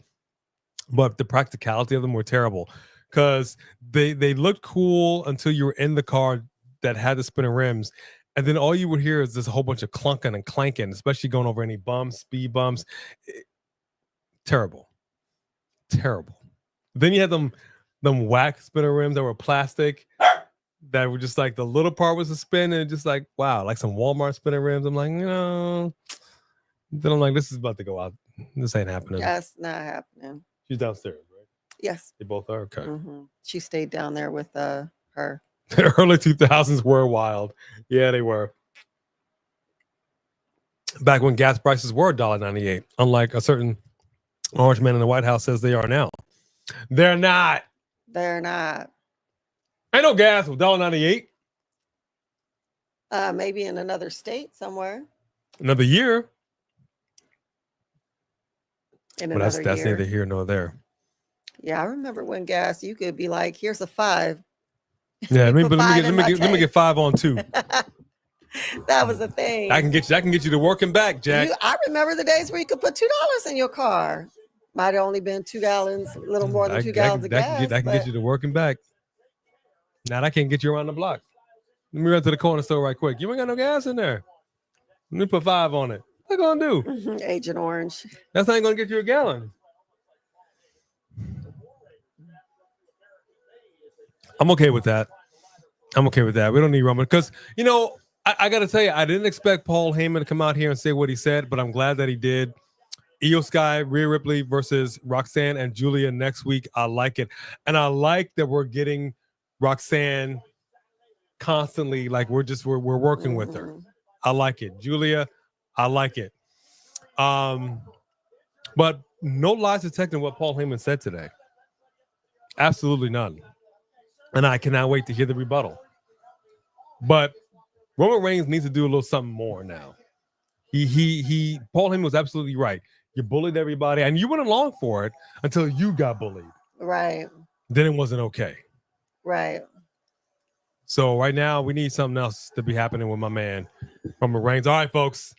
but the practicality of them were terrible because they looked cool until you were in the car that had the spinner rims, and then all you would hear is this whole bunch of clunking and clanking, especially going over any bumps, speed bumps. Terrible. Then you had them wax spinner rims that were plastic. That were just like the little part was a spin and just like, wow, like some Walmart spinning rims. I'm like, then I'm like, this is about to go out. This ain't happening. That's not happening. She's downstairs, right? Yes. They both are? Okay. Mm-hmm. She stayed down there with her. The early 2000s were wild. Yeah, they were. Back when gas prices were $1.98, unlike a certain orange man in the White House says they are now. They're not. Ain't no gas with $1.98. Maybe in another state somewhere. Another year. But that's neither here nor there. Yeah, I remember when gas, you could be like, here's a 5. Yeah, let me get 5 on 2. That was the thing. I can get you to working back, Jack. I remember the days where you could put $2 in your car. Might have only been 2 gallons, a little more than 2 gallons of gas. I can get you to working back. Now I can't get you around the block. Let me run to the corner store right quick. You ain't got no gas in there. Let me put 5 on it. What gonna do? Agent Orange. That's not gonna get you a gallon. I'm okay with that. We don't need Roman because I got to tell you, I didn't expect Paul Heyman to come out here and say what he said, but I'm glad that he did. IYO SKY, Rhea Ripley versus Roxanne and Julia next week. I like it, and I like that we're getting Roxanne constantly. Like we're working with her. I like it. Julia, I like it. But no lies detected in what Paul Heyman said today. Absolutely none. And I cannot wait to hear the rebuttal. But Roman Reigns needs to do a little something more now. Paul Heyman was absolutely right. You bullied everybody, and you went along for it until you got bullied. Right. Then it wasn't okay. Right. So right now we need something else to be happening with my man Roman Reigns. All right, folks.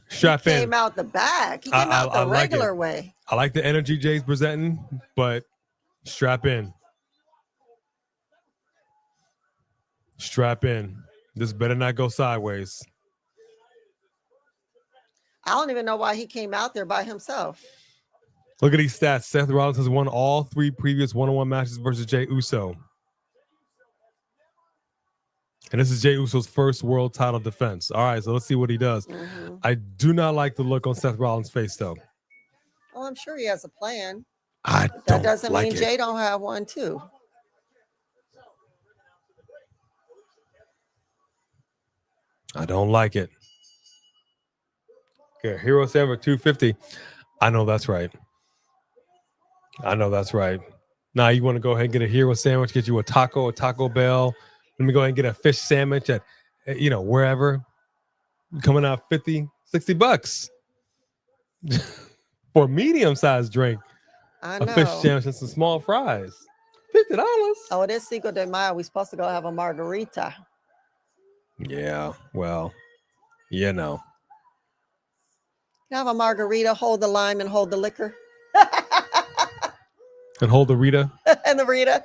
Strap in. He came out the back. He came out the regular way. I like the energy Jay's presenting, but strap in. Strap in. This better not go sideways. I don't even know why he came out there by himself. Look at these stats. Seth Rollins has won all 3 previous one-on-one matches versus Jey Uso. And this is Jey Uso's first world title defense. All right, so let's see what he does. Mm-hmm. I do not like the look on Seth Rollins' face, though. Oh, I'm sure he has a plan. That doesn't mean Jey don't have one, too. I don't like it. Here, Hero Samurai 250. I know that's right. Now you want to go ahead and get a hero sandwich, get you a Taco Bell. Let me go ahead and get a fish sandwich at, wherever. Coming out $50, $60 for a medium-sized drink. I know. A fish sandwich and some small fries. $50. Oh, it is Cinco de Mayo. We're supposed to go have a margarita. Yeah, well, Can I have a margarita, hold the lime, and hold the liquor? And hold the Rita. And the Rita.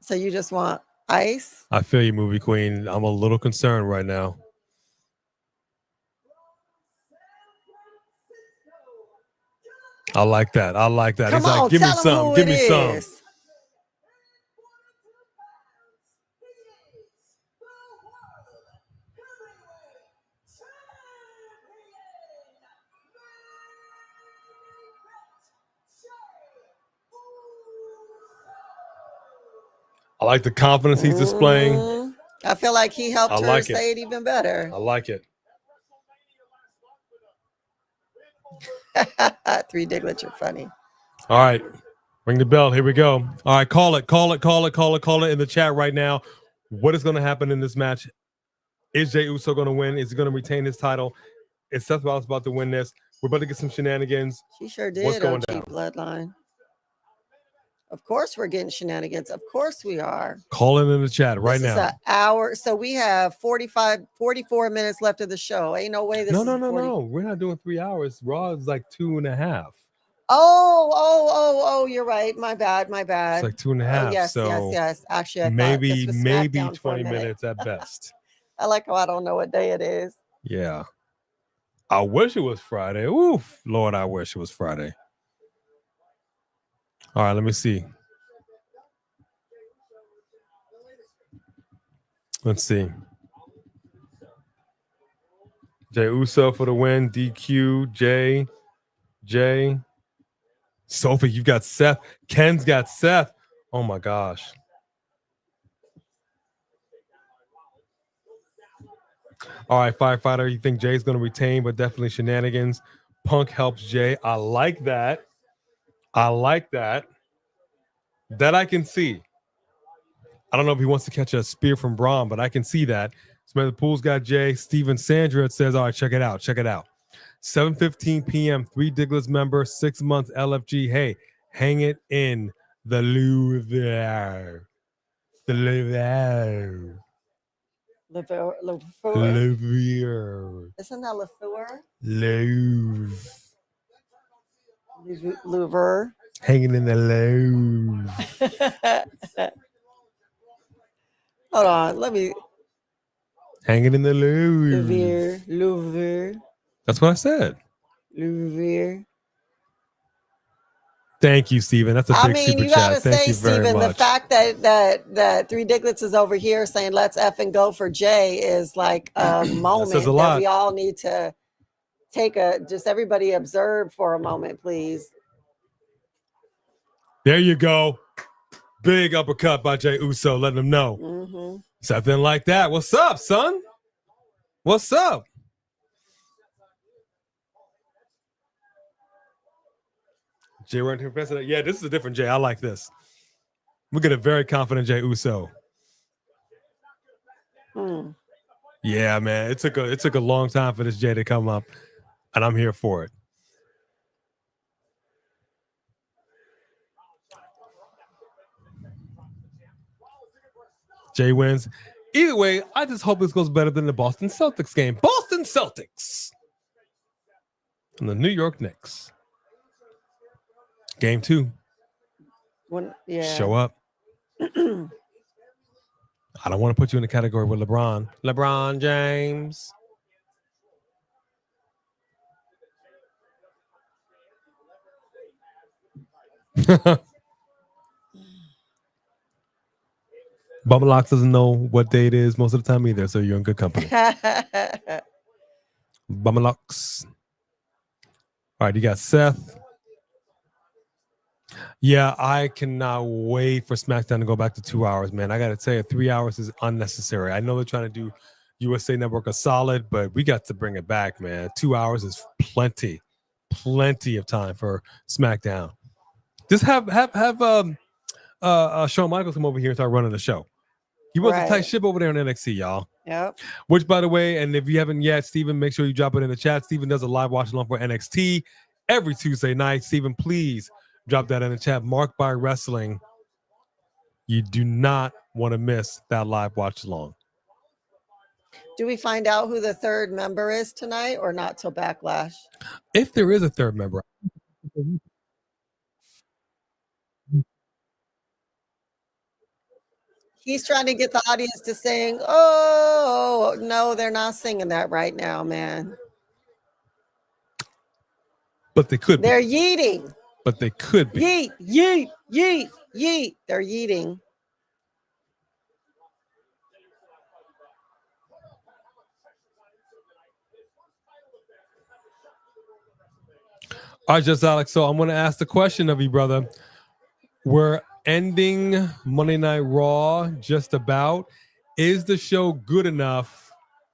So you just want ice? I feel you, movie queen. I'm a little concerned right now. I like that. Come He's on, like, give me some. I like the confidence he's displaying. I feel like he helped her say it even better. I like it. Three Diglets, you're funny. All right. Ring the bell. Here we go. All right. Call it in the chat right now. What is going to happen in this match? Is Jey Uso going to win? Is he going to retain his title? Is Seth Rollins about to win this? We're about to get some shenanigans. She sure did. What's going down? Bloodline. Of course we're getting shenanigans. Of course we are. Call in the chat right now. This is an hour. So we have 44 minutes left of the show. Ain't no way this is No. We're not doing 3 hours. Raw is like 2.5. Oh, you're right. My bad. It's like 2.5. Yes. Actually, I maybe thought this was 20 minutes at best. I like how I don't know what day it is. Yeah. I wish it was Friday. Oof. Lord, I wish it was Friday. All right, let me see. Let's see. Jey Uso for the win. DQ. Jay. Sophie, you've got Seth. Ken's got Seth. Oh my gosh. All right, Firefighter, you think Jay's going to retain, but definitely shenanigans. Punk helps Jay. I like that. That I can see. I don't know if he wants to catch a spear from Bron, but I can see that. Samantha Poole's got Jay. Steven Sandra says, all right, check it out. 7:15 p.m. 3 Diglets member, 6 months LFG. Hey, hang it in the Louvre. The Louvre. Louvre. Isn't that Lafleur? Louvre. Hanging in the Louvre. Hold on, let me. Hanging in the Louvre. Louvre. That's what I said. Louvre. Thank you, Steven. That's a big super you chat. gotta Thank say, you very Steven, much. the fact that Three Diglets is over here saying let's effing go for Jay is like a moment that we all need to take just everybody observe for a moment, please. There you go. Big uppercut by Jey Uso, letting them know. Mm-hmm. Something like that. What's up, son? What's up? Jay running to professor. Yeah, this is a different Jay. I like this. We get a very confident Jey Uso. Yeah, man. It took a long time for this Jay to come up, and I'm here for it. Jay wins. Either way, I just hope this goes better than the Boston Celtics game. Boston Celtics and the New York Knicks. Game 2. Show up. I don't want to put you in the category with LeBron. LeBron James. Bubba Locks doesn't know what day it is most of the time either, so you're in good company. Bubba Locks. All right, you got Seth. Yeah, I cannot wait for SmackDown to go back to 2 hours, man. I got to tell you, 3 hours is unnecessary. I know they're trying to do USA Network a solid, but we got to bring it back, man. 2 hours is plenty of time for SmackDown. Just have Shawn Michaels come over here and start running the show. He runs a tight ship over there on NXT, y'all. Yep. Which, by the way, and if you haven't yet, Steven, make sure you drop it in the chat. Steven does a live watch along for NXT every Tuesday night. Steven, please drop that in the chat. Marked by Wrestling. You do not want to miss that live watch along. Do we find out who the third member is tonight or not till Backlash? If there is a third member. He's trying to get the audience to sing. Oh, no, they're not singing that right now, man. But they could be. They're yeeting. But they could be. Yeet, yeet, yeet, yeet. They're yeeting. All right, just Alex. So I'm going to ask the question of you, brother. Were ending Monday Night Raw just about. Is the show good enough?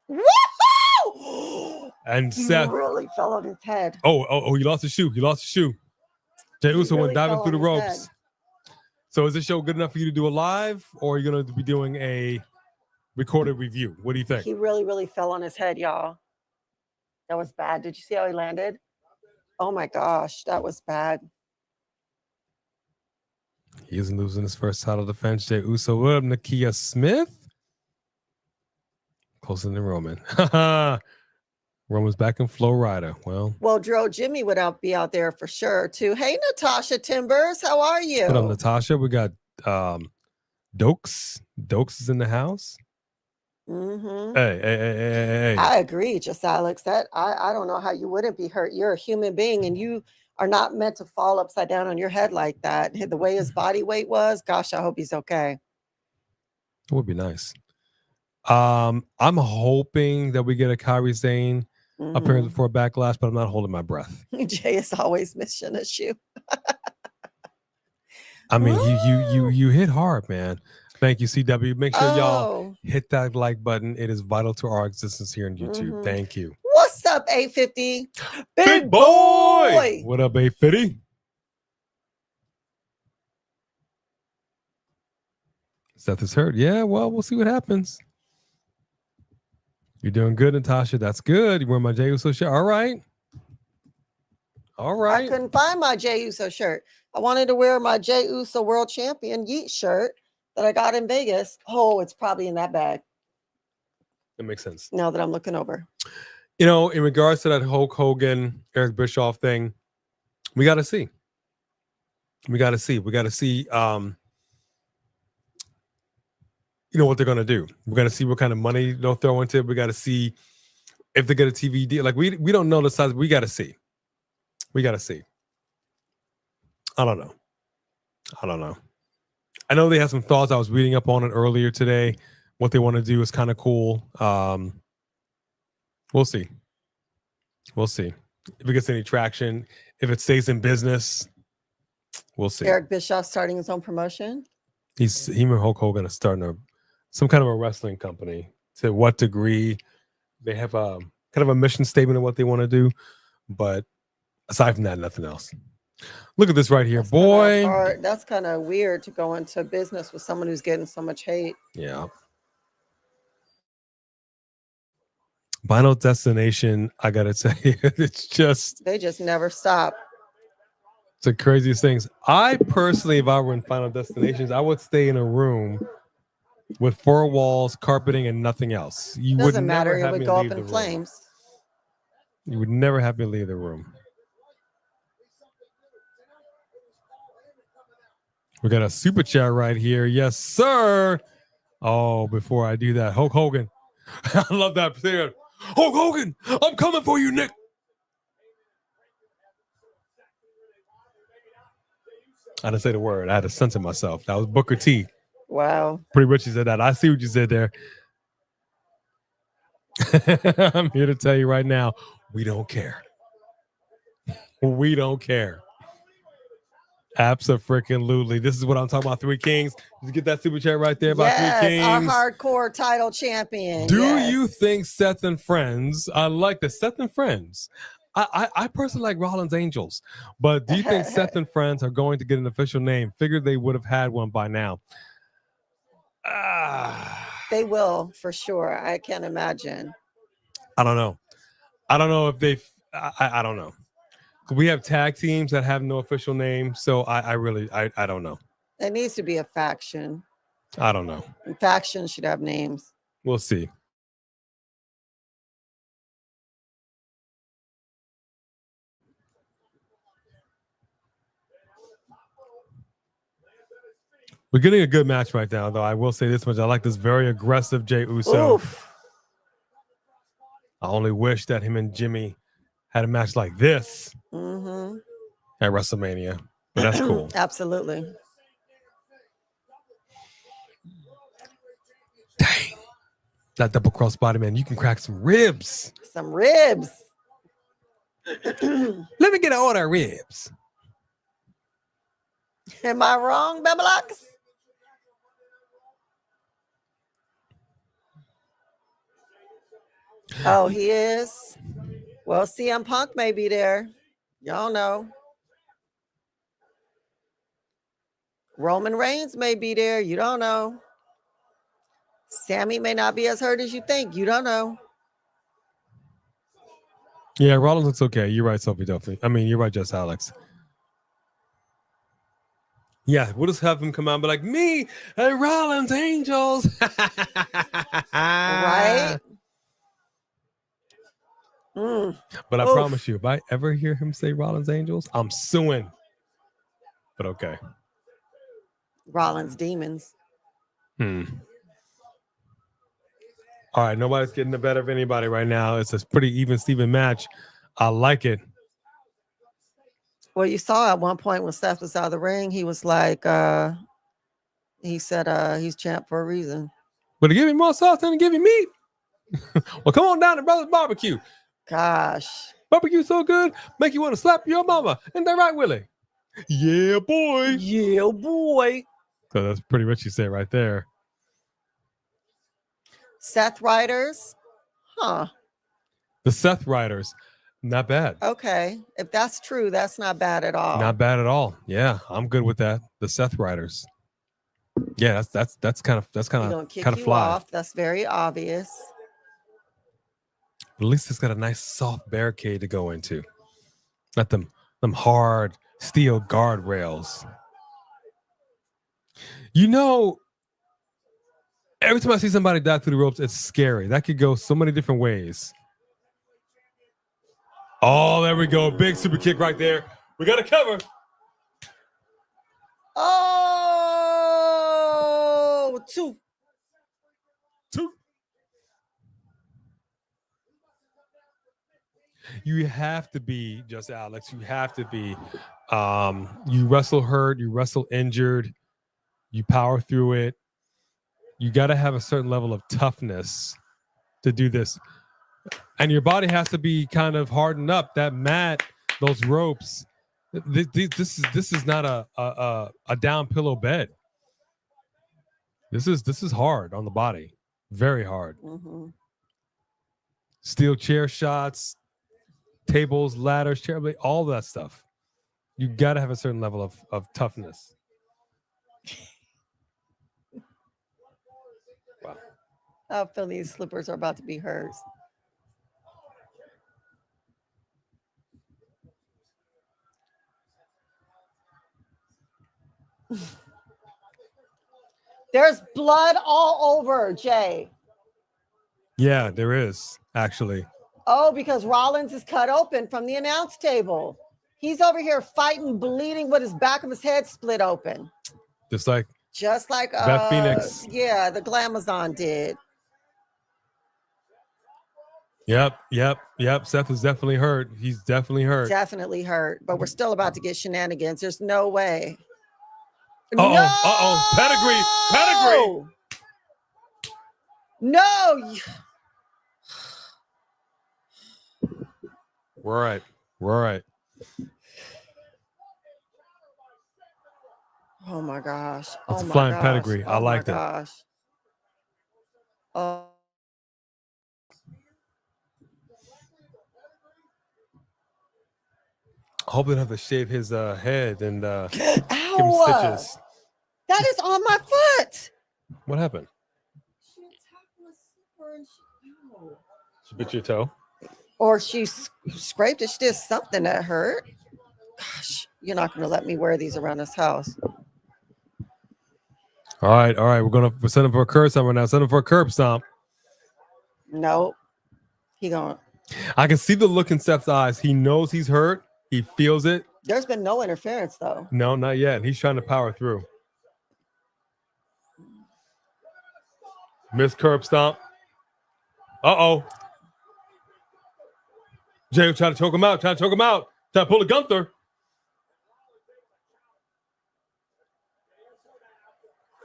Woohoo! And He Seth really fell on his head. Oh, he lost his shoe. Jey Uso went diving through the ropes. So is this show good enough for you to do a live, or are you going to be doing a recorded review? What do you think? He really, really fell on his head, y'all. That was bad. Did you see how he landed? Oh my gosh, that was bad. He isn't losing his first title defense. Jey Uso. What up, Nakia Smith? Closer than Roman. Roman's back in Flow Rider. Well, Dro Jimmy would be out there for sure too. Hey, Natasha Timbers, how are you? What up, Natasha? We got Dokes. Dokes is in the house. Mm-hmm. Hey. I agree, just Alex. That I don't know how you wouldn't be hurt. You're a human being, and you are not meant to fall upside down on your head like that. The way his body weight was, gosh, I hope he's okay. It would be nice. I'm hoping that we get a Kairi Sane appearance before Backlash, but I'm not holding my breath. Jay is always missing a shoe. I mean, you hit hard, man. Thank you, CW. Make sure y'all hit that like button. It is vital to our existence here on YouTube. Thank you. What's up, 850? Big boy! What up, 850? Seth is hurt. Yeah, well, we'll see what happens. You're doing good, Natasha. That's good. You wear my Jey Uso shirt. All right. I couldn't find my Jey Uso shirt. I wanted to wear my Jey Uso World Champion YEET shirt that I got in Vegas. Oh, it's probably in that bag. That makes sense. Now that I'm looking over. You know, in regards to that Hulk Hogan, Eric Bischoff thing, we got to see. We got to see, you know, what they're going to do. We're going to see what kind of money they'll throw into it. We got to see if they get a TV deal. Like, we don't know the size. We got to see. I don't know. I know they have some thoughts. I was reading up on it earlier today. What they want to do is kind of cool. We'll see. If it gets any traction, if it stays in business, we'll see. Eric Bischoff starting his own promotion. He and Hulk Hogan are starting some kind of a wrestling company. To what degree? They have a kind of a mission statement of what they want to do, but aside from that, nothing else. Look at this right here, boy. That's kind of weird to go into business with someone who's getting so much hate. Yeah. Final Destination, I gotta tell you, they just never stop. It's the craziest things. I personally, if I were in Final Destinations, I would stay in a room with 4 walls, carpeting, and nothing else. Doesn't matter. It would go up in flames. You would never have me leave the room. We got a super chat right here. Yes, sir. Oh, before I do that, Hulk Hogan. I love that. Hulk Hogan, I'm coming for you, Nick. I didn't say the word. I had to censor myself. That was Booker T. Wow. Pretty much you said that. I see what you said there. I'm here to tell you right now, we don't care. We don't care. Abso-freaking-lutely. This is what I'm talking about, Three Kings. Did you get that super chat right there about Three Kings? Our hardcore title champion. Do you think Seth and Friends, I like the Seth and Friends. I personally like Rollins Angels, but do you think Seth and Friends are going to get an official name? Figured they would have had one by now. They will, for sure. I can't imagine. I don't know if they've, I don't know. We have tag teams that have no official name, so I really don't know. It needs to be a faction. I don't know. And factions should have names. We'll see. We're getting a good match right now, though. I will say this much. I like this very aggressive Jey Uso. Oof. I only wish that him and Jimmy had a match like this at WrestleMania, but that's cool. Absolutely. Dang. That double cross body, man. You can crack some ribs. Some ribs. Let me get an order of ribs. Am I wrong, Bebelux? Oh, he is. Well, CM Punk may be there. Y'all know. Roman Reigns may be there. You don't know. Sammy may not be as hurt as you think. You don't know. Yeah, Rollins looks okay. You're right, Sophie Duffy. I mean, you're right, Just Alex. Yeah, we'll just have him come out and be like, me and Rollins Angels. Right? But I promise you, if I ever hear him say Rollins Angels, I'm suing. But okay. Rollins Demons. All right, nobody's getting the better of anybody right now. It's a pretty even Steven match. I like it. Well, you saw at one point when Seth was out of the ring, he was like, he said he's champ for a reason. But to give me more sauce than to give you meat. Well, come on down to Brothers Barbecue. Gosh. Barbecue so good, make you want to slap your mama. Ain't that right, Willie? Yeah, boy. Yeah, boy. So that's pretty much you say right there. Seth Riders. Huh. The Seth Riders. Not bad. Okay. If that's true, that's not bad at all. Not bad at all. Yeah, I'm good with that. The Seth Riders. Yeah, that's kind of fly. Off. That's very obvious. But at least it's got a nice soft barricade to go into. Not them hard steel guardrails. You know, every time I see somebody die through the ropes, it's scary. That could go so many different ways. Oh, there we go. Big super kick right there. We got to cover. Oh, two. You have to be, just Alex. You have to be. You wrestle hurt. You wrestle injured. You power through it. You got to have a certain level of toughness to do this. And your body has to be kind of hardened up. That mat, those ropes. This is not a down pillow bed. This is hard on the body. Very hard. Mm-hmm. Steel chair shots, tables, ladders, chair, all that stuff. You got to have a certain level of toughness. Wow. I feel these slippers are about to be hers. There's blood all over, Jay. Yeah, there is, actually. Oh, because Rollins is cut open from the announce table. He's over here fighting, bleeding with his back of his head split open. Just like Beth Phoenix. Yeah, the Glamazon did. Yep. Seth is definitely hurt. He's definitely hurt. Definitely hurt. But we're still about to get shenanigans. There's no way. Pedigree. No. We're all right. Oh my gosh. It's a flying pedigree. I like that. Gosh. Oh. I hope they don't have to shave his head and give him Ow! stitches. That is on my foot. What happened? She attacked my slipper and She bit your toe? Or she scraped it. She did something that hurt. Gosh, you're not going to let me wear these around this house. All right. We're sending for a curb stomp right now. Send him for a curb stomp. Nope. He going. I can see the look in Seth's eyes. He knows he's hurt. He feels it. There's been no interference, though. No, not yet. He's trying to power through. Miss curb stomp. Uh-oh. Jey trying to choke him out. Trying to pull a Gunther.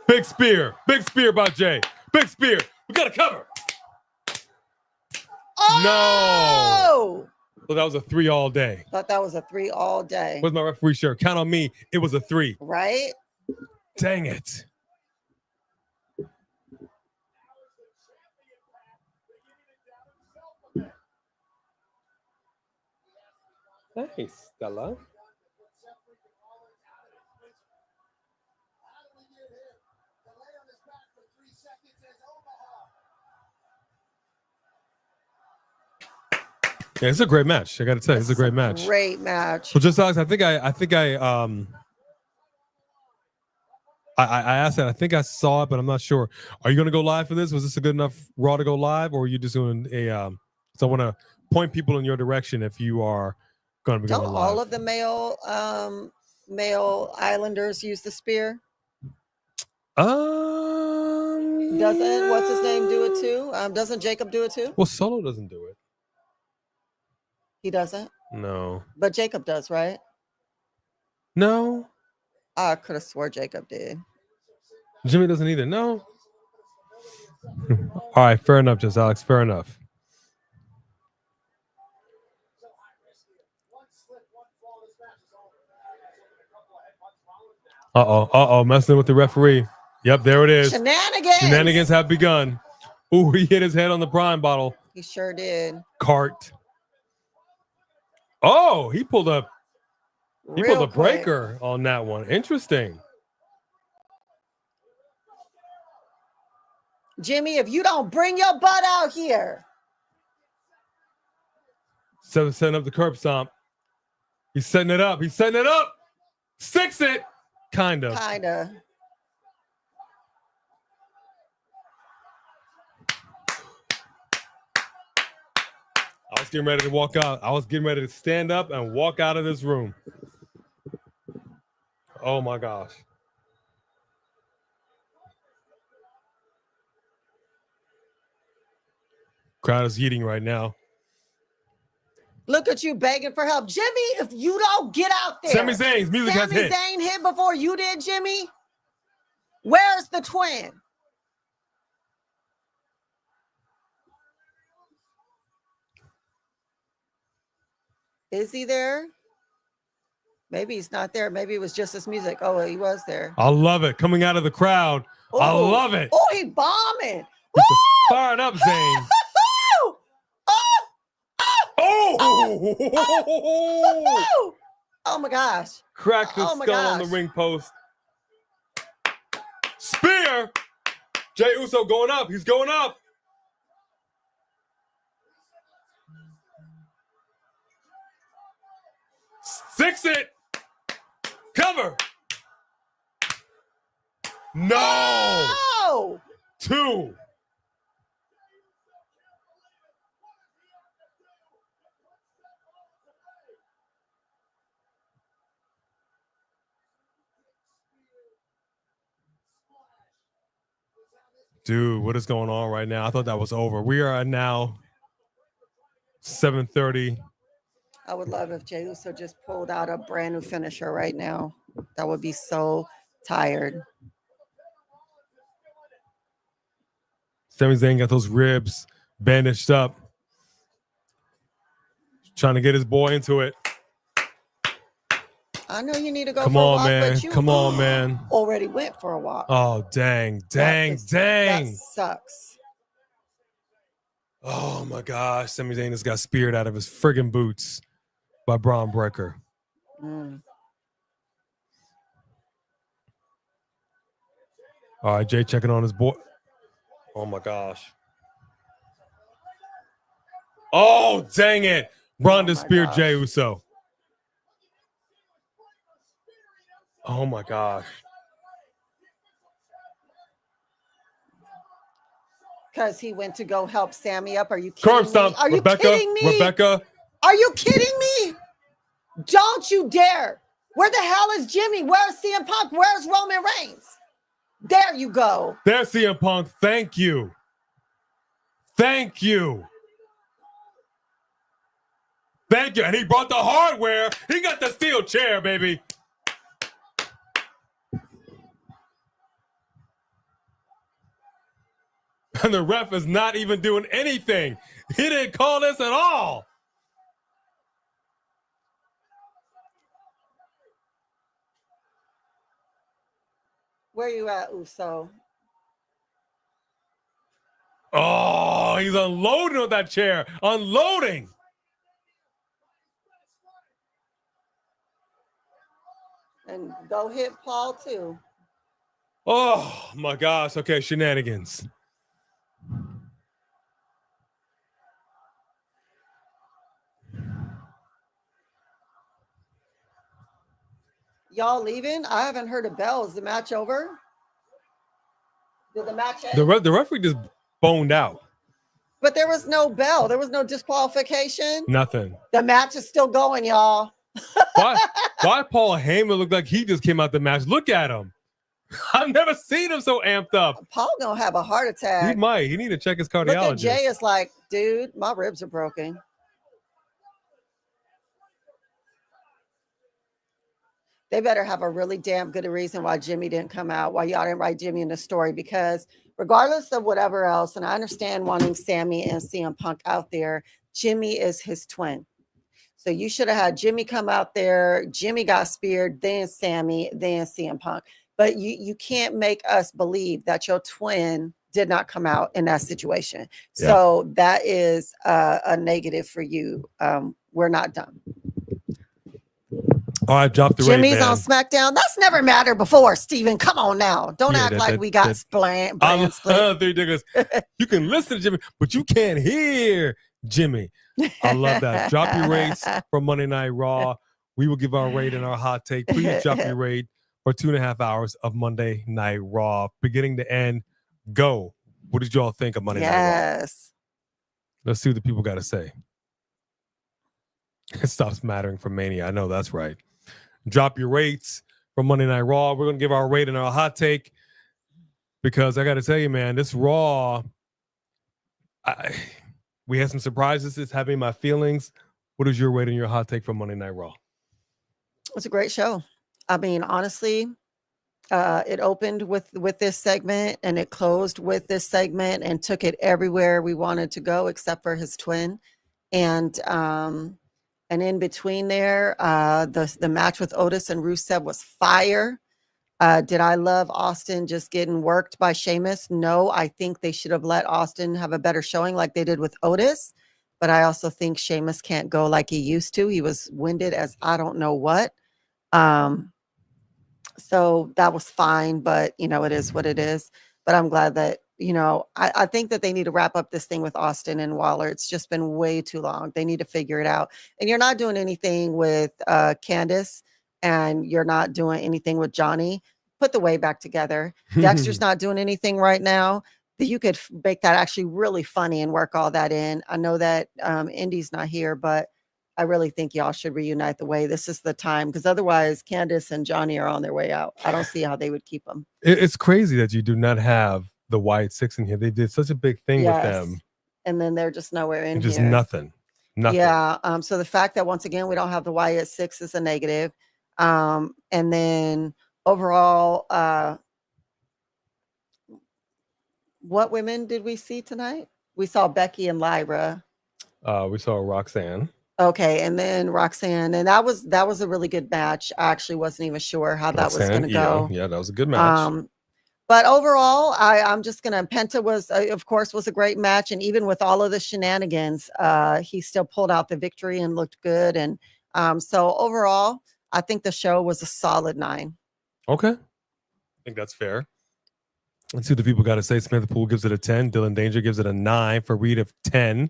Big spear by Jey. Big spear. We got to cover. Oh! So that was a 3 all day. Thought that was a 3 all day. Where's my referee shirt? Count on me. It was a 3. Right? Dang it. Hey, Stella. Yeah, it's a great match. I got to tell you, it's a great match. Great match. So just Alex, I asked that. I think I saw it, but I'm not sure. Are you going to go live for this? Was this a good enough Raw to go live, or are you just doing a? So I want to point people in your direction if you are going to be going live. All of the male Islanders use the spear? Doesn't what's his name do it too? Doesn't Jacob do it too? Well, Solo doesn't do it. He doesn't? No. But Jacob does, right? No. I could have swore Jacob did. Jimmy doesn't either. No. All right, fair enough, just Alex. Fair enough. Uh-oh, messing with the referee. Yep, there it is. Shenanigans have begun. Ooh, he hit his head on the prime bottle. He sure did. Cart. Oh, he pulled up. He pulled a breaker on that one. Interesting. Jimmy, if you don't bring your butt out here. So setting up the curb stomp. He's setting it up. Sticks it. Kind of. I was getting ready to walk out. I was getting ready to stand up and walk out of this room. Oh my gosh. Crowd is eating right now. Look at you begging for help. Jimmy, if you don't get out there. Sami Zayn's music has hit. Sami Zayn hit before you did, Jimmy. Where's the twin? Is he there? Maybe he's not there. Maybe it was just his music. Oh, he was there. I love it. Coming out of the crowd. Ooh. I love it. Oh, he bombing. Fired up, Zayn. Oh my gosh. Cracked his skull on the ring post. Spear. Jey Uso going up. He's going up. Fix it. Cover. No. 2. Dude, what is going on right now? I thought that was over. We are at now 7:30. I would love if Jey Uso just pulled out a brand new finisher right now. That would be so tired. Sami Zayn got those ribs bandaged up. Trying to get his boy into it. I know you need to go Come for a on, walk, man. but you Come on, man. Already went for a walk. Oh, dang. That sucks. Oh, my gosh. Sami Zayn just got speared out of his friggin' boots by Bron Breakker. Mm. All right, Jay checking on his boy. Oh, my gosh. Oh, dang it. Bron just speared Jey Uso. Oh, my gosh. Because he went to go help Sammy up. Are you kidding Curb stomp. me? Are you kidding me? Rebecca. Are you kidding me? Don't you dare. Where the hell is Jimmy? Where's CM Punk? Where's Roman Reigns? There you go. There's CM Punk. Thank you. Thank you. Thank you. And he brought the hardware. He got the steel chair, baby. And the ref is not even doing anything. He didn't call this at all. Where you at, Uso? Oh, he's unloading on that chair. Unloading. And go hit Paul too. Oh my gosh. Okay, shenanigans. Y'all leaving? I haven't heard a bell. Is the match over? Did the match end? The referee just boned out. But there was no bell. There was no disqualification. Nothing. The match is still going, y'all. Why Paul Heyman looked like he just came out the match? Look at him. I've never seen him so amped up. Paul gonna have a heart attack. He might. He need to check his cardiologist. Look at Jey is like, dude, my ribs are broken. They better have a really damn good reason why Jimmy didn't come out, why y'all didn't write Jimmy in the story, because regardless of whatever else, and I understand wanting Sami and CM Punk out there, Jimmy is his twin. So you should have had Jimmy come out there. Jimmy got speared, then Sami, then CM Punk. But you can't make us believe that your twin did not come out in that situation. Yeah. So that is a negative for you. We're not done. All right, drop the Jimmy's rate, man. on SmackDown. That's never mattered before, Steven. Come on now. Don't act like we got brand split. You can listen to Jimmy, but you can't hear Jimmy. I love that. Drop your rates for Monday Night Raw. We will give our rate and our hot take. Please drop your rate for 2.5 hours of Monday Night Raw. Beginning to end, go. What did y'all think of Monday Night Raw? Yes. Let's see what the people got to say. It stops mattering for Mania. I know that's right. Drop your rates for Monday Night Raw. We're going to give our rate and our hot take because I got to tell you, man, this Raw, we had some surprises. It's having my feelings. What is your rate and your hot take for Monday Night Raw? It's a great show. I mean, honestly, it opened with this segment and it closed with this segment and took it everywhere we wanted to go except for his twin. And in between there, the match with Otis and Rusev was fire. Did I love Austin just getting worked by Sheamus? No, I think they should have let Austin have a better showing like they did with Otis. But I also think Sheamus can't go like he used to. He was winded as I don't know what. So that was fine, but, it is what it is. But I'm glad that, I think that they need to wrap up this thing with Austin and Waller. It's just been way too long. They need to figure it out. And you're not doing anything with Candace, and you're not doing anything with Johnny. Put the way back together. Dexter's not doing anything right now. You could make that actually really funny and work all that in. I know that Indy's not here, but I really think y'all should reunite the way. This is the time, because otherwise Candace and Johnny are on their way out. I don't see how they would keep them. It's crazy that you do not have the Wyatt Six in here. They did such a big thing with them. And then they're just nowhere in just here. Nothing. Yeah. So the fact that once again we don't have the Wyatt Six is a negative. And then overall, what women did we see tonight? We saw Becky and Lyra. We saw Roxanne. Okay, and then Roxanne, and that was a really good match. I actually wasn't even sure how that was going to go. Yeah, that was a good match. But overall, I'm just gonna. Penta was, of course, was a great match, and even with all of the shenanigans, he still pulled out the victory and looked good. And so overall, I think the show was a solid 9. Okay, I think that's fair. Let's see what the people got to say. Samantha Poole gives it a 10. Dylan Danger gives it a 9. For Reed of 10.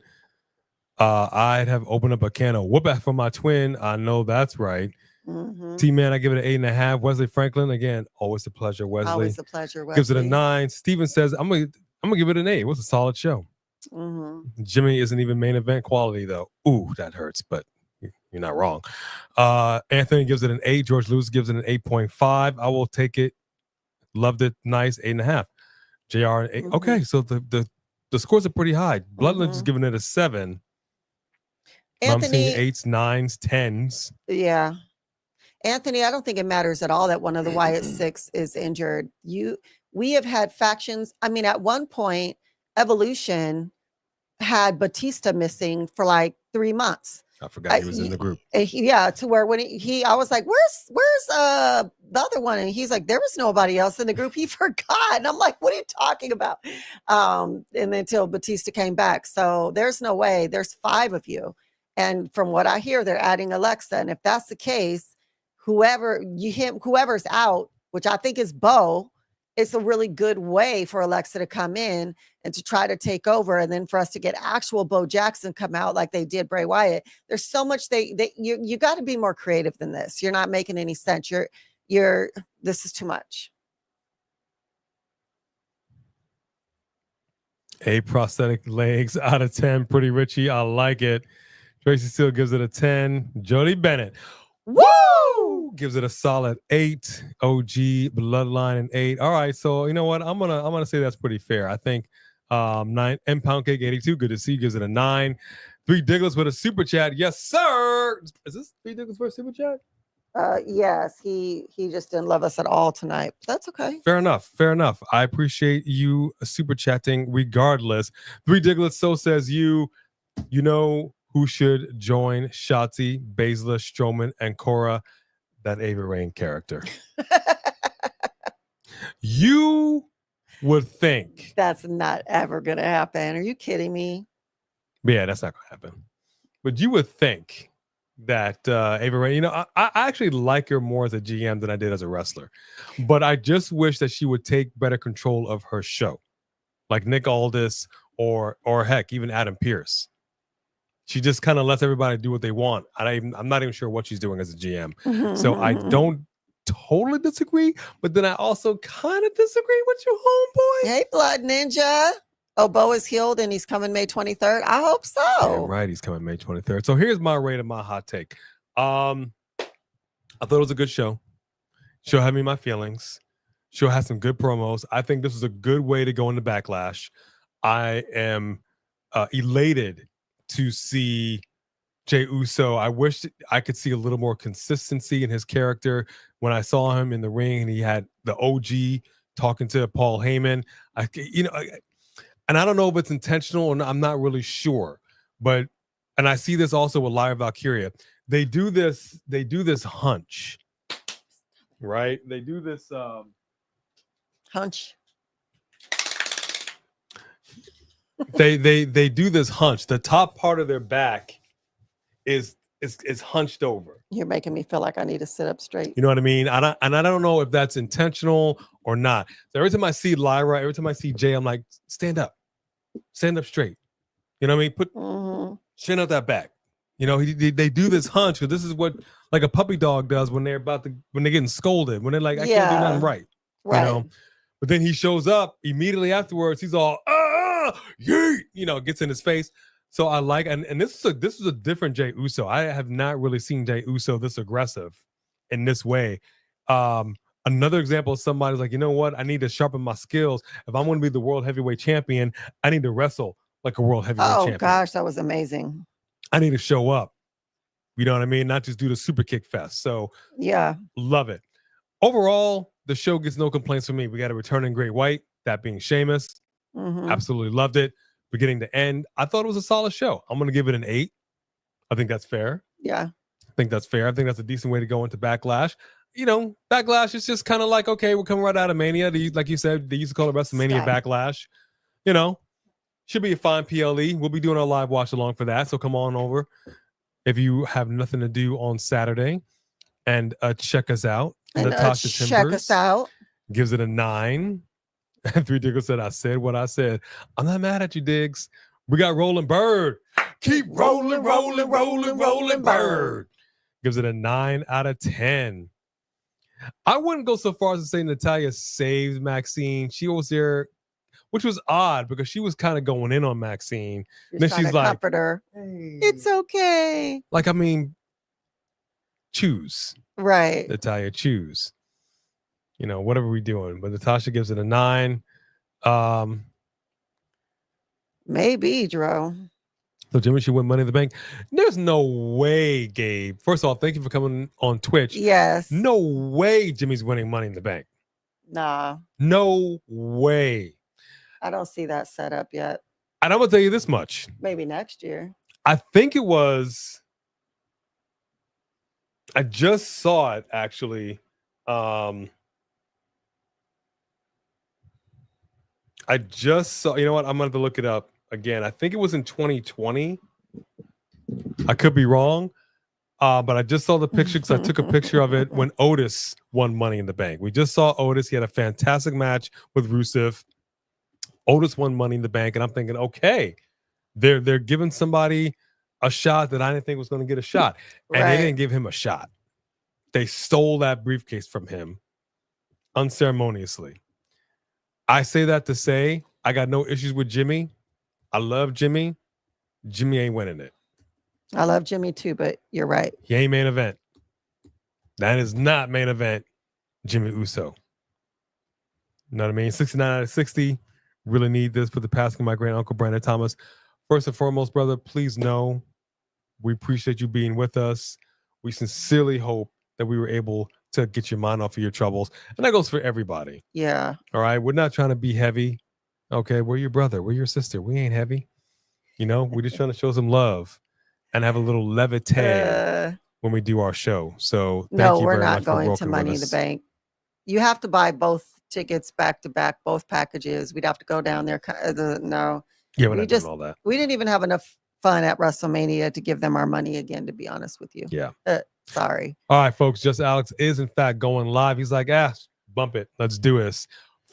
I'd have opened up a can of whoop for my twin. I know that's right. Mm-hmm. T-Man, I give it an 8.5. Wesley Franklin, again, always a pleasure. Wesley. Always a pleasure, Wesley. Gives it a 9. Steven says, I'm gonna give it an 8. It was a solid show. Mm-hmm. Jimmy isn't even main event quality, though. Ooh, that hurts, but you're not wrong. Anthony gives it an 8. George Lewis gives it an 8.5. I will take it. Loved it. Nice. 8.5. JR, 8. Mm-hmm. Okay, so the scores are pretty high. Bloodlines is giving it a 7. Anthony, I'm seeing 8s, 9s, 10s. Yeah. Anthony, I don't think it matters at all that one of the Wyatt Six is injured. We have had factions. I mean, at one point, Evolution had Batista missing for like 3 months. I forgot he was in the group. Yeah, to where when I was like, where's the other one? And he's like, there was nobody else in the group. He forgot. And I'm like, what are you talking about? And then until Batista came back. So there's no way. There's 5 of you. And from what I hear, they're adding Alexa. And if that's the case, whoever's out, which I think is Bo, it's a really good way for Alexa to come in and to try to take over, and then for us to get actual Bo Jackson come out like they did Bray Wyatt. There's so much you got to be more creative than this. You're not making any sense. This is too much. A prosthetic legs out of 10. Pretty Richie. I like it. Tracy Steele gives it a 10. Jody Bennett. Woo! Gives it a solid 8. OG Bloodline an 8. All right, so you know what? I'm gonna say that's pretty fair. I think 9. M Pound Cake 82. Good to see. Gives it a 9. 3 Digglers with a super chat. Yes, sir. Is this 3 Digglers for a super chat? Yes, he just didn't love us at all tonight. That's okay. Fair enough. I appreciate you super chatting regardless. 3 Digglers so says you know who should join Shotzi, Baszler, Strowman, and Cora? That Ava Raine character. You would think. That's not ever going to happen. Are you kidding me? Yeah, that's not going to happen. But you would think that Ava Raine, I actually like her more as a GM than I did as a wrestler. But I just wish that she would take better control of her show. Like Nick Aldis or heck, even Adam Pearce. She just kind of lets everybody do what they want. I'm not even sure what she's doing as a GM. So I don't totally disagree, but then I also kind of disagree with your homeboy. Hey, Blood Ninja. Oh, Bo is healed and he's coming May 23rd. I hope so. Damn right, he's coming May 23rd. So here's my rate of my hot take. I thought it was a good show. Show had me my feelings. Show had some good promos. I think this was a good way to go into Backlash. I am elated to see Jey Uso. I wish I could see a little more consistency in his character. When I saw him in the ring and he had the OG talking to Paul Heyman, and I don't know if it's intentional or not, I'm not really sure. And I see this also with Lyra Valkyria. They do this hunch, right? They do this hunch. They do this hunch. The top part of their back is hunched over. You're making me feel like I need to sit up straight. You know what I mean? I don't know if that's intentional or not. So every time I see Lyra, every time I see Jay, I'm like, stand up straight. You know what I mean? Put chin out that back. They do this hunch because this is what like a puppy dog does when they're getting scolded, when they're like, I can't do nothing right. But then he shows up immediately afterwards. He's all yeet, gets in his face. So I like, and this is a different Jey Uso. I have not really seen Jey Uso this aggressive in this way. Another example of somebody's like, you know what? I need to sharpen my skills. If I'm going to be the world heavyweight champion, I need to wrestle like a world heavyweight champion. Oh gosh, that was amazing. I need to show up. You know what I mean? Not just do the super kick fest. So yeah, love it. Overall, the show gets no complaints from me. We got a returning Great White, that being Sheamus. Absolutely loved it. Beginning to end, I thought it was a solid show. I'm going to give it an 8. I think that's fair. Yeah. I think that's fair. I think that's a decent way to go into Backlash. Backlash is just kind of like, okay, we're coming right out of Mania. Like you said, they used to call it WrestleMania Backlash. Should be a fine PLE. We'll be doing our live watch along for that. So come on over if you have nothing to do on Saturday and check us out. And Natasha check Timbers us out. Gives it a 9. And 3 Diggs said, I said what I said. I'm not mad at you, Diggs. We got Rolling Bird. Keep rolling, rolling, rolling, rolling Bird. Gives it a 9 out of 10. I wouldn't go so far as to say Natalya saved Maxine. She was there, which was odd because she was kind of going in on Maxine. Then she's like, comfort her. Hey. It's okay. Like, I mean, choose. Right. Natalya, choose. Whatever we're doing. But Natasha gives it a 9. Maybe, Dro. So Jimmy should win Money in the Bank. There's no way, Gabe. First of all, thank you for coming on Twitch. Yes. No way Jimmy's winning Money in the Bank. Nah. No way. I don't see that set up yet. And I'm going to tell you this much. Maybe next year. I think it was I just saw it actually. I just saw, you know what? I'm going to look it up again. I think it was in 2020. I could be wrong. But I just saw the picture because I took a picture of it when Otis won Money in the Bank. We just saw Otis. He had a fantastic match with Rusev. Otis won Money in the Bank, and I'm thinking, okay, they're giving somebody a shot that I didn't think was going to get a shot, and they didn't give him a shot. They stole that briefcase from him unceremoniously. I say that to say I got no issues with Jimmy. I love Jimmy. Jimmy ain't winning it. I love Jimmy too, but you're right. He ain't main event. That is not main event Jimmy Uso. You know what I mean? 69 out of 60. Really need this for the passing of my great uncle Brandon Thomas. First and foremost, brother, please know we appreciate you being with us. We sincerely hope that we were able to get your mind off of your troubles. And that goes for everybody. Yeah. All right. We're not trying to be heavy. Okay. We're your brother. We're your sister. We ain't heavy. You know, we're just trying to show some love and have a little levité when we do our show. So thank you we're very not much for going to working Money with in the us. Bank. You have to buy both tickets back to back, both packages. We'd have to go down there. No. Yeah, we're we not just doing all that. We didn't even have enough fun at WrestleMania to give them our money again, to be honest with you. Yeah. Sorry. All right, folks. Just Alex is in fact going live. He's like, bump it. Let's do this.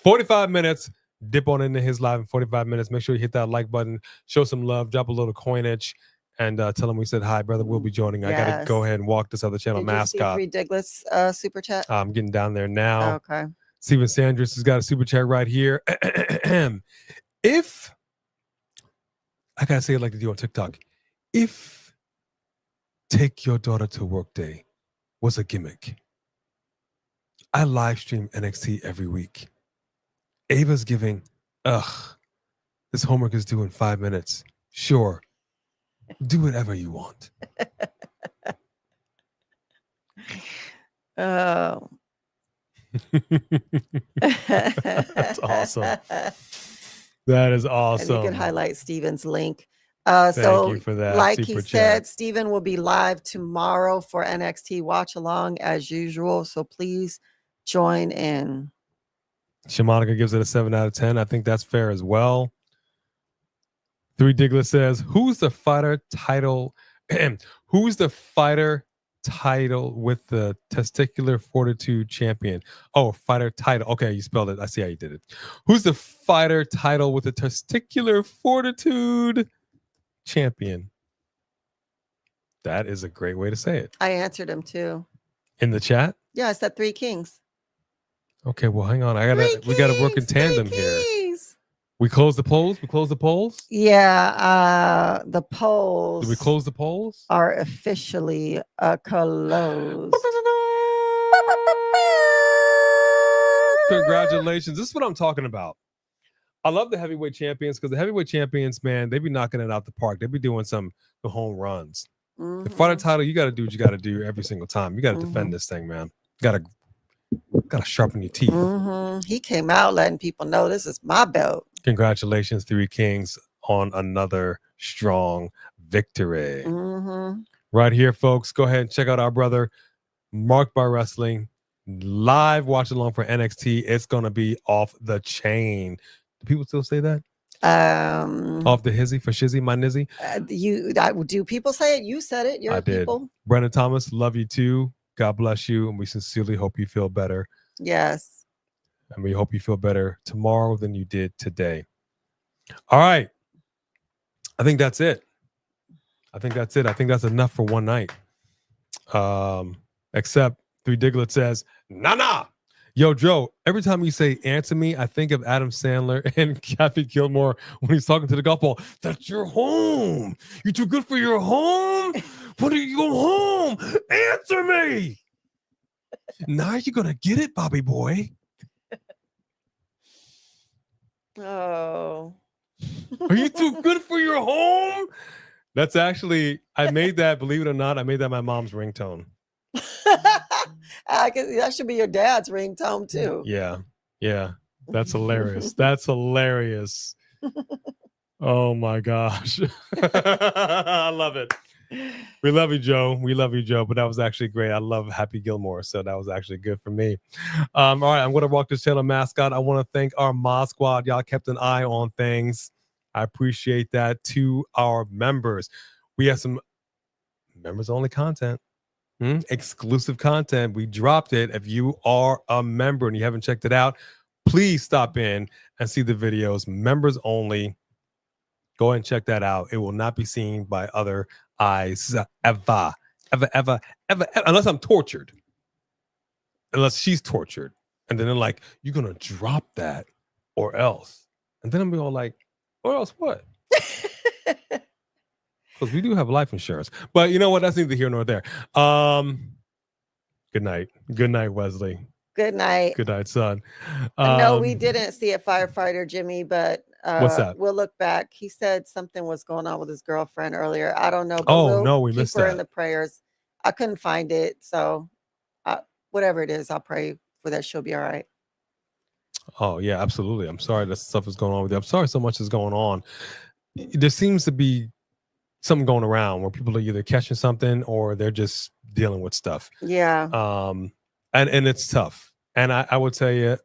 45 minutes. Dip on into his live in 45 minutes. Make sure you hit that like button. Show some love. Drop a little coinage. And tell him we said hi, brother. We'll be joining. Yes. I got to go ahead and walk this other channel Did mascot. you see Three Diglets super chat? I'm getting down there now. Okay. Steven Sanders has got a super chat right here. If I gotta say it like they do on TikTok, if take your daughter to work day was a gimmick, I live stream NXT every week. Ava's giving, this homework is due in 5 minutes. Sure. Do whatever you want. Oh. That's awesome. That is awesome. And you can highlight Steven's link. Thank So you for that. like super he chat. said, Steven will be live tomorrow for NXT Watch Along as usual. So please join in. Shamanica gives it a 7 out of 10. I think that's fair as well. Three Diglett says, who's the fighter title? Who's the fighter title with the testicular fortitude champion? Oh, fighter title. Okay, you spelled it. I see how you did it. Who's the fighter title with the testicular fortitude champion? That is a great way to say it. I answered him too. In the chat? Yeah, I said 3 kings. Okay, well, hang on. We gotta work in tandem here. We close the polls? We close the polls? Yeah, the polls. Did we close the polls? Are officially closed. Congratulations. This is what I'm talking about. I love the heavyweight champions because the heavyweight champions, man, they be knocking it out the park. They be doing some home runs. The fighter title, you got to do what you got to do every single time. You got to defend this thing, man. Gotta sharpen your teeth. He came out letting people know this is my belt. Congratulations, Three Kings, on another strong victory. Right here, folks. Go ahead and check out our brother, Marked by Wrestling, live watch along for NXT. It's going to be off the chain. Do people still say that? Off the hizzy for shizzy, my nizzy. Do people say it? You said it. You're people. Brendan Thomas, love you too. God bless you, and we sincerely hope you feel better. Yes. And we hope you feel better tomorrow than you did today. All right. I think that's it. I think that's enough for one night. Except Three Diglett says, nah. Yo, Joe, every time you say answer me, I think of Adam Sandler and Kathy Gilmore when he's talking to the golf ball. That's your home. You too good for your home? When do you go home? Answer me. Now you're going to get it, Bobby boy. Oh. Are you too good for your home? That's actually, I made that, believe it or not, I made that my mom's ringtone. I guess that should be your dad's ringtone too. Yeah. That's hilarious. That's hilarious. Oh my gosh. I love it. We love you, Joe. We love you, Joe. But that was actually great. I love Happy Gilmore, so that was actually good for me. All right, I'm going to walk this channel mascot. I want to thank our Mod Squad. Y'all kept an eye on things. I appreciate that. To our members, we have some members-only content. Exclusive content. We dropped it. If you are a member and you haven't checked it out, please stop in and see the videos. Members only. Go ahead and check that out. It will not be seen by other eyes ever, unless I'm tortured. Unless she's tortured. And then they're like, you're going to drop that or else. And then I'm be all like, or else what? Because we do have life insurance. But you know what? That's neither here nor there. Good night. Good night, Wesley. Good night. Good night, son. No, we didn't see a firefighter, Jimmy, but what's that? We'll look back. He said something was going on with his girlfriend earlier. I don't know. But Oh, no, we keep missed her that. in the prayers. I couldn't find it. So whatever it is, I'll pray for that. She'll be all right. Oh, yeah, absolutely. I'm sorry that stuff is going on with you. I'm sorry so much is going on. There seems to be something going around where people are either catching something or they're just dealing with stuff. Yeah. And it's tough. And I would tell you,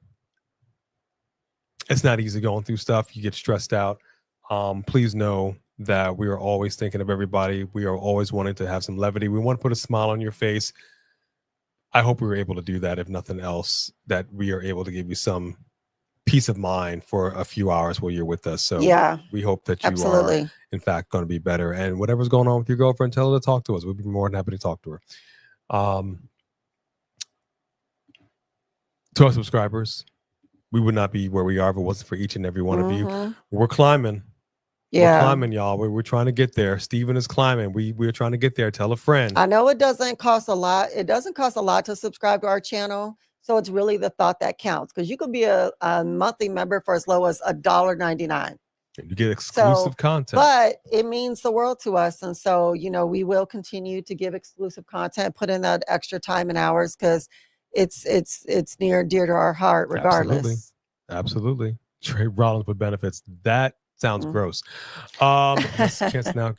it's not easy going through stuff. You get stressed out. Please know that we are always thinking of everybody. We are always wanting to have some levity. We want to put a smile on your face. I hope we were able to do that. If nothing else, that we are able to give you some peace of mind for a few hours while you're with us. So yeah, we hope that you absolutely are, in fact, going to be better. And whatever's going on with your girlfriend, tell her to talk to us. We'd be more than happy to talk to her. To our subscribers, we would not be where we are if it wasn't for each and every one of you. We're climbing. Yeah. We're climbing, y'all. We're trying to get there. Steven is climbing. We're trying to get there. Tell a friend. I know it doesn't cost a lot. It doesn't cost a lot to subscribe to our channel. So it's really the thought that counts, because you could be a monthly member for as low as $1.99. You get exclusive content. But it means the world to us. And so, you know, we will continue to give exclusive content, put in that extra time and hours, because it's near and dear to our heart regardless. Absolutely. Trade Rollins with benefits. That sounds gross. Cancer now,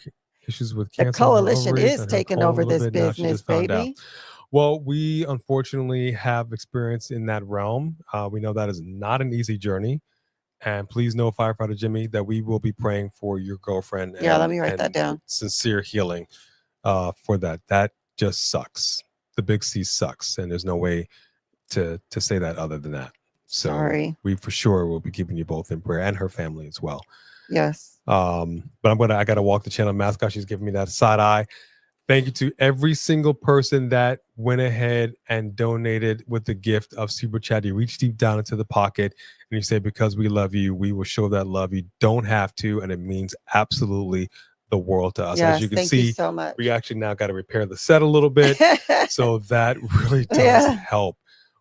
issues with cancer. The coalition is taking over this business, baby. Well, we unfortunately have experience in that realm. We know that is not an easy journey. And please know, Firefighter Jimmy, that we will be praying for your girlfriend. Yeah, let me write that down. Sincere healing for that. That just sucks. The big C sucks. And there's no way to say that other than that. So sorry. We for sure will be keeping you both in prayer, and her family as well. Yes. But I gotta walk the channel mascot. She's giving me that side eye. Thank you to every single person that went ahead and donated with the gift of Super Chat. You reach deep down into the pocket and you say, because we love you, we will show that love. You don't have to, and it means absolutely the world to us. Yes, as you can thank see, you so much. we actually now got to repair the set a little bit. So that really does help.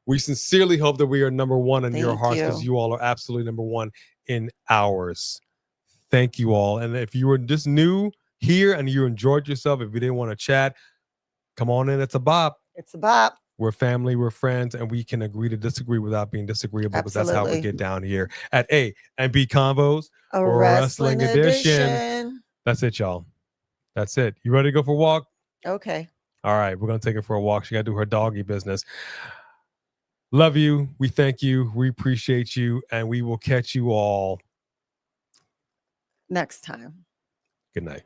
We sincerely hope that we are number one in your hearts, because you all are absolutely number one in ours. Thank you all. And if you were just new here and you enjoyed yourself, if you didn't want to chat, come on in. It's a bop. It's a bop. We're family, we're friends, and we can agree to disagree without being disagreeable, because that's how we get down here at A and B Convos, a wrestling edition. That's it, y'all. That's it. You ready to go for a walk? Okay. All right, we're going to take her for a walk. She got to do her doggy business. Love you. We thank you. We appreciate you. And we will catch you all next time. Good night.